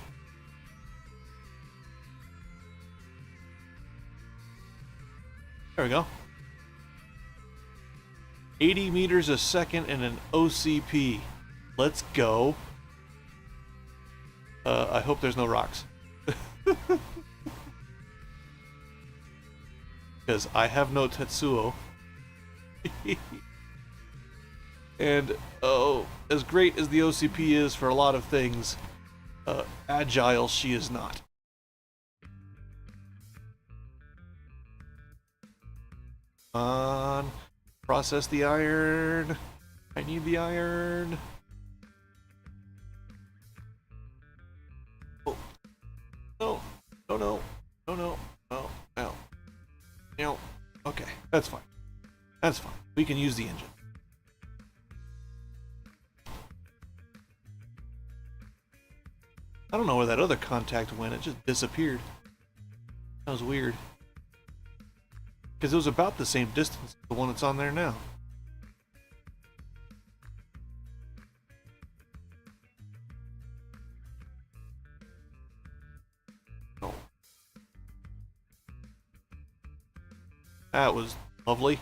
There we go. 80 meters a second and an OCP. Let's go. I hope there's no rocks. Because I have no Tetsuo. And, oh, as great as the OCP is for a lot of things, agile she is not. Come on. Process the iron. I need the iron. Oh. No. No, no. No, no. No. No. No. Okay. That's fine. That's fine. We can use the engine. I don't know where that other contact went. It just disappeared. That was weird. Because it was about the same distance as the one that's on there now. Oh. That was lovely.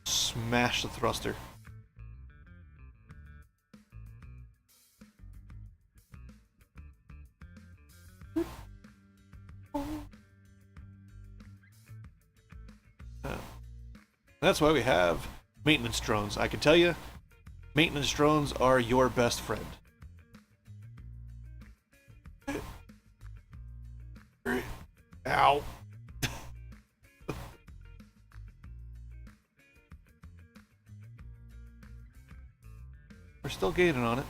Smash the thruster. That's why we have maintenance drones. I can tell you, maintenance drones are your best friend. Ow. We're still gaining on it.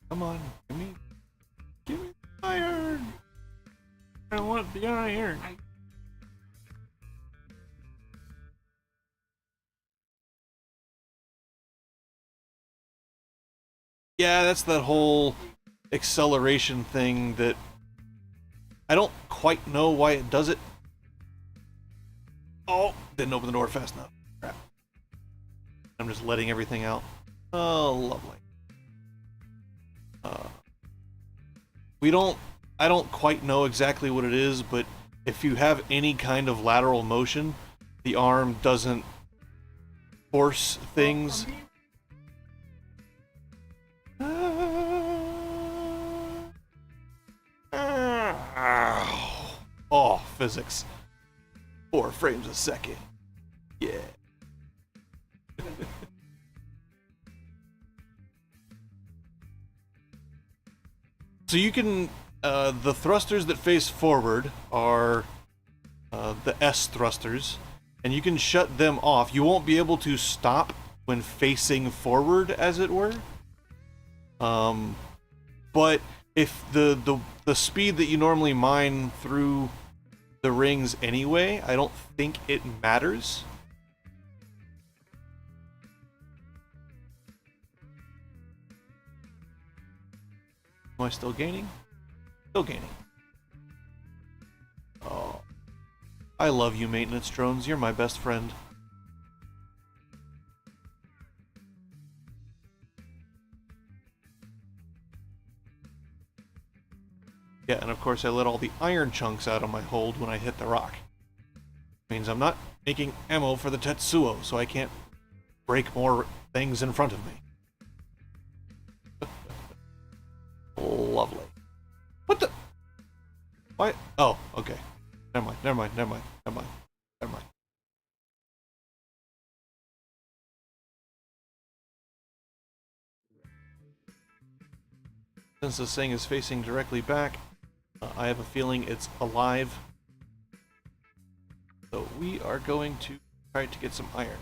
Come on, give me the iron. I want the iron. Yeah, that's that whole acceleration thing that I don't quite know why it does it. Oh, didn't open the door fast enough. Crap. I'm just letting everything out. Oh, lovely. I don't quite know exactly what it is, but if you have any kind of lateral motion, the arm doesn't force things. Oh, physics. 4 frames a second. Yeah. So you can, the thrusters that face forward are the S thrusters, and you can shut them off. You won't be able to stop when facing forward, as it were. But if the speed that you normally mine through the rings anyway, I don't think it matters. Am I still gaining? Still gaining. Oh. I love you, maintenance drones. You're my best friend. Yeah, and of course I let all the iron chunks out of my hold when I hit the rock. Means I'm not making ammo for the Tetsuo, so I can't break more things in front of me. Lovely. What the? Why? Oh, okay. Never mind, never mind, never mind, never mind, never mind. Since this thing is facing directly back, I have a feeling it's alive. So we are going to try to get some iron.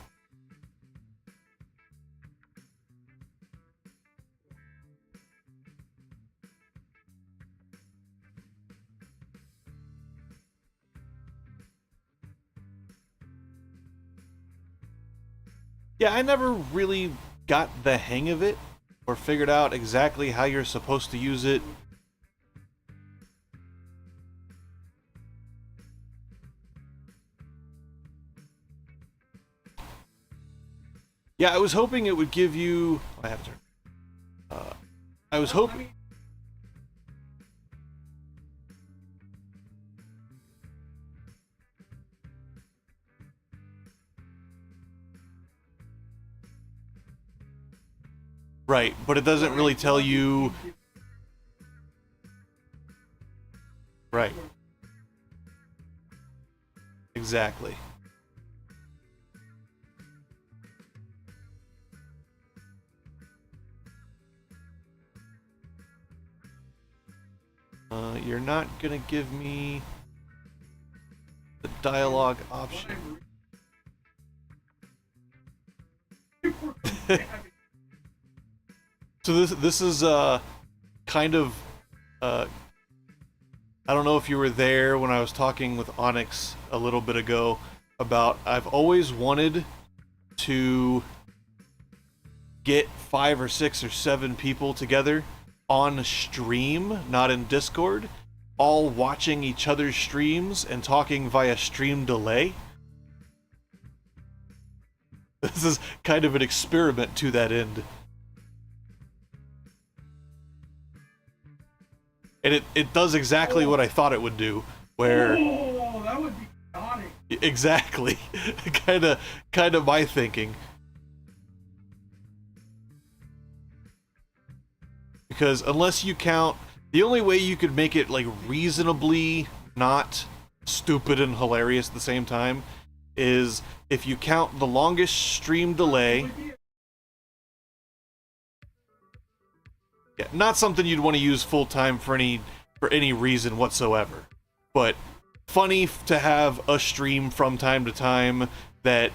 Yeah, I never really got the hang of it or figured out exactly how you're supposed to use it. Yeah, I was hoping it would give you... I have to turn. I was hoping... Right, but it doesn't really tell you... Right. Exactly. You're not gonna give me the dialogue option. So this is kind of I don't know if you were there when I was talking with Onyx a little bit ago about I've always wanted to get 5 or 6 or 7 people together on stream, not in Discord, all watching each other's streams and talking via stream delay. This is kind of an experiment to that end. And it does exactly what I thought it would do, where... Oh, that would be chaotic. Exactly. kind of my thinking. Because unless you count... The only way you could make it, like, reasonably not stupid and hilarious at the same time is if you count the longest stream delay... Yeah, not something you'd want to use full-time for any reason whatsoever. But funny to have a stream from time to time that...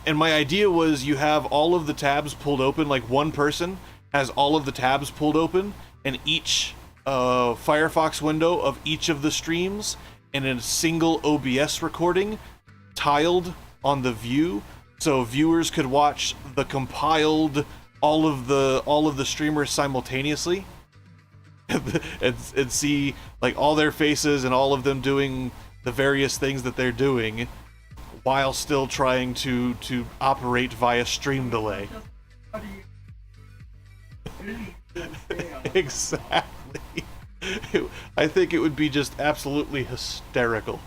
And my idea was you have all of the tabs pulled open, like one person has all of the tabs pulled open, and each Firefox window of each of the streams, and in a single OBS recording, tiled on the view, so viewers could watch the compiled all of the streamers simultaneously, and see like all their faces and all of them doing the various things that they're doing, while still trying to operate via stream delay. Exactly. I think it would be just absolutely hysterical.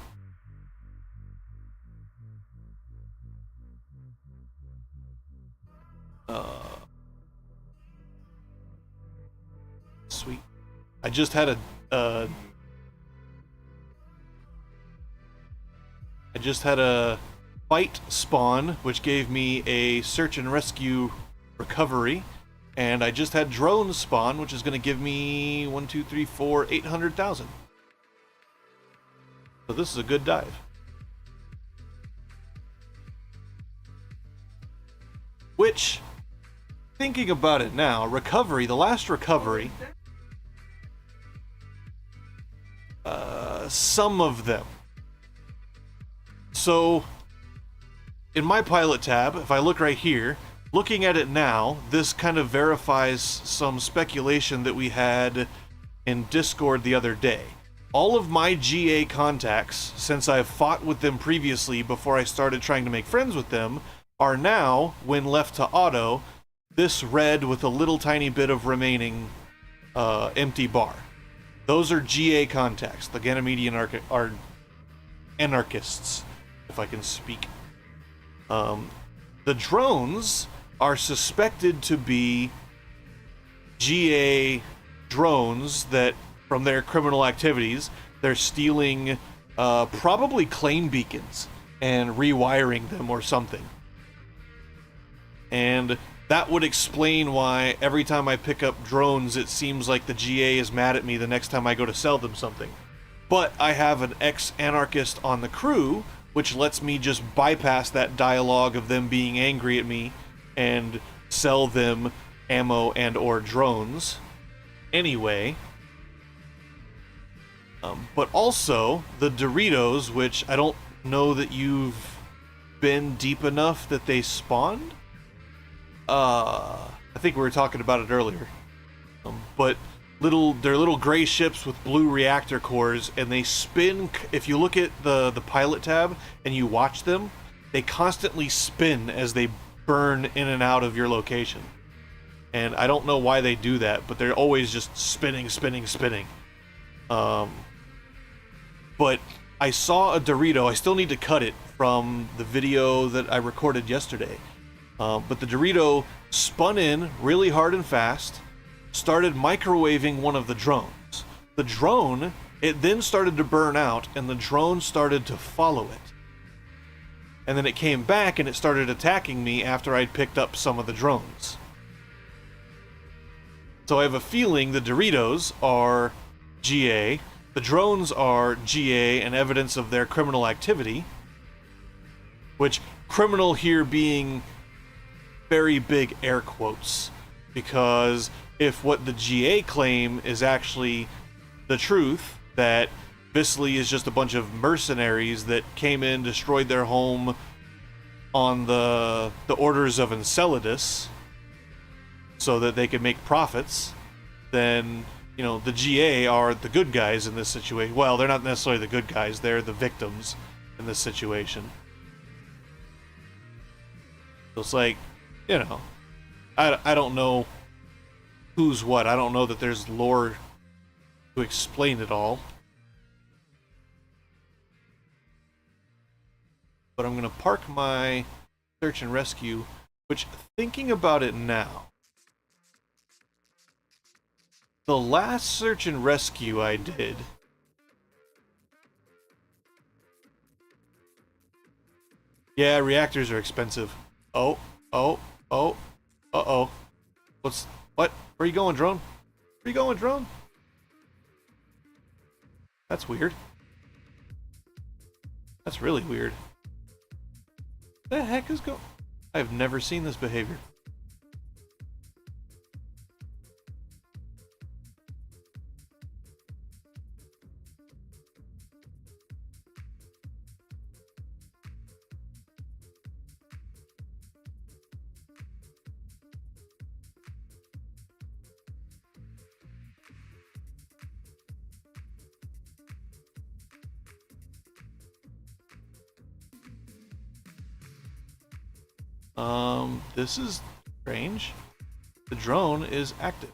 Sweet. I just had a fight spawn, which gave me a search and rescue recovery, and I just had drone spawn, which is going to give me 1, 2, 3, 4, 800,000. So this is a good dive. Which, thinking about it now, recovery, the last recovery, some of them. So, in my pilot tab, if I look right here, looking at it now, this kind of verifies some speculation that we had in Discord the other day. All of my GA contacts, since I've fought with them previously before I started trying to make friends with them, are now, when left to auto, this red with a little tiny bit of remaining empty bar. Those are GA contacts, the Ganymedean are anarchists, if I can speak. The drones are suspected to be GA drones that, from their criminal activities, they're stealing probably claim beacons and rewiring them or something. And that would explain why every time I pick up drones, it seems like the GA is mad at me the next time I go to sell them something. But I have an ex-anarchist on the crew, which lets me just bypass that dialogue of them being angry at me and sell them ammo and or drones anyway. But also the Doritos, which I don't know that you've been deep enough that they spawned. I think we were talking about it earlier. But they're little gray ships with blue reactor cores, and they spin. If you look at the pilot tab and you watch them, they constantly spin as they burn in and out of your location. And I don't know why they do that, but they're always just spinning, spinning, spinning. But I saw a Dorito. I still need to cut it from the video that I recorded yesterday. But the Dorito spun in really hard and fast, started microwaving one of the drones. The drone, it then started to burn out, and the drone started to follow it. And then it came back and it started attacking me after I'd picked up some of the drones. So I have a feeling the Doritos are GA, the drones are GA and evidence of their criminal activity, which criminal here being very big air quotes, because if what the GA claim is actually the truth, that Bisley is just a bunch of mercenaries that came in, destroyed their home on the orders of Enceladus so that they could make profits, then, you know, the GA are the good guys in this situation. Well, they're not necessarily the good guys, they're the victims in this situation. So it's like, you know, I don't know who's what. I don't know that there's lore to explain it all. But I'm going to park my search and rescue, which, thinking about it now, the last search and rescue I did, yeah, reactors are expensive. Oh, uh-oh. What? Where you going, drone? Where you going, drone? That's weird. That's really weird. What the heck is going? I've never seen this behavior. This is strange. The drone is active.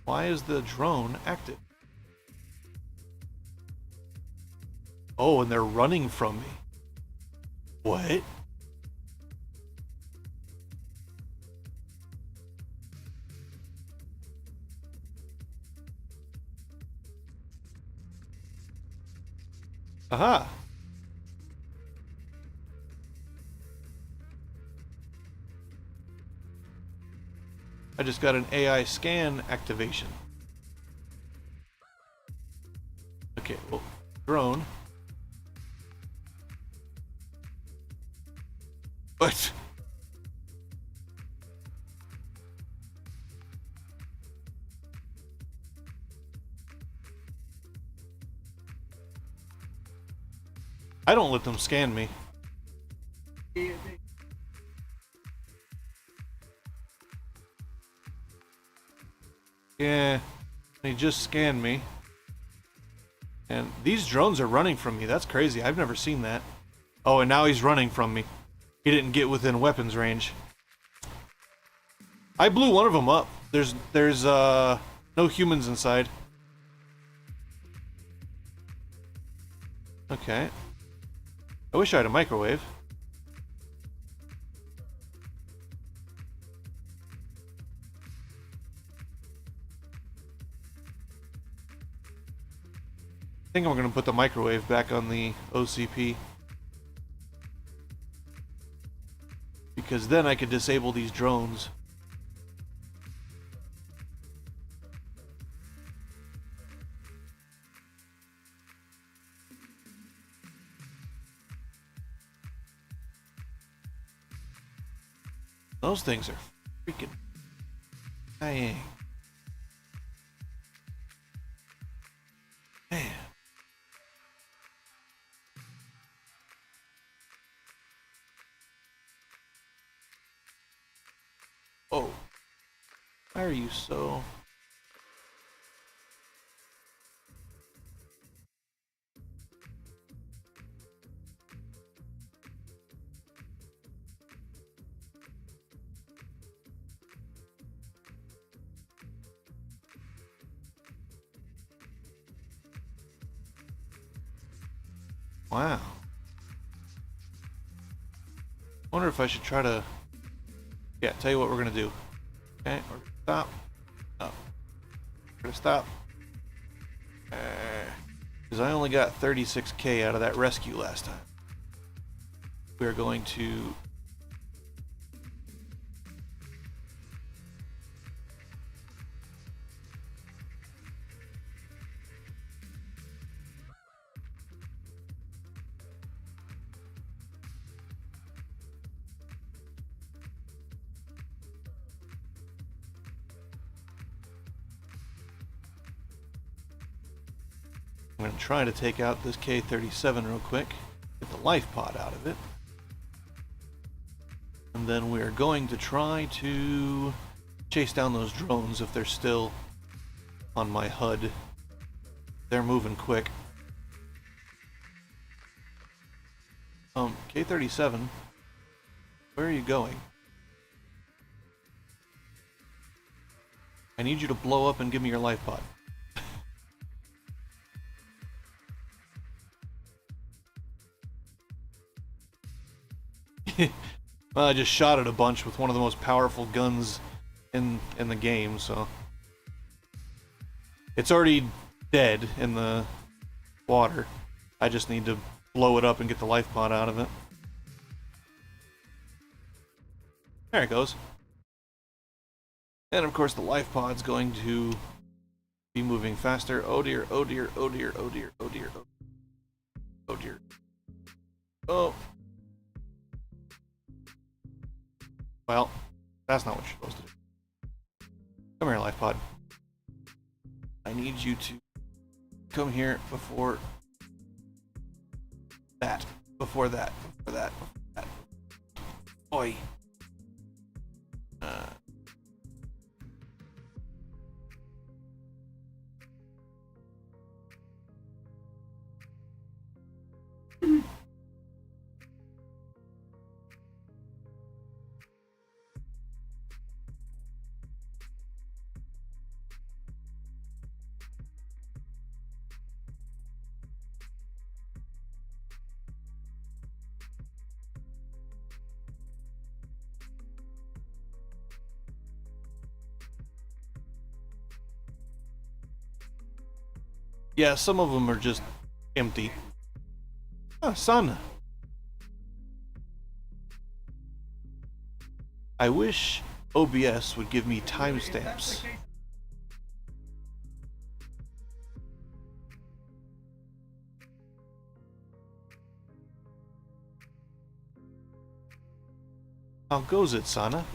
Why is the drone active? Oh, and they're running from me. What? Aha! I just got an AI scan activation. Okay, well, drone. What? I don't let them scan me. Yeah, he just scanned me. And these drones are running from me. That's crazy. I've never seen that. Oh, and now he's running from me. He didn't get within weapons range. I blew one of them up. There's no humans inside. Okay. I wish I had a microwave. I think I'm going to put the microwave back on the OCP. Because then I could disable these drones. Those things are freaking dying. Man. Oh. Why are you so... Wow. Wonder if I should try to... Yeah, tell you what we're gonna do. Okay, we're gonna stop. No. We're gonna stop. Because I only got 36k out of that rescue last time. We're going to... I'm going to try to take out this K-37 real quick, get the life pod out of it. And then we're going to try to chase down those drones if they're still on my HUD. They're moving quick. K-37, where are you going? I need you to blow up and give me your life pod. Well, I just shot it a bunch with one of the most powerful guns in the game, so it's already dead in the water. I just need to blow it up and get the life pod out of it. There it goes. And of course the life pod's going to be moving faster. Oh dear, oh dear, oh dear, oh dear, oh dear, oh dear. Oh. Well, that's not what you're supposed to do. Come here, life pod. I need you to come here before that. Before that. Before that. Before that. Oi. Yeah, some of them are just empty. Oh, sun. I wish OBS would give me timestamps. How goes it, Sana?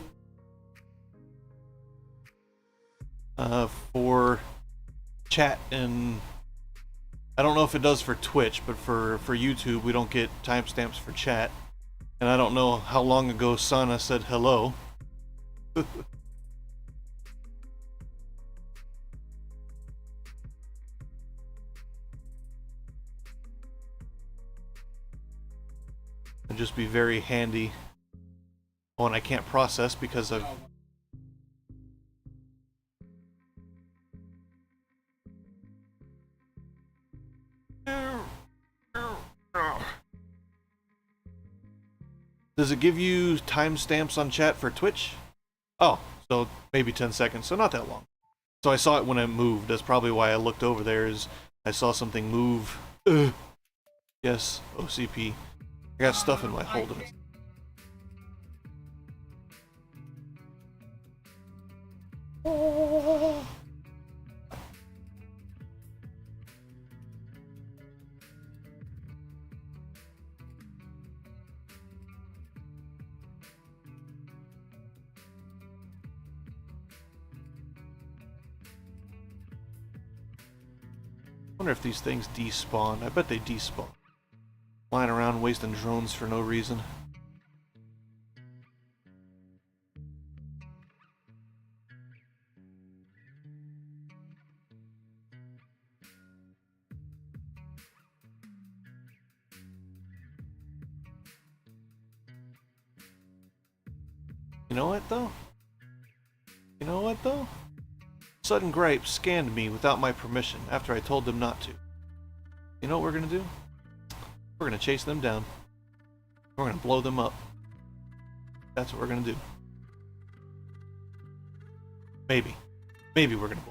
For chat and... I don't know if it does for Twitch, but for YouTube we don't get timestamps for chat. And I don't know how long ago Sana said hello. I'd just be very handy. Oh, and I can't process because I've... Does it give you timestamps on chat for Twitch? Oh, so maybe 10 seconds, so not that long. So I saw it when it moved. That's probably why I looked over there, is I saw something move. Yes, OCP. I got stuff in my holder. Oh. I wonder if these things despawn. I bet they despawn. Flying around wasting drones for no reason. You know what though? You know what though? Sudden Gripes scanned me without my permission after I told them not to. You know what we're gonna do? We're gonna chase them down. We're gonna blow them up. That's what we're gonna do. Maybe. Maybe we're gonna blow.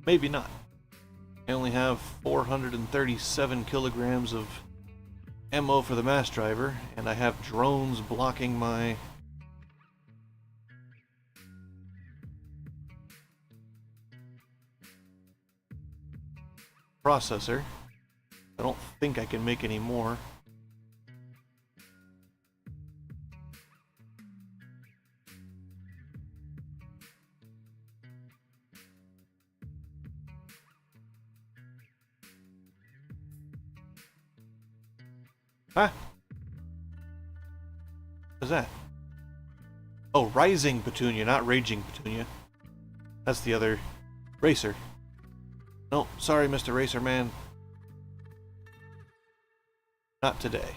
Maybe not. I only have 437 kilograms of ammo for the mass driver, and I have drones blocking my processor. I don't think I can make any more. Ah! What's that? Oh, Rising Petunia, not Raging Petunia. That's the other racer. No, sorry, Mr. Racer Man. Not today.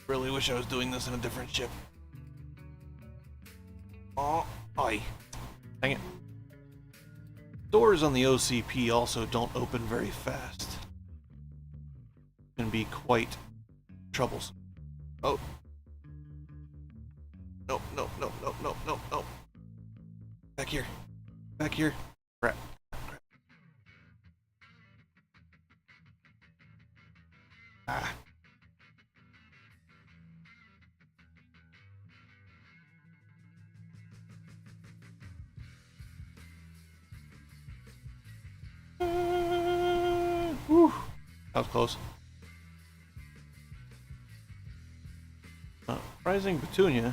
Really wish I was doing this in a different ship. Oh, oi. Dang it. Doors on the OCP also don't open very fast. Can be quite troublesome. Oh. No, no, no, no, no, no, no. Back here. Back here. Crap. Crap. Ah. Whew. That was close. Rising Petunia,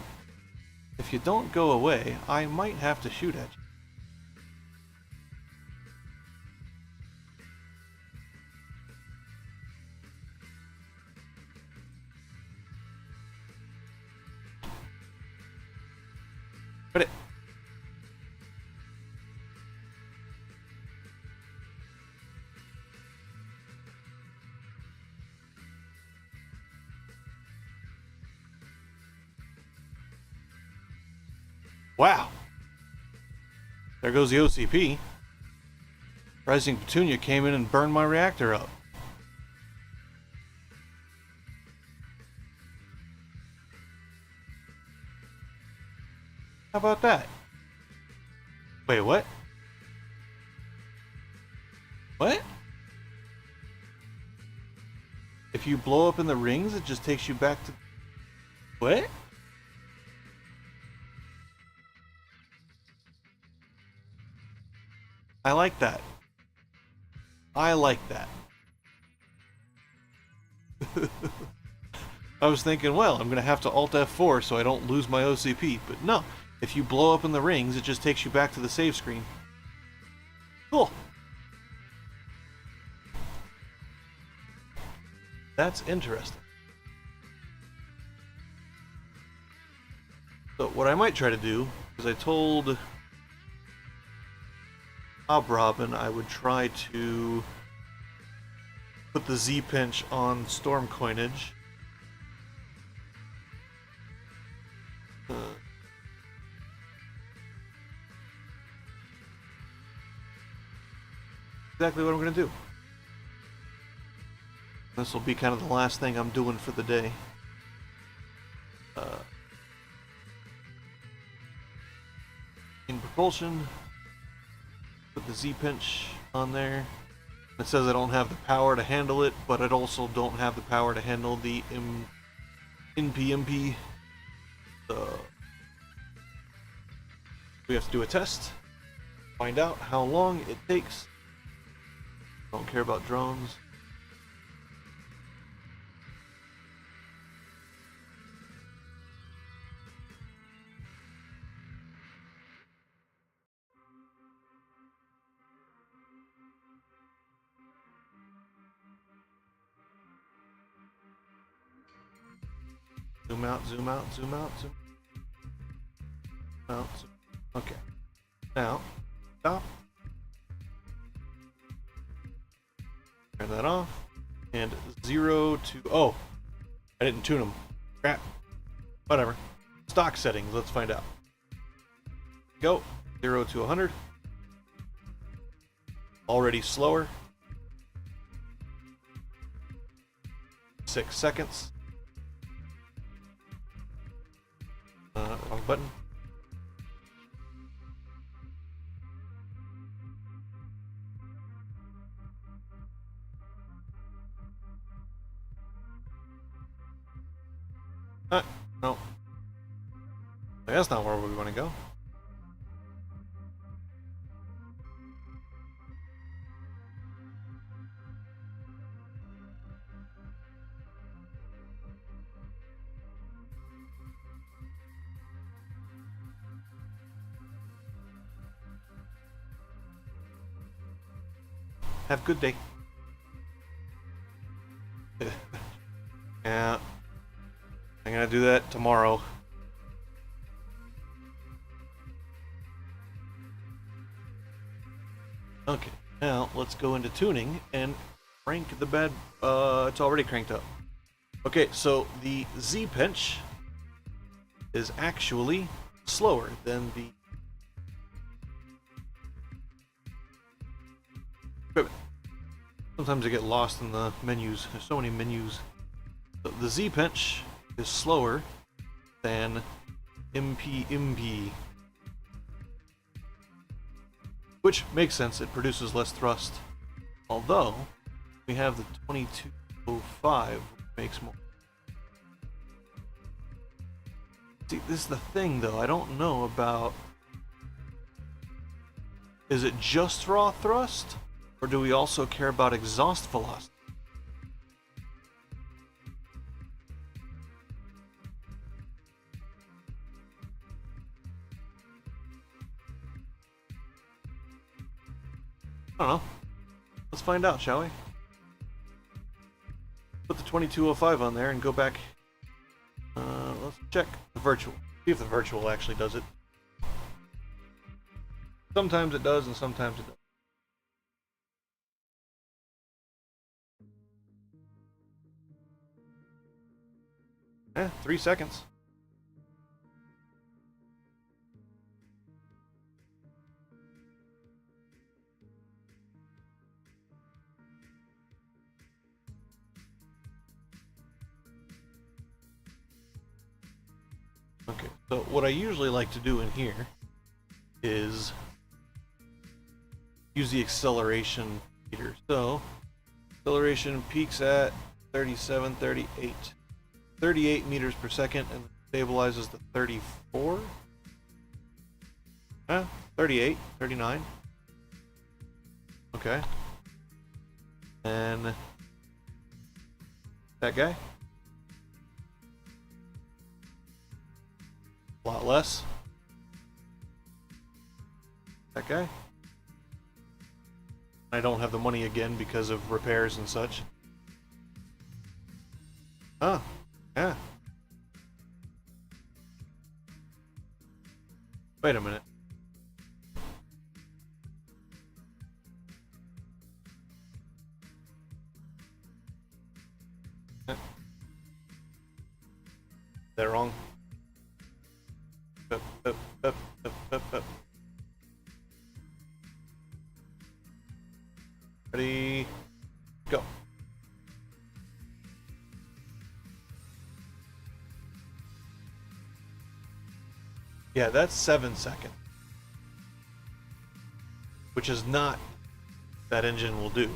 if you don't go away, I might have to shoot at you. But it. Wow. There goes the OCP. Rising Petunia came in and burned my reactor up. How about that? Wait, what? What? If you blow up in the rings, it just takes you back to... What? I like that. I like that. I was thinking, well, I'm going to have to Alt F4 so I don't lose my OCP, but no. If you blow up in the rings, it just takes you back to the save screen. Cool. That's interesting. So what I might try to do is I told Robin I would try to put the Z pinch on storm coinage. Exactly what I'm going to do. This will be kind of the last thing I'm doing for the day. In propulsion, put the Z-pinch on there. It says I don't have the power to handle it, but I also don't have the power to handle the NPMP. We have to do a test, find out how long it takes Don't care about drones. Zoom out, zoom out, zoom out, zoom out. Zoom. Okay. Now, stop. Turn that off. And 0 to... Oh! I didn't tune them. Crap. Whatever. Stock settings, let's find out. Go. 0 to 100. Already slower. 6 seconds. Wrong button. No. That's not where we want to go. Have a good day. Yeah. I'm gonna do that tomorrow. Okay, now let's go into tuning and crank the bed. It's already cranked up. Okay, so the Z pinch is actually slower than the equipment. Sometimes I get lost in the menus. There's so many menus. So the Z pinch is slower than MP, which makes sense. It produces less thrust. Although we have the 2205, which makes more. See, this is the thing, though. I don't know about. Is it just raw thrust, or do we also care about exhaust velocity? I don't know. Let's find out, shall we? Put the 2205 on there and go back. Let's check the virtual. See if the virtual actually does it. Sometimes it does, and sometimes it doesn't. 3 seconds. Okay, so what I usually like to do in here is use the acceleration meter. So, acceleration peaks at 37, 38. 38 meters per second and stabilizes to 34. 38, 39. Okay. And that guy. A lot less. That guy. I don't have the money again because of repairs and such. Huh. Yeah. Wait a minute. Is that wrong? Up. Ready, go. Yeah, that's 7 seconds. Which is not that engine will do.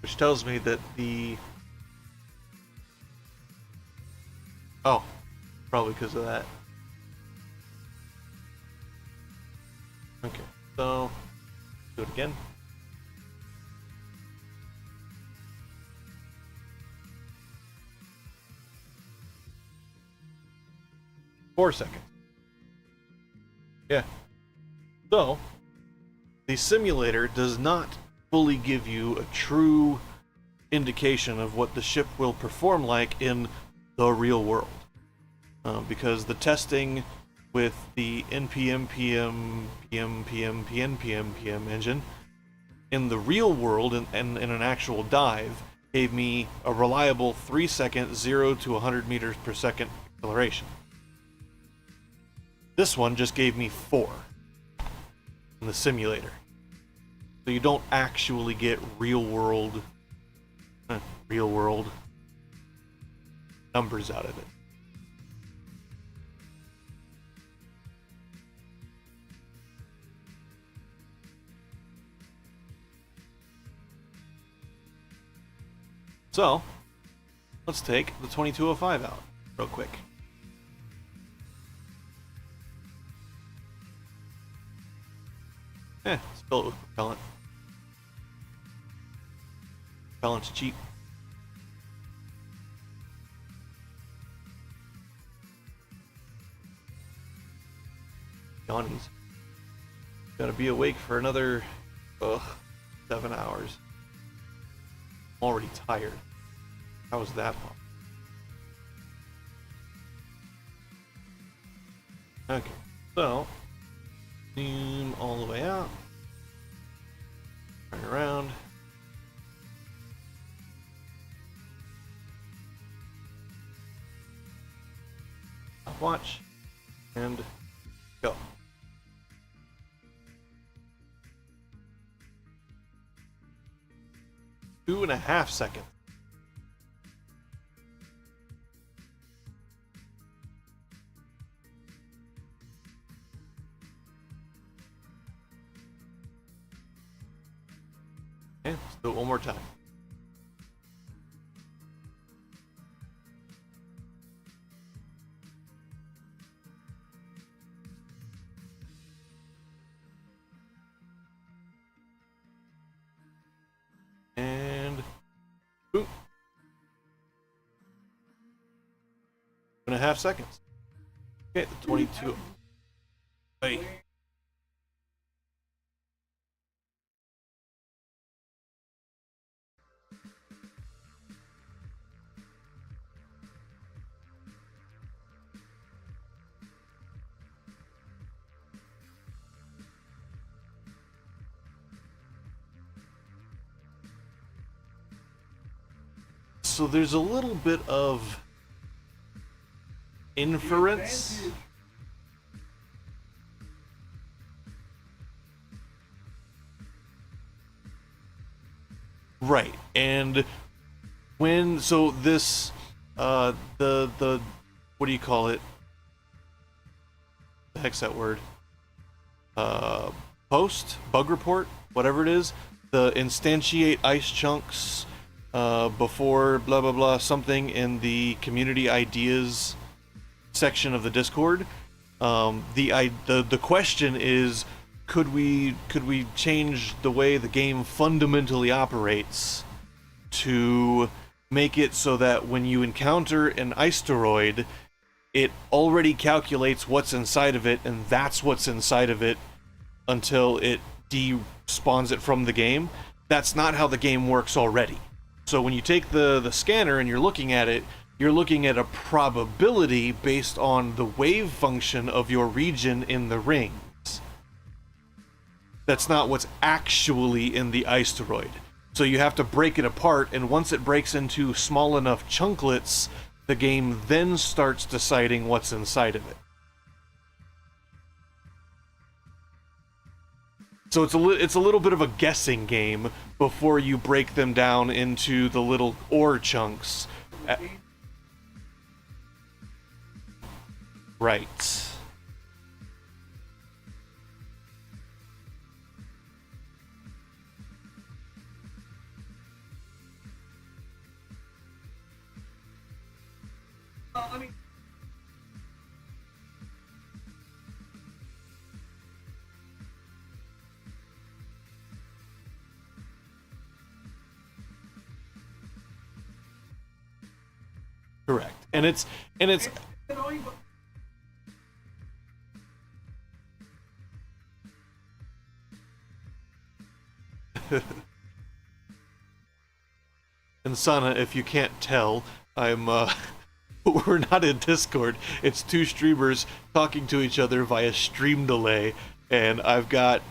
Which tells me that the... Oh, probably because of that. Okay, so do it again. 4 seconds. Yeah. So, the simulator does not fully give you a true indication of what the ship will perform like in the real world. Because the testing with the NPM, PM, PM, PM, PNPM, PM engine in the real world and in an actual dive gave me a reliable 3-second 0 to 100 meters per second acceleration. This one just gave me 4 in the simulator. So you don't actually get real world numbers out of it. So, let's take the 2205 out real quick. Let's fill it with propellant. Propellant's cheap. Yawnies. Gotta be awake for another 7 hours. I'm already tired. How is that possible? Okay, so zoom all the way out. Turn around. Watch and go. Two and a half seconds. Okay, let's do it one more time. And boom. 2.5 seconds. Okay, the 22. Wait. So there's a little bit of inference. Right. And when so this the what do you call it? The heck's that word? Post, bug report, whatever it is, the instantiate ice chunks before blah blah blah something in the community ideas section of the Discord. The question is, could we change the way the game fundamentally operates to make it so that when you encounter an asteroid, it already calculates what's inside of it, and that's what's inside of it until it despawns it from the game. That's not how the game works already. So when you take the scanner and you're looking at it, you're looking at a probability based on the wave function of your region in the rings. That's not what's actually in the asteroid. So you have to break it apart, and once it breaks into small enough chunklets, the game then starts deciding what's inside of it. So it's a little bit of a guessing game before you break them down into the little ore chunks. Right. I mean, Correct. And it's annoying, but And Sana, if you can't tell, I'm we're not in Discord. It's two streamers talking to each other via stream delay, and I've got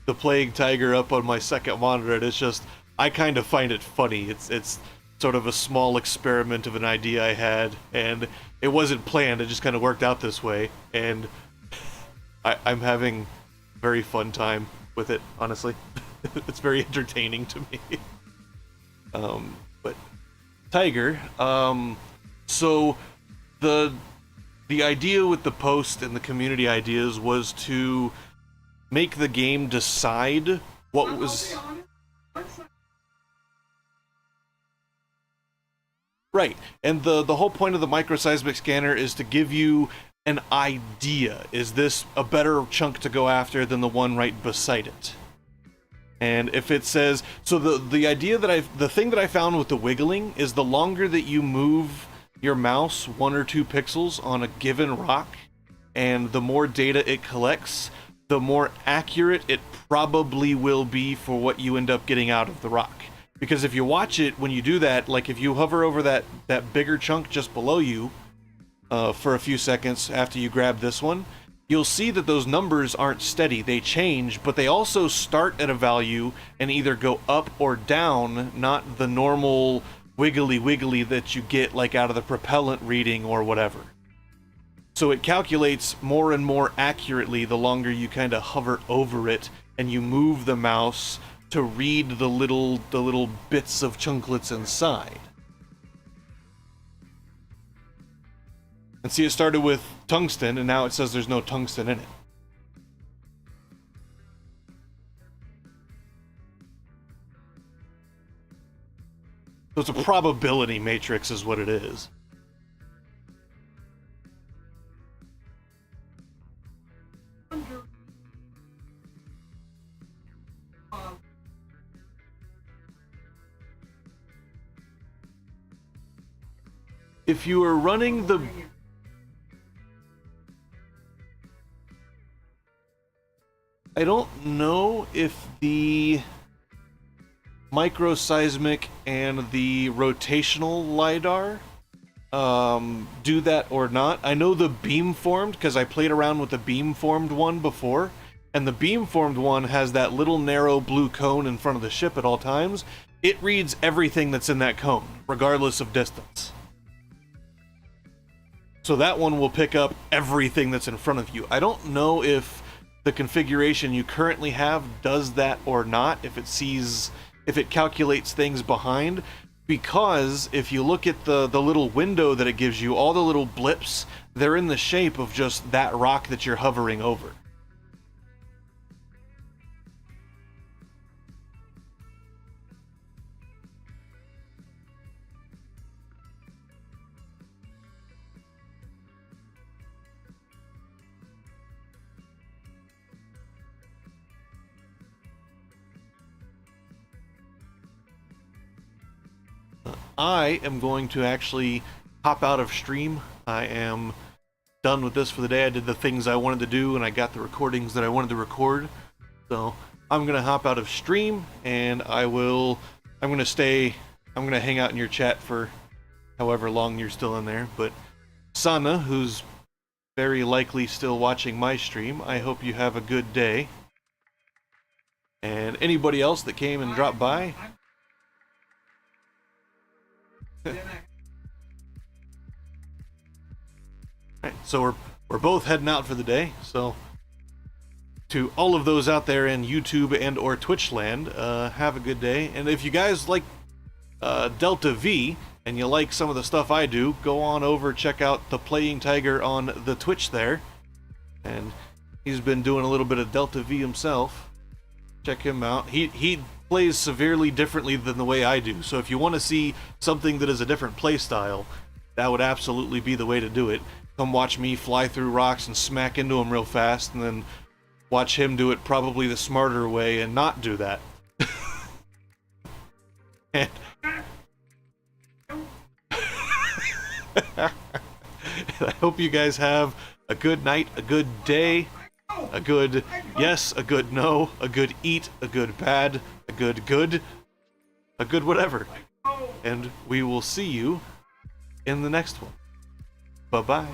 the Playing Tiger up on my second monitor, and it's just, I kind of find it funny. It's sort of a small experiment of an idea I had, and it wasn't planned, it just kind of worked out this way, and I'm having a very fun time with it, honestly. It's very entertaining to me. But Tiger, so the idea with the post and the community ideas was to make the game decide what was right, and the whole point of the microseismic scanner is to give you an idea. Is this a better chunk to go after than the one right beside it? And if it says, so the idea that the thing that I found with the wiggling is the longer that you move your mouse 1 or 2 pixels on a given rock, and the more data it collects, the more accurate it probably will be for what you end up getting out of the rock. Because if you watch it, when you do that, like if you hover over that bigger chunk just below you for a few seconds after you grab this one, you'll see that those numbers aren't steady. They change, but they also start at a value and either go up or down, not the normal wiggly that you get like out of the propellant reading or whatever. So it calculates more and more accurately the longer you kind of hover over it and you move the mouse to read the little bits of chunklets inside. And see, it started with tungsten, and now it says there's no tungsten in it. So it's a probability matrix is what it is. If you are running the... I don't know if the microseismic and the rotational LiDAR do that or not. I know the beamformed, because I played around with the beamformed one before, and the beamformed one has that little narrow blue cone in front of the ship at all times. It reads everything that's in that cone, regardless of distance. So that one will pick up everything that's in front of you. I don't know if the configuration you currently have does that or not, if it calculates things behind, because if you look at the little window that it gives you, all the little blips, they're in the shape of just that rock that you're hovering over. I am going to actually hop out of stream. I am done with this for the day. I did the things I wanted to do, and I got the recordings that I wanted to record. So I'm going to hop out of stream, and I'm going to hang out in your chat for however long you're still in there. But Sana, who's very likely still watching my stream, I hope you have a good day. And anybody else that came and dropped by, Alright, so we're both heading out for the day. So to all of those out there in YouTube and or Twitch land, have a good day. And if you guys like Delta V and you like some of the stuff I do, go on over, check out the Playing Tiger on the Twitch there. And he's been doing a little bit of Delta V himself. Check him out. He plays severely differently than the way I do. So if you want to see something that is a different play style, that would absolutely be the way to do it. Come watch me fly through rocks and smack into them real fast, and then watch him do it probably the smarter way and not do that. And I hope you guys have a good night, a good day, a good yes, a good no, a good eat, a good bad, a a good whatever. Oh. And we will see you in the next one. Bye-bye.